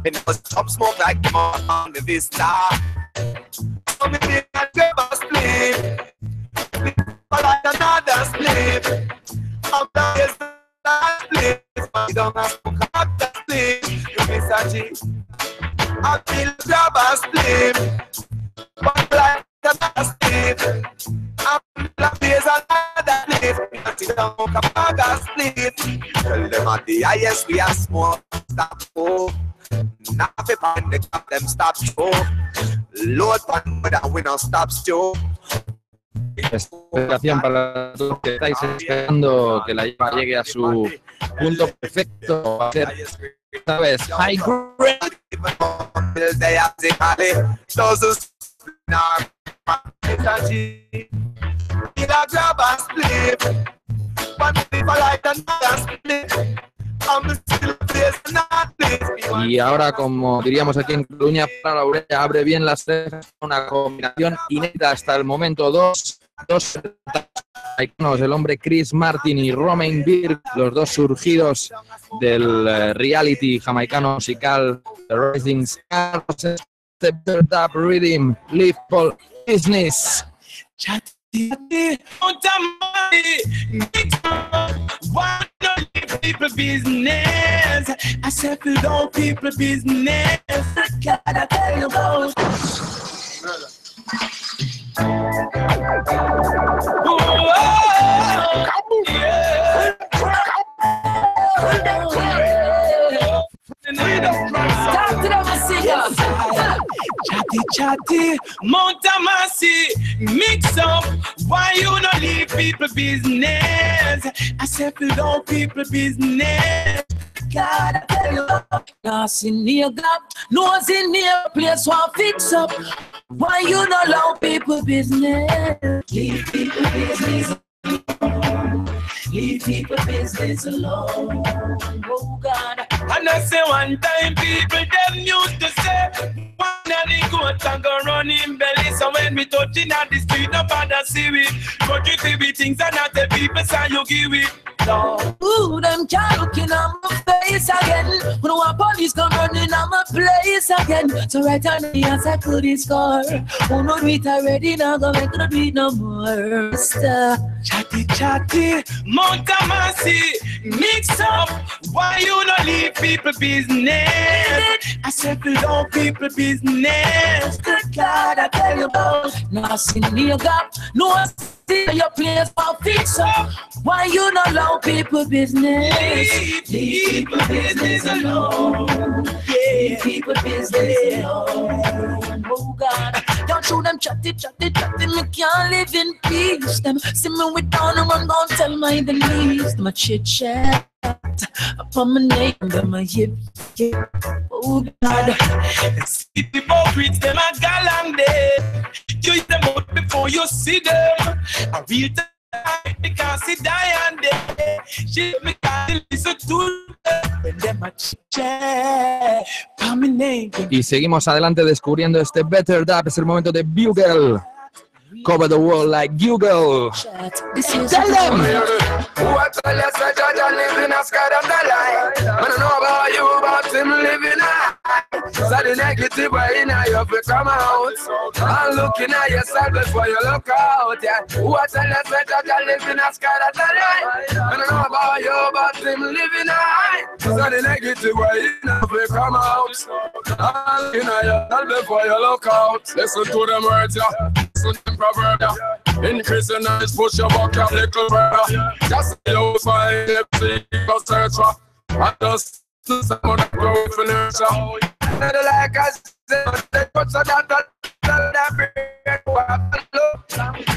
and it was top smoke like the on the vista. So me did not give a split. But like another split. I'm the split. But you don't have to cut the split. You miss a G. I feel grab a split. But like another split. I'm the place another split. But you don't have to split. Tell them at the highest we are smoke. Stop for. Now if find the top them stop show. Lord pan that we don't stop still. Especificación para todos los que estáis esperando que la llama llegue a su punto perfecto. Va a ser esta vez high grade. Y ahora, como diríamos aquí en Cataluña, para la Ureña abre bien las cejas, una combinación inédita hasta el momento. Dos iconos, el hombre Chris Martin y Romain Birk, los dos surgidos del reality jamaicano musical The Rising Stars, Dub Rhythm, Live for Business. Why don't people business? I said, don't people business. I gotta tell you about. Start it up, Chatty, chatty, Montamasi, mix up Why you not leave people business? I said, you don't people business. God, I tell you, lost in your gap, nose in your place, one fix up. Why you not allow people business? Leave people business alone. Leave people business alone. Oh God. And I say one time people them used to say, one and the goat and go run in belly. So when we touching at the street, nobody see we. But you see we things and not the people say you give it. Ooh, them can't look in on my face again. When one police come running on my place again. So right on the answer to this score. Who know it already now, go make no do it no more. Chatty, chatty, Mount Mercy, mix up. Why you not leave people business? I said you don't people business. Good God, I tell you about. Now see me a gap, no your place for fix up. Why you not allow people business? Leave people business alone. Leave people business alone. Oh God, don't show them chatty, chatty, chatty. Me can't live in peace. Them see me with down and run gon' tell my the least. My chit chat upon my neck and my hip. Oh God, see the hypocrites them a galang there. You hit them out before you see them. A real time because he die and dead. She me can't listen to them when them a chat. Y seguimos adelante descubriendo este Better Dub. Es el momento de Bugle. Cover the world like Google. Tell them. What tell you say Jaja live in a sky of the light. I don't know about you, but him living a. So the negative way in you have to come out. I'm looking at yourself before you look out. Yeah. What tell you say Jaja live in a sky of the light. I don't know about you, but him living a. So the negative way in you have to come out. I'm looking at yourself before you look out. Listen to them words, yeah. Listen to them proverbs, yeah. Increase your knowledge, push your back up, little brother. Just you find everything you search for. I just someone that grow for nurture. Like I said,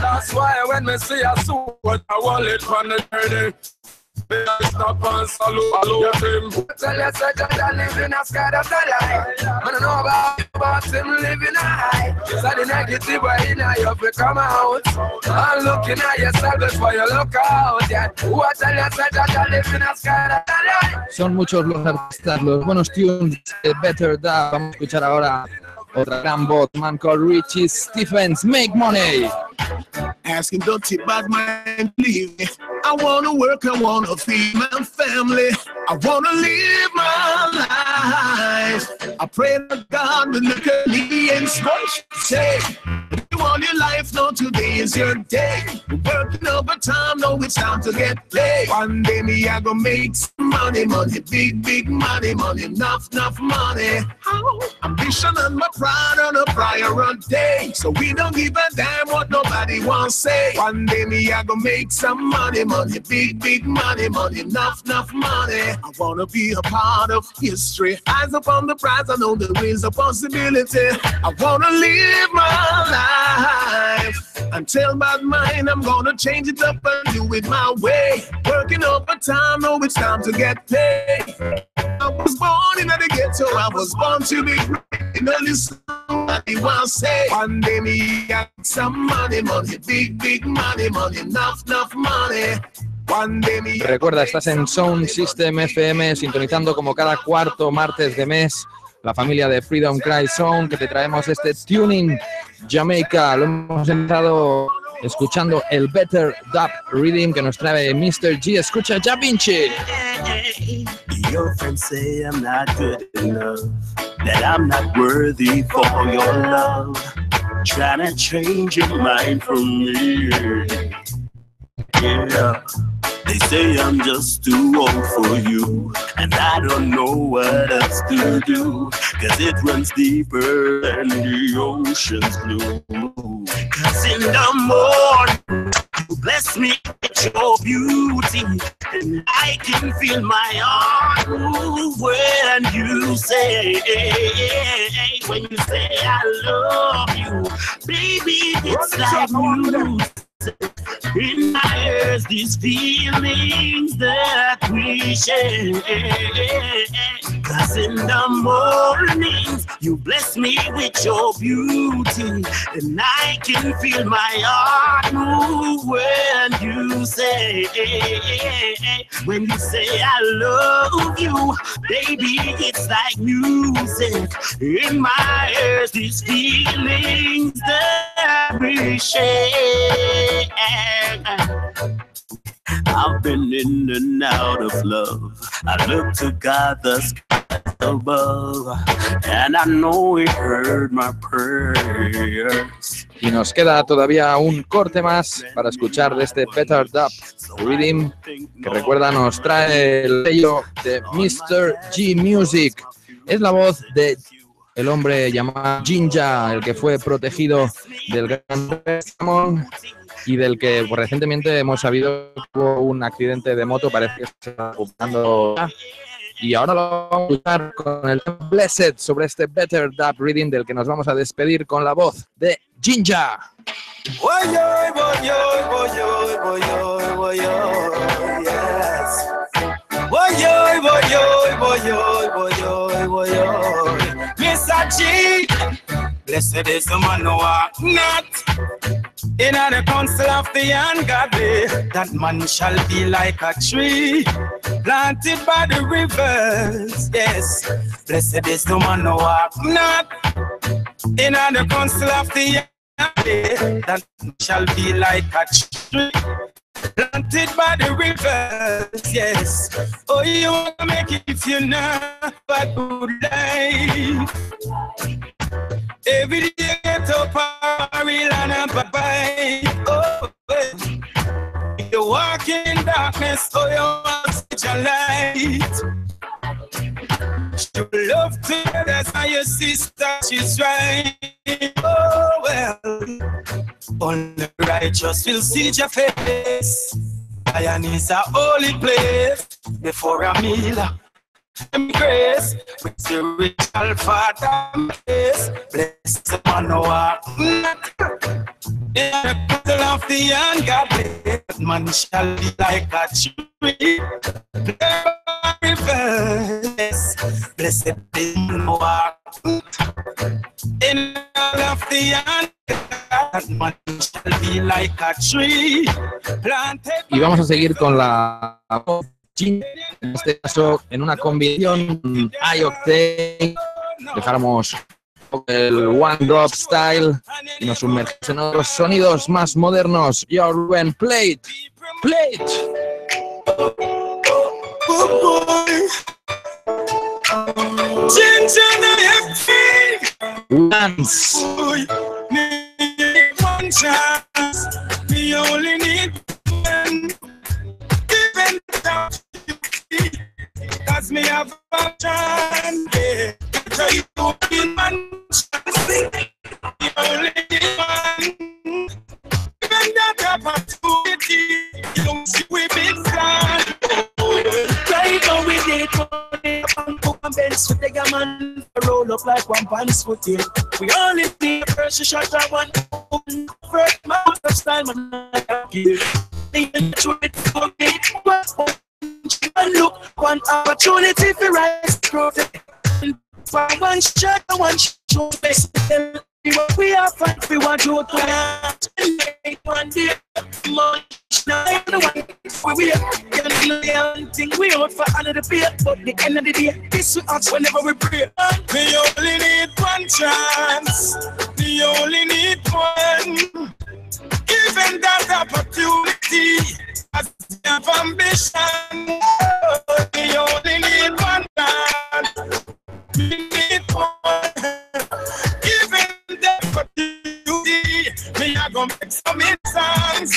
that's why when me see a suit, I want it from the journey. Stop and salute him. Tell you such a live in a sky of the light. I don't know about him living a high. So the negative way in you have to come out. I'm looking at yourself before you look out. Yeah. What tell you such a live in a sky of the light. Son muchos los artistas, los buenos tunes de Better Dub. Vamos a escuchar ahora otra gran voz, man called Richie Stephens, Make Money. Asking dirty bad man, leave me. I wanna work, I wanna feed my family. I wanna live my life. I pray to God to look at me and say, you want your life, no, today is your day. Working overtime, no, it's time to get paid. One day me, I gonna make some money, money, big, big money, money, enough money. Ambition and my pride on a prior day. So we don't give a damn what nobody wants say. One day me, I gonna make some money, money, big, big money, money, enough money. I wanna be a part of history. Eyes upon the prize, I know there is a possibility. I wanna live my life. Until my mind, I'm gonna change it up and do it my way. Working overtime, know it's time to get paid. I was born in the ghetto, I was born to be great. You know, listen what they want to say. One day me got some money, money, big, big money, money, enough money. Recuerda, estás en Soundsystem FM, sintonizando como cada cuarto martes de mes la familia de Freedom Cry Sound, que te traemos este Tuning Jamaica. Lo hemos empezado escuchando el Better Dub Reading que nos trae Mr. G. Escucha Ja Vinci. Your friends say I'm not good enough, that I'm not worthy for your love. Trying to change your mind from me. Yeah, they say I'm just too old for you, and I don't know what else to do, cause it runs deeper than the ocean's blue. Cause in the morning, you bless me with your beauty, and I can feel my heart move when you say I love you. Baby, it's like music In my ears, these feelings that we share. 'Cause in the mornings, you bless me with your beauty, and I can feel my heart move when you say I love you, baby. It's like music in my ears. These feelings that we share. I've been in and out of love. I look to God the sky above, and I know He heard my prayers. Y nos queda todavía un corte más para escuchar de este Better Dub Rhythm, que recuerda nos trae el sello de Mr. G Music. Es la voz de el hombre llamado Jinja, el que fue protegido del gran Ramón y del que recientemente hemos sabido que tuvo un accidente de moto, parece que se está ocupando. Y ahora lo vamos a usar con el Blessed sobre este Better Dub Reading, del que nos vamos a despedir con la voz de Jinja. Mr. G, blessed is the man who walk not in the council of the ungodly. That man shall be like a tree planted by the rivers. Yes, blessed is the man who walk not in the council of the ungodly. That shall be like a tree planted by the rivers. Yes, oh, you want to make it if you know a good life. Every day get up a real and a bye. Oh, you walk in darkness, oh, you want such a light. You love to that's how your sister, she's right. Oh, well, only righteous will see your face. Zion is a holy place before a meal. Grace, with spiritual father, bless the man who walk not in the middle of the ungodly. Man shall be like a tree. Blessed be the man who walk in the middle of the ungodly. Man shall be like a tree planted. Y vamos a seguir con la voz en este caso en una combinación iOctane. Dejáramos el One Drop Style y nos sumergimos en otros sonidos más modernos. Your Rubén, play it, play it. Once. One chance, we only need one. Even without you, cause me have a chance. Yeah, try to be one chance. We only need one. Even that opportunity, you don't see we big plan. Right now we did money, and bench with the man roll up like one pants foot here. We only need a first shot at one. First man, first time man, even truth for me. Look, one opportunity for rise growth. For one shot, one show best. We have fun, we want you to one day. Now the one we think we out for another beer, but the end of the day, this we ask whenever we pray. We only need one chance. We only need one. Given that opportunity, as we have ambition, we only need one chance. We need one. Given that opportunity, we are gonna make some songs.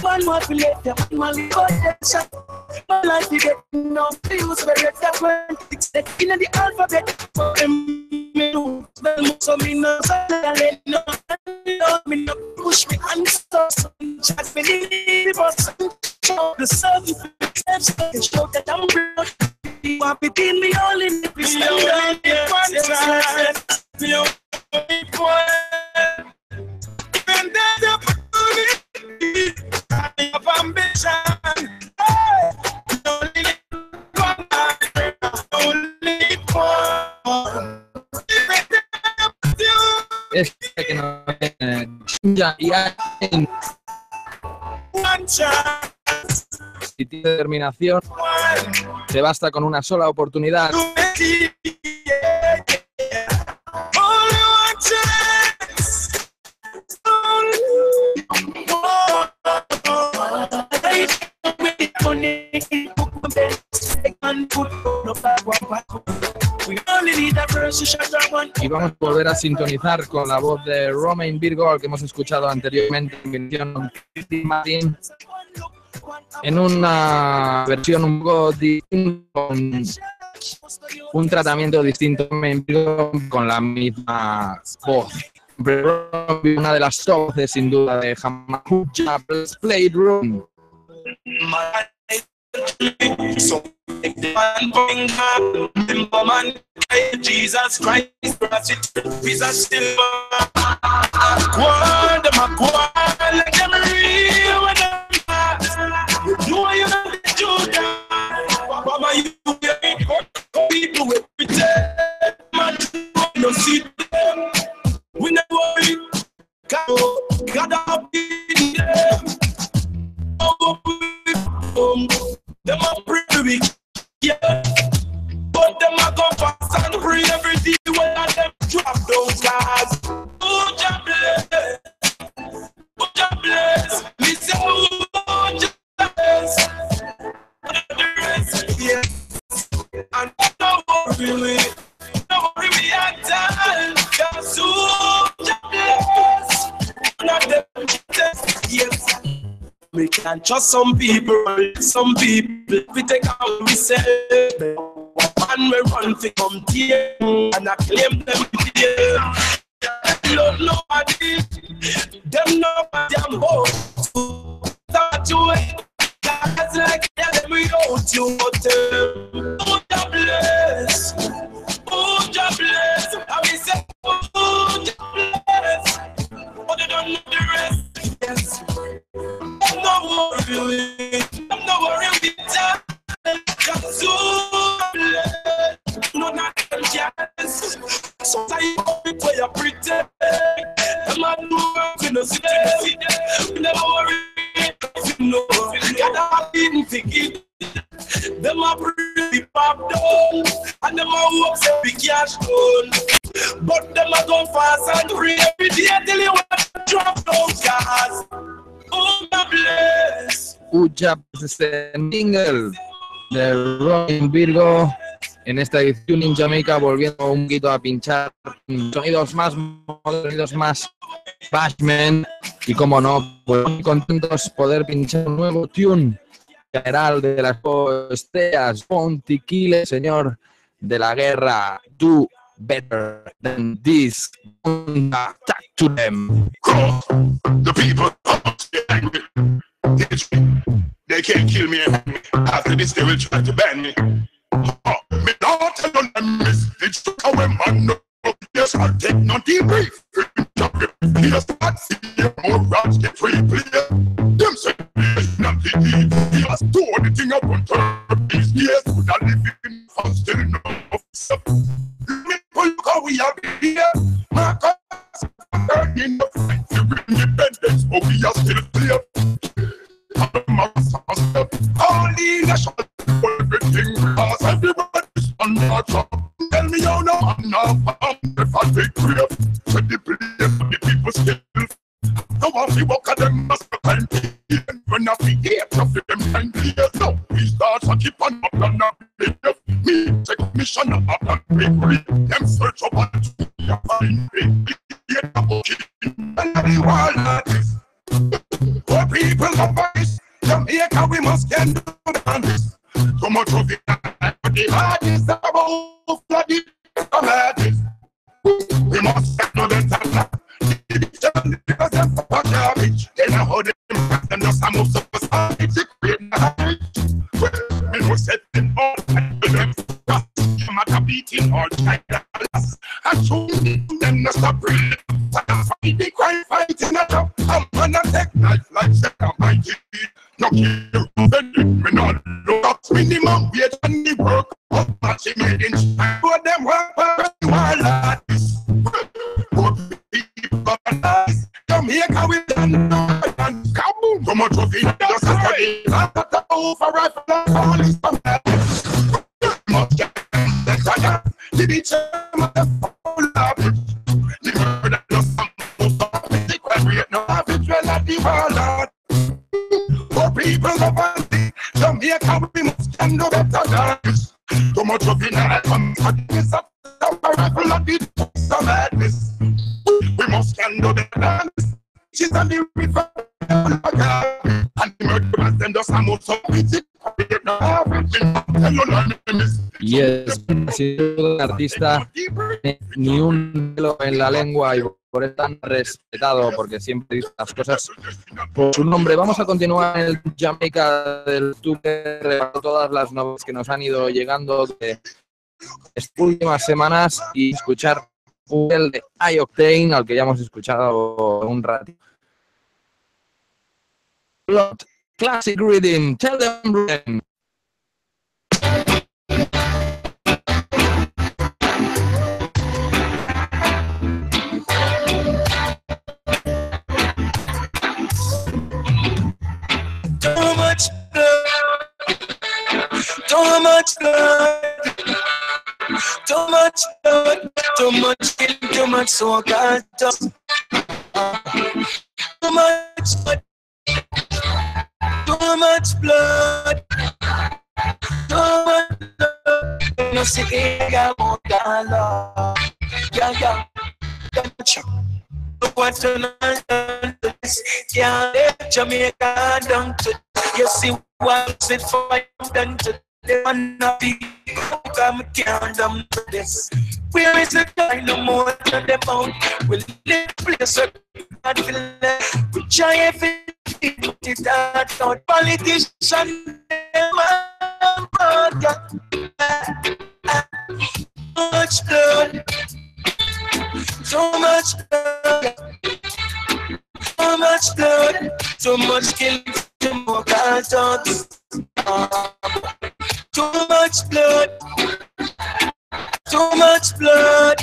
One more to let them, one more to shot. My life is getting no use for it. That one, it's the in the alphabet. For them, so me no let no me no push me and stop. Just believe us. Show the sun, show that I'm real. You want between me all in the one time. You only one. Even that. Uya y Ain. Si tienes determinación, te basta con una sola oportunidad. Y vamos a volver a sintonizar con la voz de Romain Virgo, al que hemos escuchado anteriormente en versión Martin, en una versión un poco distinta, con un tratamiento distinto con la misma voz. Una de las voces sin duda de Hamakuja Playroom. So Jesus Christ, is a silver. Let them real when them pass. No, you know the Judah. Mama, you people will pretend. Man, no see them. We never worry. God, be them. Them are pretty, yeah. But them are go fast and free every day when them drop those guys. Oh, God bless. Oh, God bless. Me say, oh, God bless. The rest, yes. And don't worry me at all. Cause oh, God bless. Not them test, yes. We can't trust some people, we take out we say, and we run to come here, and I claim them here. Love nobody, them nobody I'm home. Start to it, that's like them we out you hotel. Oh, God bless, I will say, oh, God bless, but they don't know the rest, yes. I'm not worried with that. Cause no, not them yes. Sometimes you go where you pretend. I'm not doing no city. We never worry if you know. God, I didn't think it. Them are pretty pop down, and them are work say big cash down. But them are go fast and free every day till you want to drop those cars. Oh, God bless. Uya, este single de Romain Virgo en esta edición en Jamaica, volviendo un poquito a pinchar sonidos más modernos, sonidos más bashment, y como no, pues muy contentos poder pinchar un nuevo tune general de las estrellas, Pontiquile, señor de la guerra, Do Better Than This, Talk to Them. The people angry. They can't kill me. After this, they will try to ban me. Me not tell them message to our man. Yes, I'll take nothing brief. Yes, I'll see more rats get free. Them say, nothing. Yes, do anything I want to. These years, would I live in fun still enough? Me, because we are here. My God, in the fight for independence, but we are still clear. Only nation for everything, cause everybody's under top. Tell me how no I'm not if I take grave. So the place for the people still. No one we walk at them must be kind. Even when I see hate of them kind of no, we start to keep on up and up. Me take mission up and break. Them search up and find me. And everyone like this. Poor people of voice, Jamaica we must get down this. So much of it, but the heart is about bloody artists. We must get no better. Because them for garbage, they know how them and just some of the society to create the height. Well, me no set them all and them them at a beating all kind of alas. And so them no stop breathing. Fight the crime fighting at up. I'm gonna take life like second mighty. No care bending me not look up minimum wage and the work of matching made in China. But them work for while like this. Jamaica we a rifle and all this from that. Must get better. Did it turn the full up? The murder no the query no have it well at the world. For people of us, Jamaica we must can do better than this. Too much of it now comes against us. A rifle and the madness. We must can do better than this. She's on the river. And the murderers them just a move so pretty. Y es un artista ni un pelo en la lengua y por eso tan respetado, porque siempre dice las cosas por su nombre. Vamos a continuar en el Jamaica del octubre, todas las novedades que nos han ido llegando de estas últimas semanas y escuchar el de iOctane, al que ya hemos escuchado un ratito. Classic Rhythm, Tell Them Rhythm. Too much blood, too much blood, too much blood, too much killing, too much so-called too much blood. Too much blood, too much blood. No se queda mortal. Yeah. Look what's done to this. Can't let Jamaica down to. You see what's it for done to. They wanna be come can't done to this. Where is the kind of more than them out? We'll live place up and feel that we try everything. It out politicians, too much blood, too much blood, too much blood, too much killing, too much cartons, too much blood, too much blood,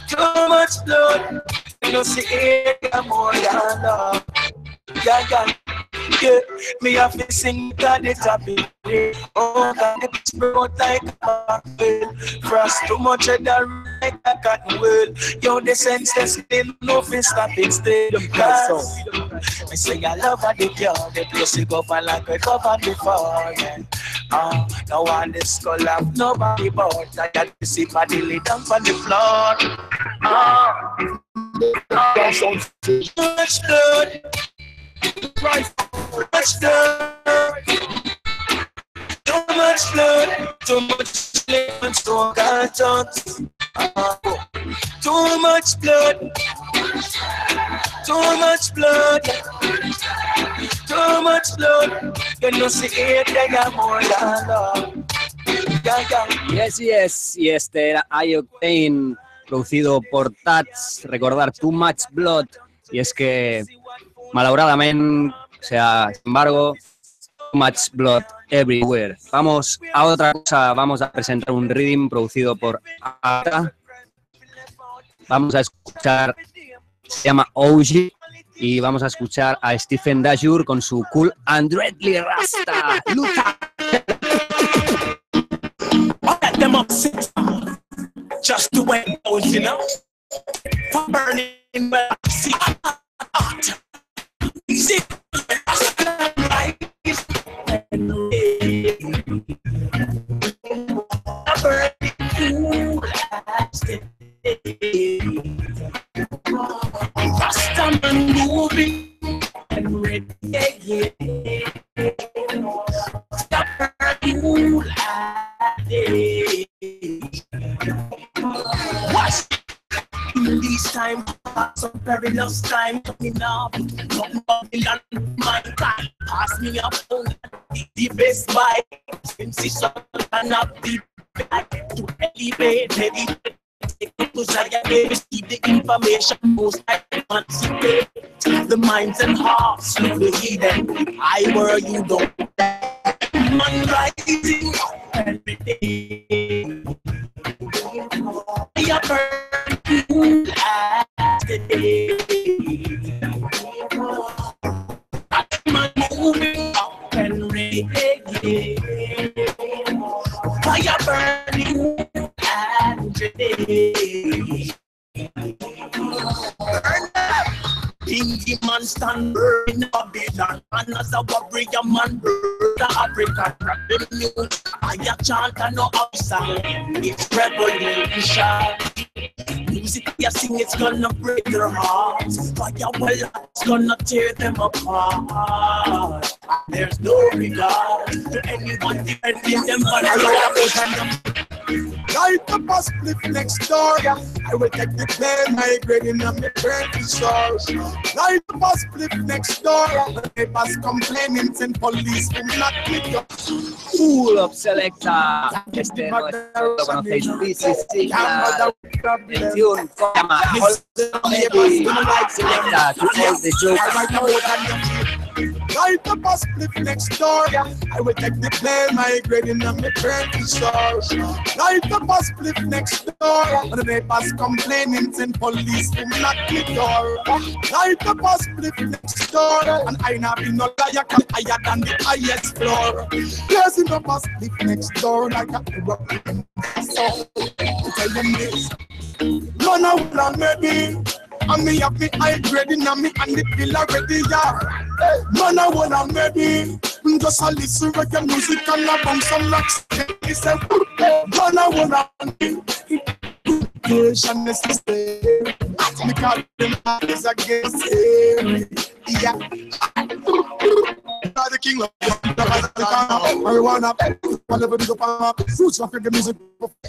too much blood. You know, see it more than love. Yeah. Me have to sing at the top of it. Oh, God, it's broke like a barrel. Frost too much of the like a cotton wool. Yo, the senseless thing, no fin stop it still. Me say I love her the girl, the place you go for like we covered before, yeah. No one this skull have nobody but I got to see body lay down on the floor. Too much blood. Much blood, too much blood, too much slave, so can't talk. Too much blood, too much blood, too much blood. You know, see it, they got more than love. Yes, y este era iOctane, producido por Tats, recordar Too Much Blood, y es que malauradamente, o sea, sin embargo, Too Much Blood Everywhere. Vamos a otra cosa, vamos a presentar un rhythm producido por Ata. Vamos a escuchar, se llama OG, y vamos a escuchar a Stephen Dajur con su Cool and Deadly Rasta. ¡Lucha! Just the way it goes, you know. For burning, but I see hot. See, Rastaman moving and red, yeah. Stop you watch in these times, some perilous time coming up. Nothing but the land, my time. Pass me up, the best buy. MC Sun and up the back to elevate, meditate. Because I receive the information most I emancipate the minds and hearts of the heathen. I were you don't man rising every day. I burn last day. I'm moving up and ready. Fire burning and today. Pinky man stand in Babylon, and as a warrior man, the African revenue. I a chant and no outside. It's revolution. Music you sing, it's gonna break their hearts. Fire well, it's gonna tear them apart. There's no regard to anyone defending them, but I light up a split next door. I will take the plane, migrating on the train to source. Light up a split next door. The neighbors complaining, send police to knock me up. Pull up selecta. Este no lo conocéis. This is Sigla. Tune se llama Selecta. To all the jokes. Light up a split next door. I will take the plane, migrating on the train to source. Light up a split next door. The neighbors complaining, send police to knock me door. Light up a split next door. And I not be no liar, cause higher than the highest floor. Blazing up a split next door like a so tell them this. None of them maybe. And me have me high grading and me and the bill already, yeah. Man, I wanna maybe just a listen reggae music and a bang some rocks. He said, man, I wanna creation is to stay. Me call them eyes against yeah. The king of marijuana, whatever they go up, fruits of reggae music,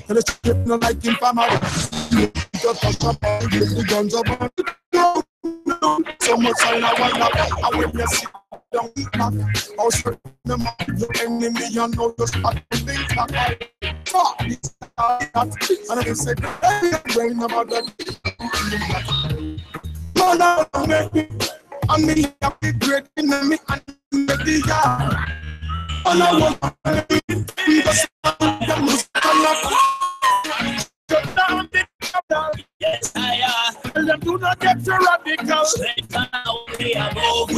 and it's no like in farmer. Just touch up, give the guns up, no, so much I want I witness it, don't eat back. I'll strip them up, your enemy, you know, just back to things back. And I said, hey, brain about that. No, maybe. I'm me happy great in me and the yard. And I want to be the sound of music and yes, I am. Tell them do not get too radical. Straight now, we are move.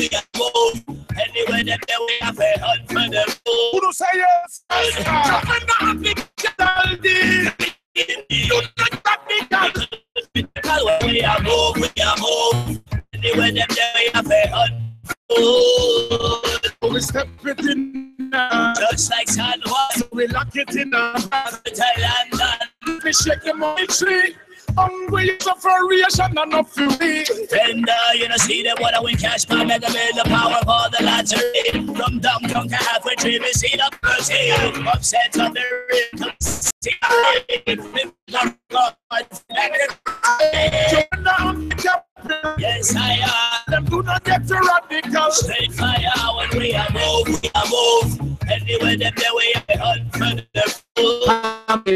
Anyway, them there we have a hunt for them. Who do say yes? Dropping the radical. Do not radical. We are move. Anyway, them there we have a hunt. We step it in just like San Juan. We lock it in Thailand. We shake the money tree. Hungry is a variation and no fury. And you know see them when I win cash by mega man, the power for the lottery. From downtown to halfway tree, we see the person upset on the rhythm. Yes, I am. Them do not get too radical. Straight fire when we are move. Anyway, them there we are hunt for the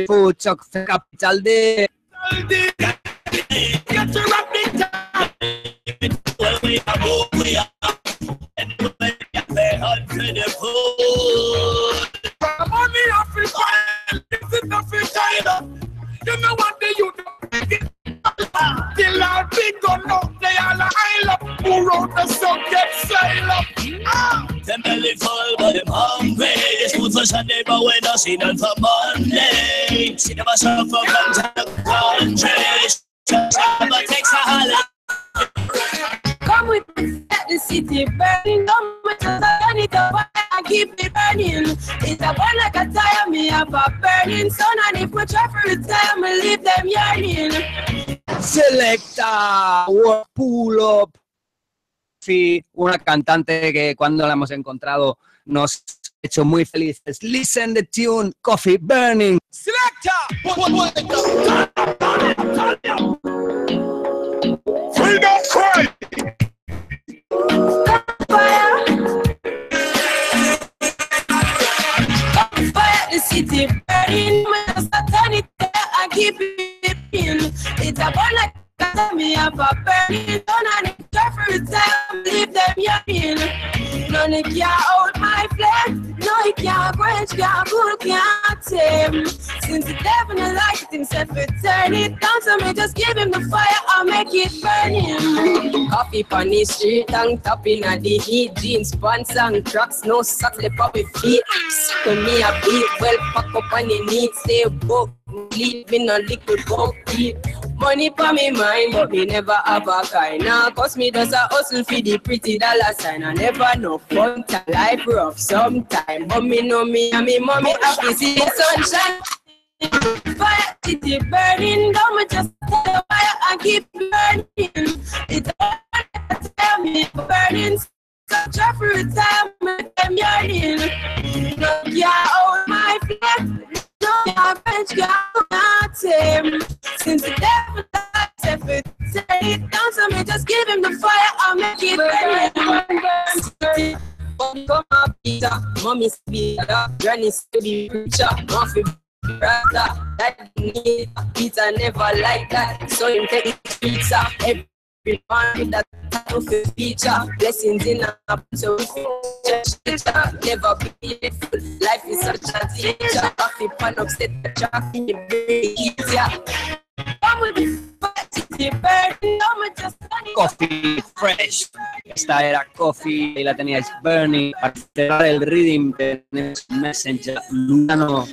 food. Chuck capital day. Get too radical. When we are move. Anyway, we are hunt for the food. Money Africa, this is Africa. You know what they use? Kill our big gun up, they all a isle up. Who wrote the song get sail up? Them belly full, but them hungry. This food for Sunday, but we don't see none for Monday. See them a suffer from the country. But takes a holiday. Come with me at the city burning. Come with us, I need to burn. I keep it burning. It's a burn like a tire, me have a burning sun. And if we try for retire, me leave them yearning. Selecta, pull up. Sí, una cantante que cuando la hemos encontrado nos ha hecho muy felices. Listen the tune, Coffee Burning. Selecta! Freedom cry! Fire the city burning. When I turn it there, I keep it in. It's a burn like me have a burning. Don't I need to for time, leave them yearning. None it can't hold my flame. No, it can't quench, can't cool, can't him. Since the devil don't like it himself, it turn it down. So me just give him the fire, I'll make it burn him. Coffee on the street, tongue top in the heat. Jeans, pants and cracks, no socks, left up with feet. To me a beat, well pack up on the need. Stay broke, leave me no liquid bump. Money for me mind, but me never have a kind. Now cause me does a hustle for the pretty dollar sign. I never know fun time, life rough sometime. But me know me and me mommy happy see the sunshine. Fire city burning down, me just tell the fire and keep burning. It's all tell me burning. Such a fruit time, I'm yearning. No, yeah, oh my flesh. No, my French girl, not him. Since the devil likes it, turn it down, so me just give him the fire, I'll make it burn. Come up, Peter, mommy speaker, granny steady preacher, muffin brother, that need Peter never like that, so him take the pizza, everyone that of a feature, blessings in a so never be full. Life is such a teacher. Coffee pan upset the traffic, very easier. Come with the bird, just Coffee Fresh. Esta era Coffee y la teníais Bernie. Para cerrar el reading tenemos Messenger Lugano.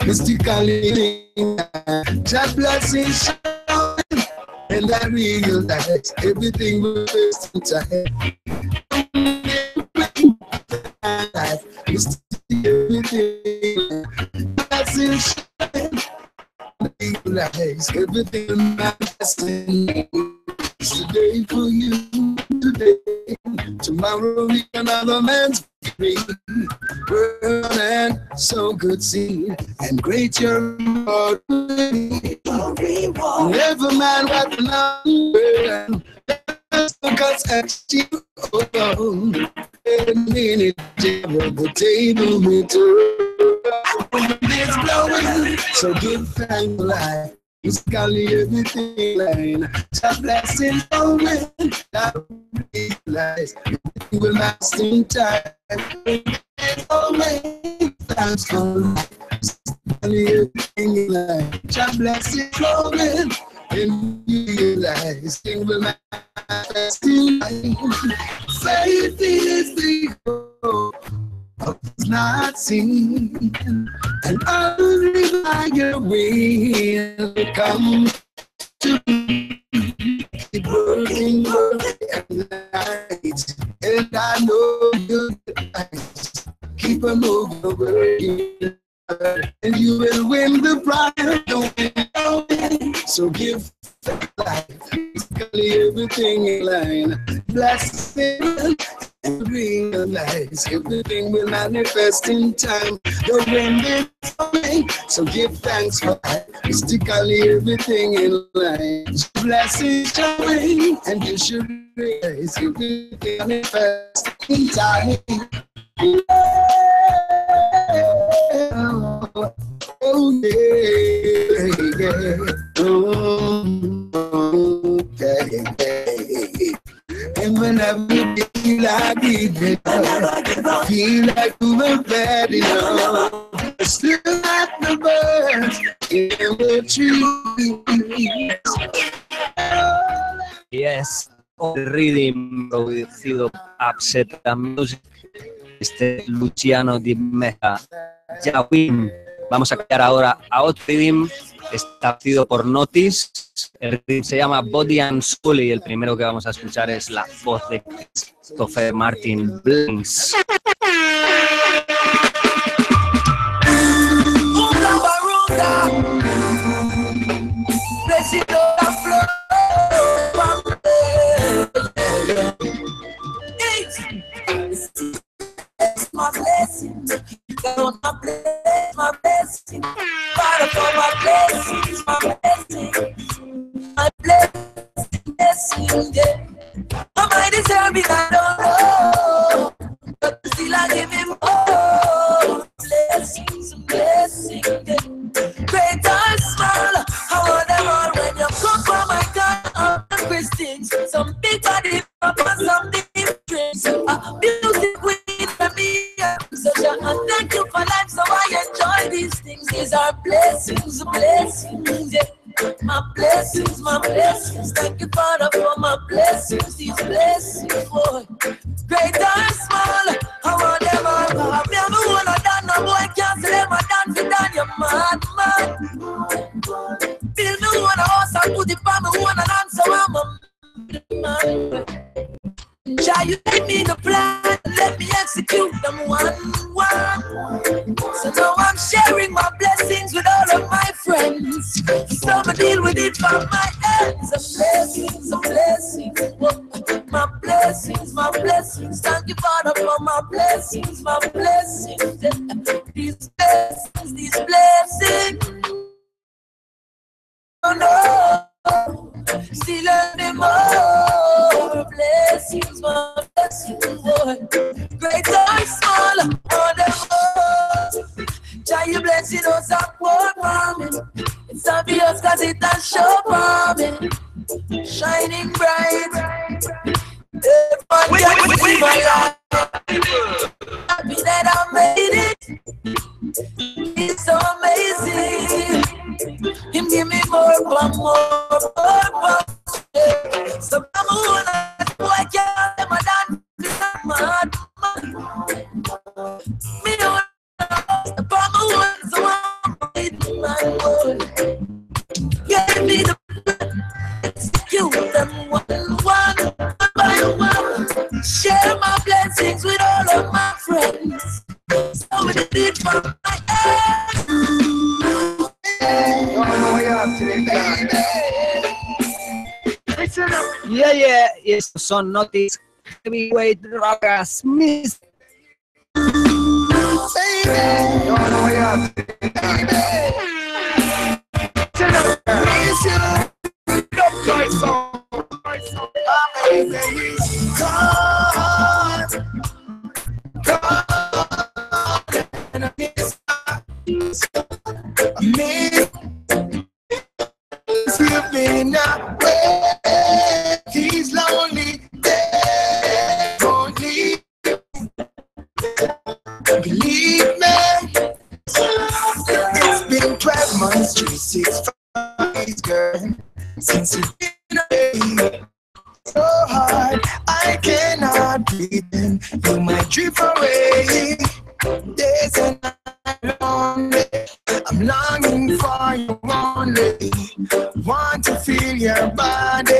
Mystically, God bless and I realize everything will first in time. Everything blessings, realize everything manifesting. It's the day for you today. Tomorrow we another man's free. Burn and so good see and great your reward. Never mind what the number. Because at you alone, and minute the table will turn. It's blowing, so give thanks life. It's calling everything line. So blessing flowing, I realize it will last in time. Thanks for life. It's calling everything line. So blessing flowing, and you realize it will last in time. Faith is the hope of not seen, and only by your will come to me. Keep working and night, and I know you're right. Keep on moving, working, and you will win the prize. So give life, everything in line. Blessing and realize everything will manifest in time. The wind is coming, so give thanks for life. Mystically everything in line. Blessings showing, and you should realize everything manifest in time. Oh yeah, yeah. And whenever you feel like giving up, feel like you were bad enough, still like the birds in the trees. Yes, el reading producido Upset Music. Luciano Di Meza, Yawin. Vamos a cambiar ahora a otro reading establecido por Notice. El reading se llama Body and Soul y el primero que vamos a escuchar es la voz de Christopher Martin Blanks. My blessing, don't my bless, my blessing. Father, for my blessings, my blessing, yeah. I might deserve it, I don't know, but still I give him all blessings, blessing, yeah. Great or small, I want them all when you come from my God, all the Christians, some big body, some big drinks, music with me, such a are blessings, blessings, yeah. My blessings, thank you, Father, for my blessings, these blessings, boy. Great or small, I want them all. Me have the one I done, no boy can't say them I done for done, you mad, man. Build me one house, I put it on me one and answer, I'm a man. Try you give me the plan, let me execute them one. So now I'm sharing my blessings with all of my friends. So I deal with it from my ends. Some blessings, oh, my blessings. Thank you, Father, for my blessings, these blessings. Oh no, still learning more blessings, my blessings, boy. Great or small, all the more. Try your blessing us up for me. It's obvious cause it has show for me. Shining bright. Everyone can see my life. Happy that I made it. It's so amazing. Him give me more. So I'm on boy can't let my dance mad. Me don't I'm on so I'm my boy. Give me the execute them one by one. Share my blessings with all of my friends. So we did it for my Yeah, estos son Notice Heavyweight Rockers Miss. He's lonely, won't leave. Believe me, it's been 12 months, 365 girl, since you've been away. So hard, I cannot breathe in. You might drift away. Days and nights lonely. I'm longing for you only. Want to feel your body,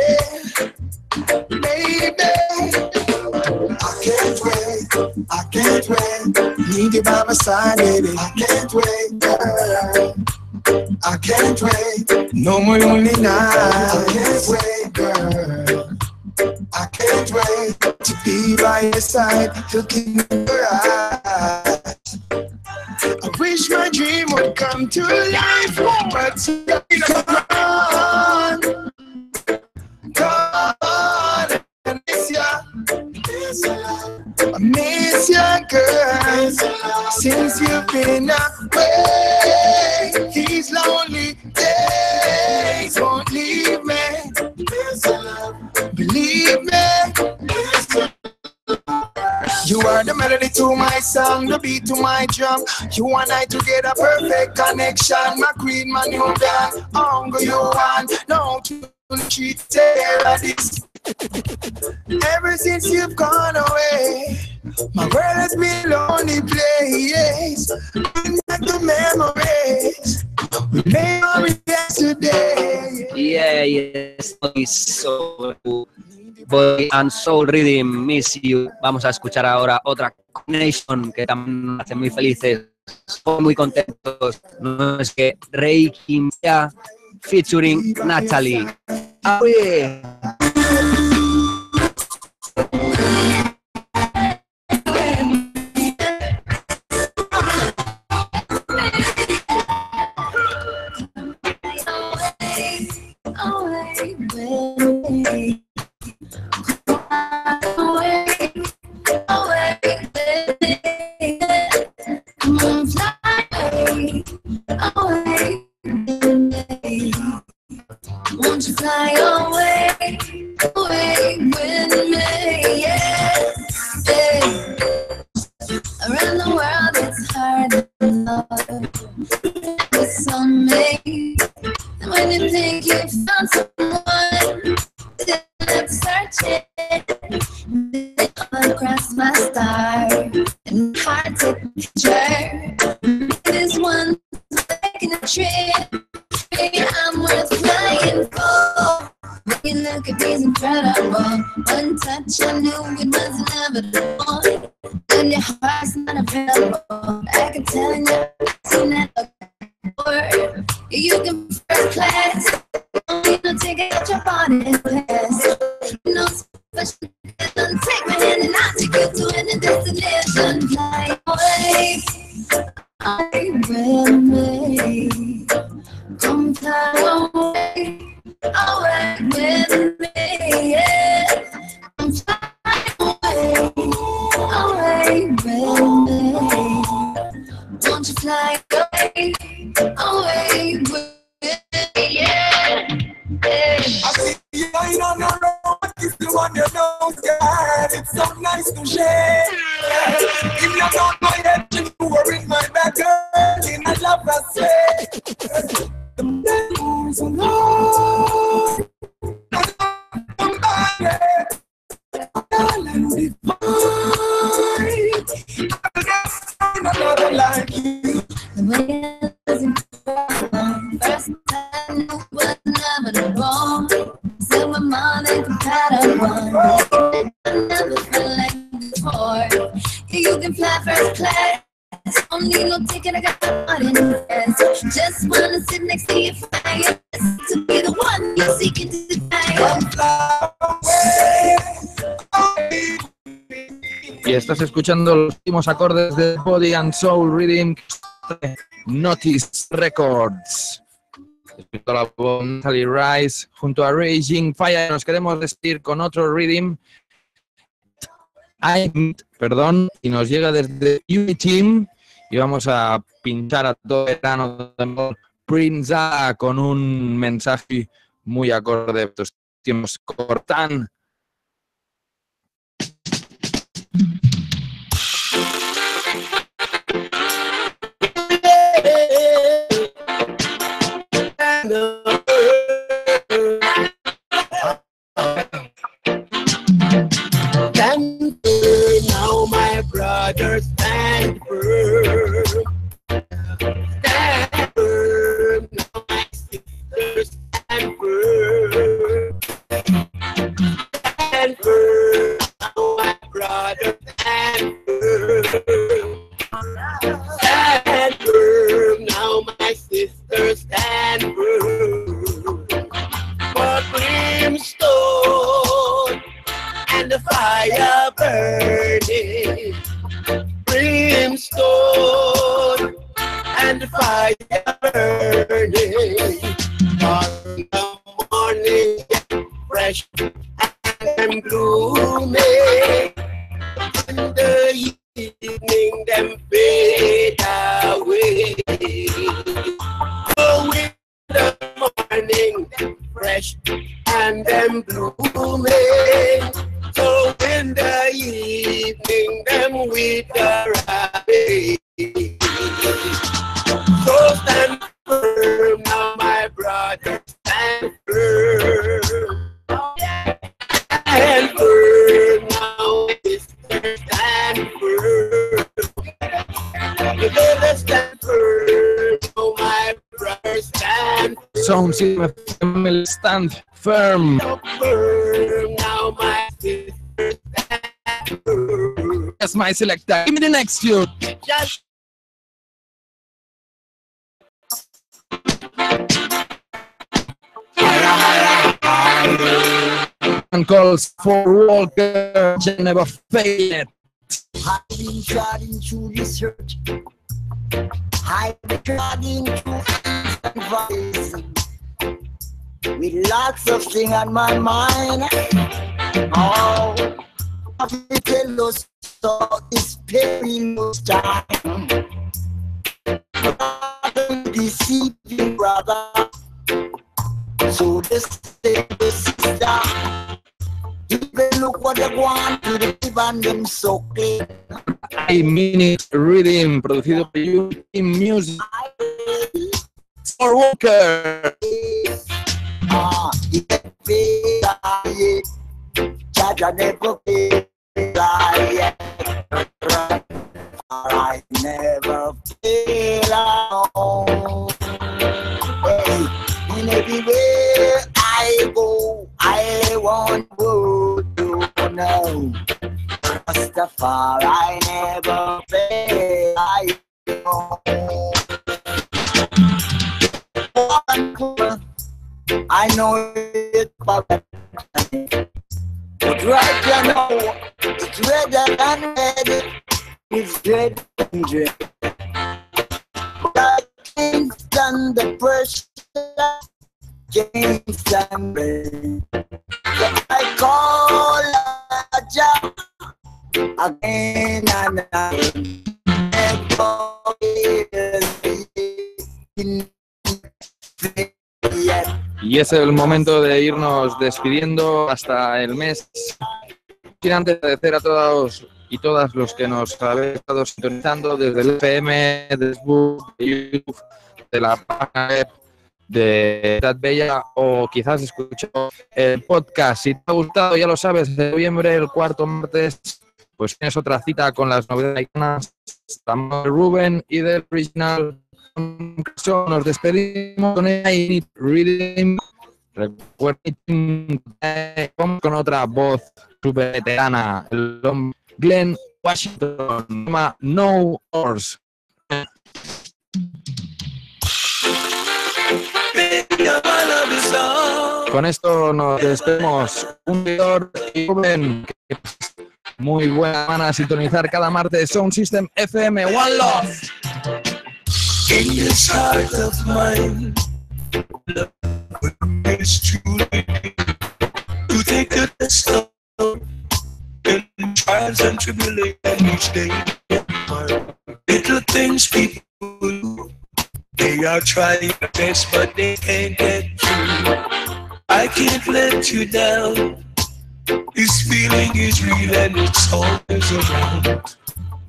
baby. I can't wait. Need you by my side, baby. I can't wait, girl. I can't wait. No more lonely nights. I can't wait, girl. I can't wait to be by your side, looking in your eyes. I wish my dream would come to life, but you're gone. I miss ya. I miss ya, girl. Since you've been away, these lonely days won't leave me. Believe me. You are the melody to my song, the beat to my drum. You and I together, perfect connection. My queen, my new dance. Hunger you want, no to treat like this. Ever since you've gone away, my world has been a lonely place. Bring back the memories we made on yesterday. Yeah, yes, so Boy and Soul Rhythm, Miss You. Vamos a escuchar ahora otra combination que también me hace muy felices. Estoy muy contentos. No es que Rey Kimbia featuring Natalie. Oh, yeah. Won't you fly away, away with me, yeah. take the picture. This one's making a trip. I'm worth flying for. When you look at me's incredible. One touch, I knew it was inevitable. And your heart's not available. I can tell you, seen that before. You can first class. You don't take out your body pass. No special. Take my hand and I'll take you to any destination. Fly away. I will make. Come fly away, away with me, yeah. Come fly away, away with me. Won't you fly away, away with me, yeah. I see you on the road, it's the one you know, God. It's so nice to share. If you don't know yet, you are in my back, girl. In my love, I say. The memories are long. Darling, divine. I'll never find another like you. The way it was in first time it was inevitable. So my mind ain't compatible. I never felt like before. You can fly first class. Don't need no ticket, I got the money in the fast. Just wanna sit next to you, fire. To be the one you're seeking to die. Y estás escuchando los últimos acordes de Body and Soul Rhythm Notice Records. Escucho la voz Natalie Rice junto a Raging Fire. Nos queremos despedir con otro rhythm. Perdón, y nos llega desde Uniteam y vamos a pinchar a todo verano de Prince A con un mensaje muy acorde a estos tiempos. Cortan. Now my brother stand firm. Stand firm. Now my sister stand firm. Stand firm. Now my brother stand firm. Stand firm. Now my sister stand firm. But brimstone and the fire burning, brimstone and the fire burning. On the morning, fresh and blooming. In the evening, them fade away. Oh, in the morning, fresh and them blooming. So in the evening, them wither away. So stand firm now, my brother, stand firm. Stand firm now, sister, stand firm. You better stand firm, oh my brother, stand firm. Soundsystem Fm, stand firm. Firm now, my sister, stand firm. That's my selector. Give me the next tune. Just and calls for Walker, never failed. I've been trying to research. I've been trying to advise. With lots of things on my mind. Oh, I've been telling us so it's perilous time. Deceiving brother. So this sister, even look what they want to the and them so clean. A minute rhythm producido por You in Music for Walker. I never feel alone. Hey, in everywhere I go, I want to know. Rastafari, I never fail. I know it, but right you know, it's red and red, it's red and red. I can't stand the pressure, can't stand rain. So I call a job again and again. Y es el momento de irnos despidiendo hasta el mes. Quiero antes agradecer a todos y todas los que nos habéis estado sintonizando desde el FM, de Facebook, de YouTube, de la página web de Edad Bella, o quizás escuchó el podcast. Si te ha gustado, ya lo sabes, de noviembre, el cuarto martes, pues tienes otra cita con las novedades. Estamos de Rubén y del original. Nos despedimos con el Reading. Recuerden, vamos con otra voz super veterana, el hombre Glenn Washington, llama No Horse. Con esto nos despedimos. Un servidor y Rubén. Muy buena semana a sintonizar cada martes Soundsystem FM. One Love. In this heart of mine, love is truly to take a test of in trials and tribulations each day. Little things people do, they are trying their best, but they can't get through. I can't let you down. This feeling is real and it's always around.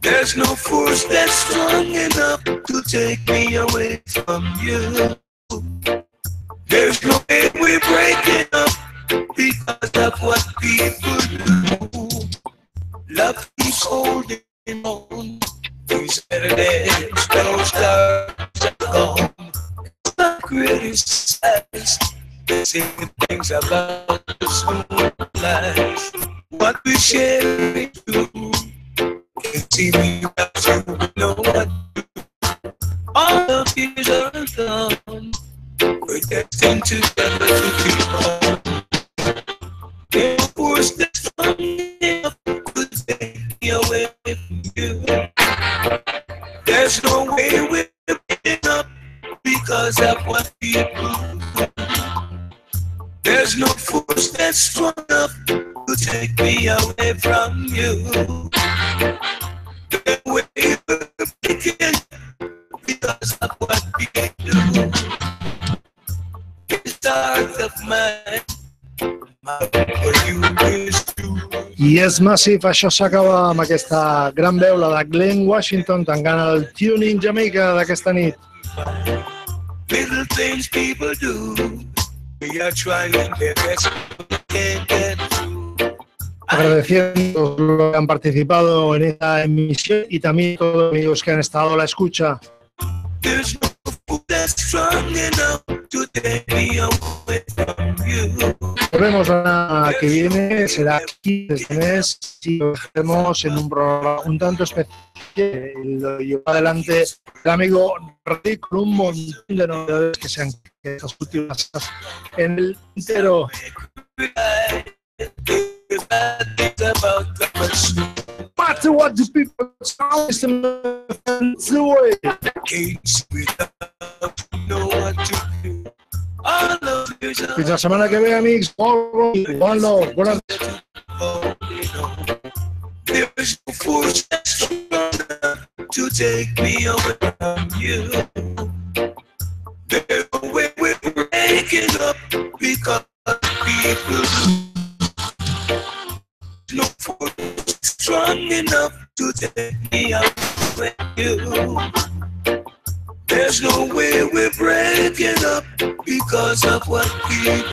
There's no force that's strong enough to take me away from you. There's no way we're breaking up because of what people do. Love keeps holding on. These better days, those stars are gone. I'm criticized. They say things about the smooth life. What we share is true. Can't see me without you, know what to do. All of these are gone. We're destined together to keep on. Can't force this from me up to take me away from you. There's no way we're picking up because of what people do. There's no force that's strong enough to take me away from you. The way we're picking because of what we do. It's dark of mine. Yes Massive, això s'acaba amb aquesta gran veu, la de Glenn Washington, tancant el Tuning Jamaica d'aquesta nit. Little things people do, we are trying their best, but can't get through. Agradeciendo a los que han participado en esta emisión y también a todos los amigos que han estado a la escucha. There's no food that's strong enough to take me away from you. Nos vemos la semana que viene, será aquí este mes, y lo haremos en un programa un tanto especial. Lo lleva adelante el amigo Rick con un montón de novedades que se han quedado estas últimas en el entero. Matter what the people Soundsystem Fins la setmana que ve, amics. One love. Buenas There's no force that's strong enough to take me away from you. There's no way we're breaking up because people do. No force strong enough to take me away from you. There's no way we're breaking up because of what people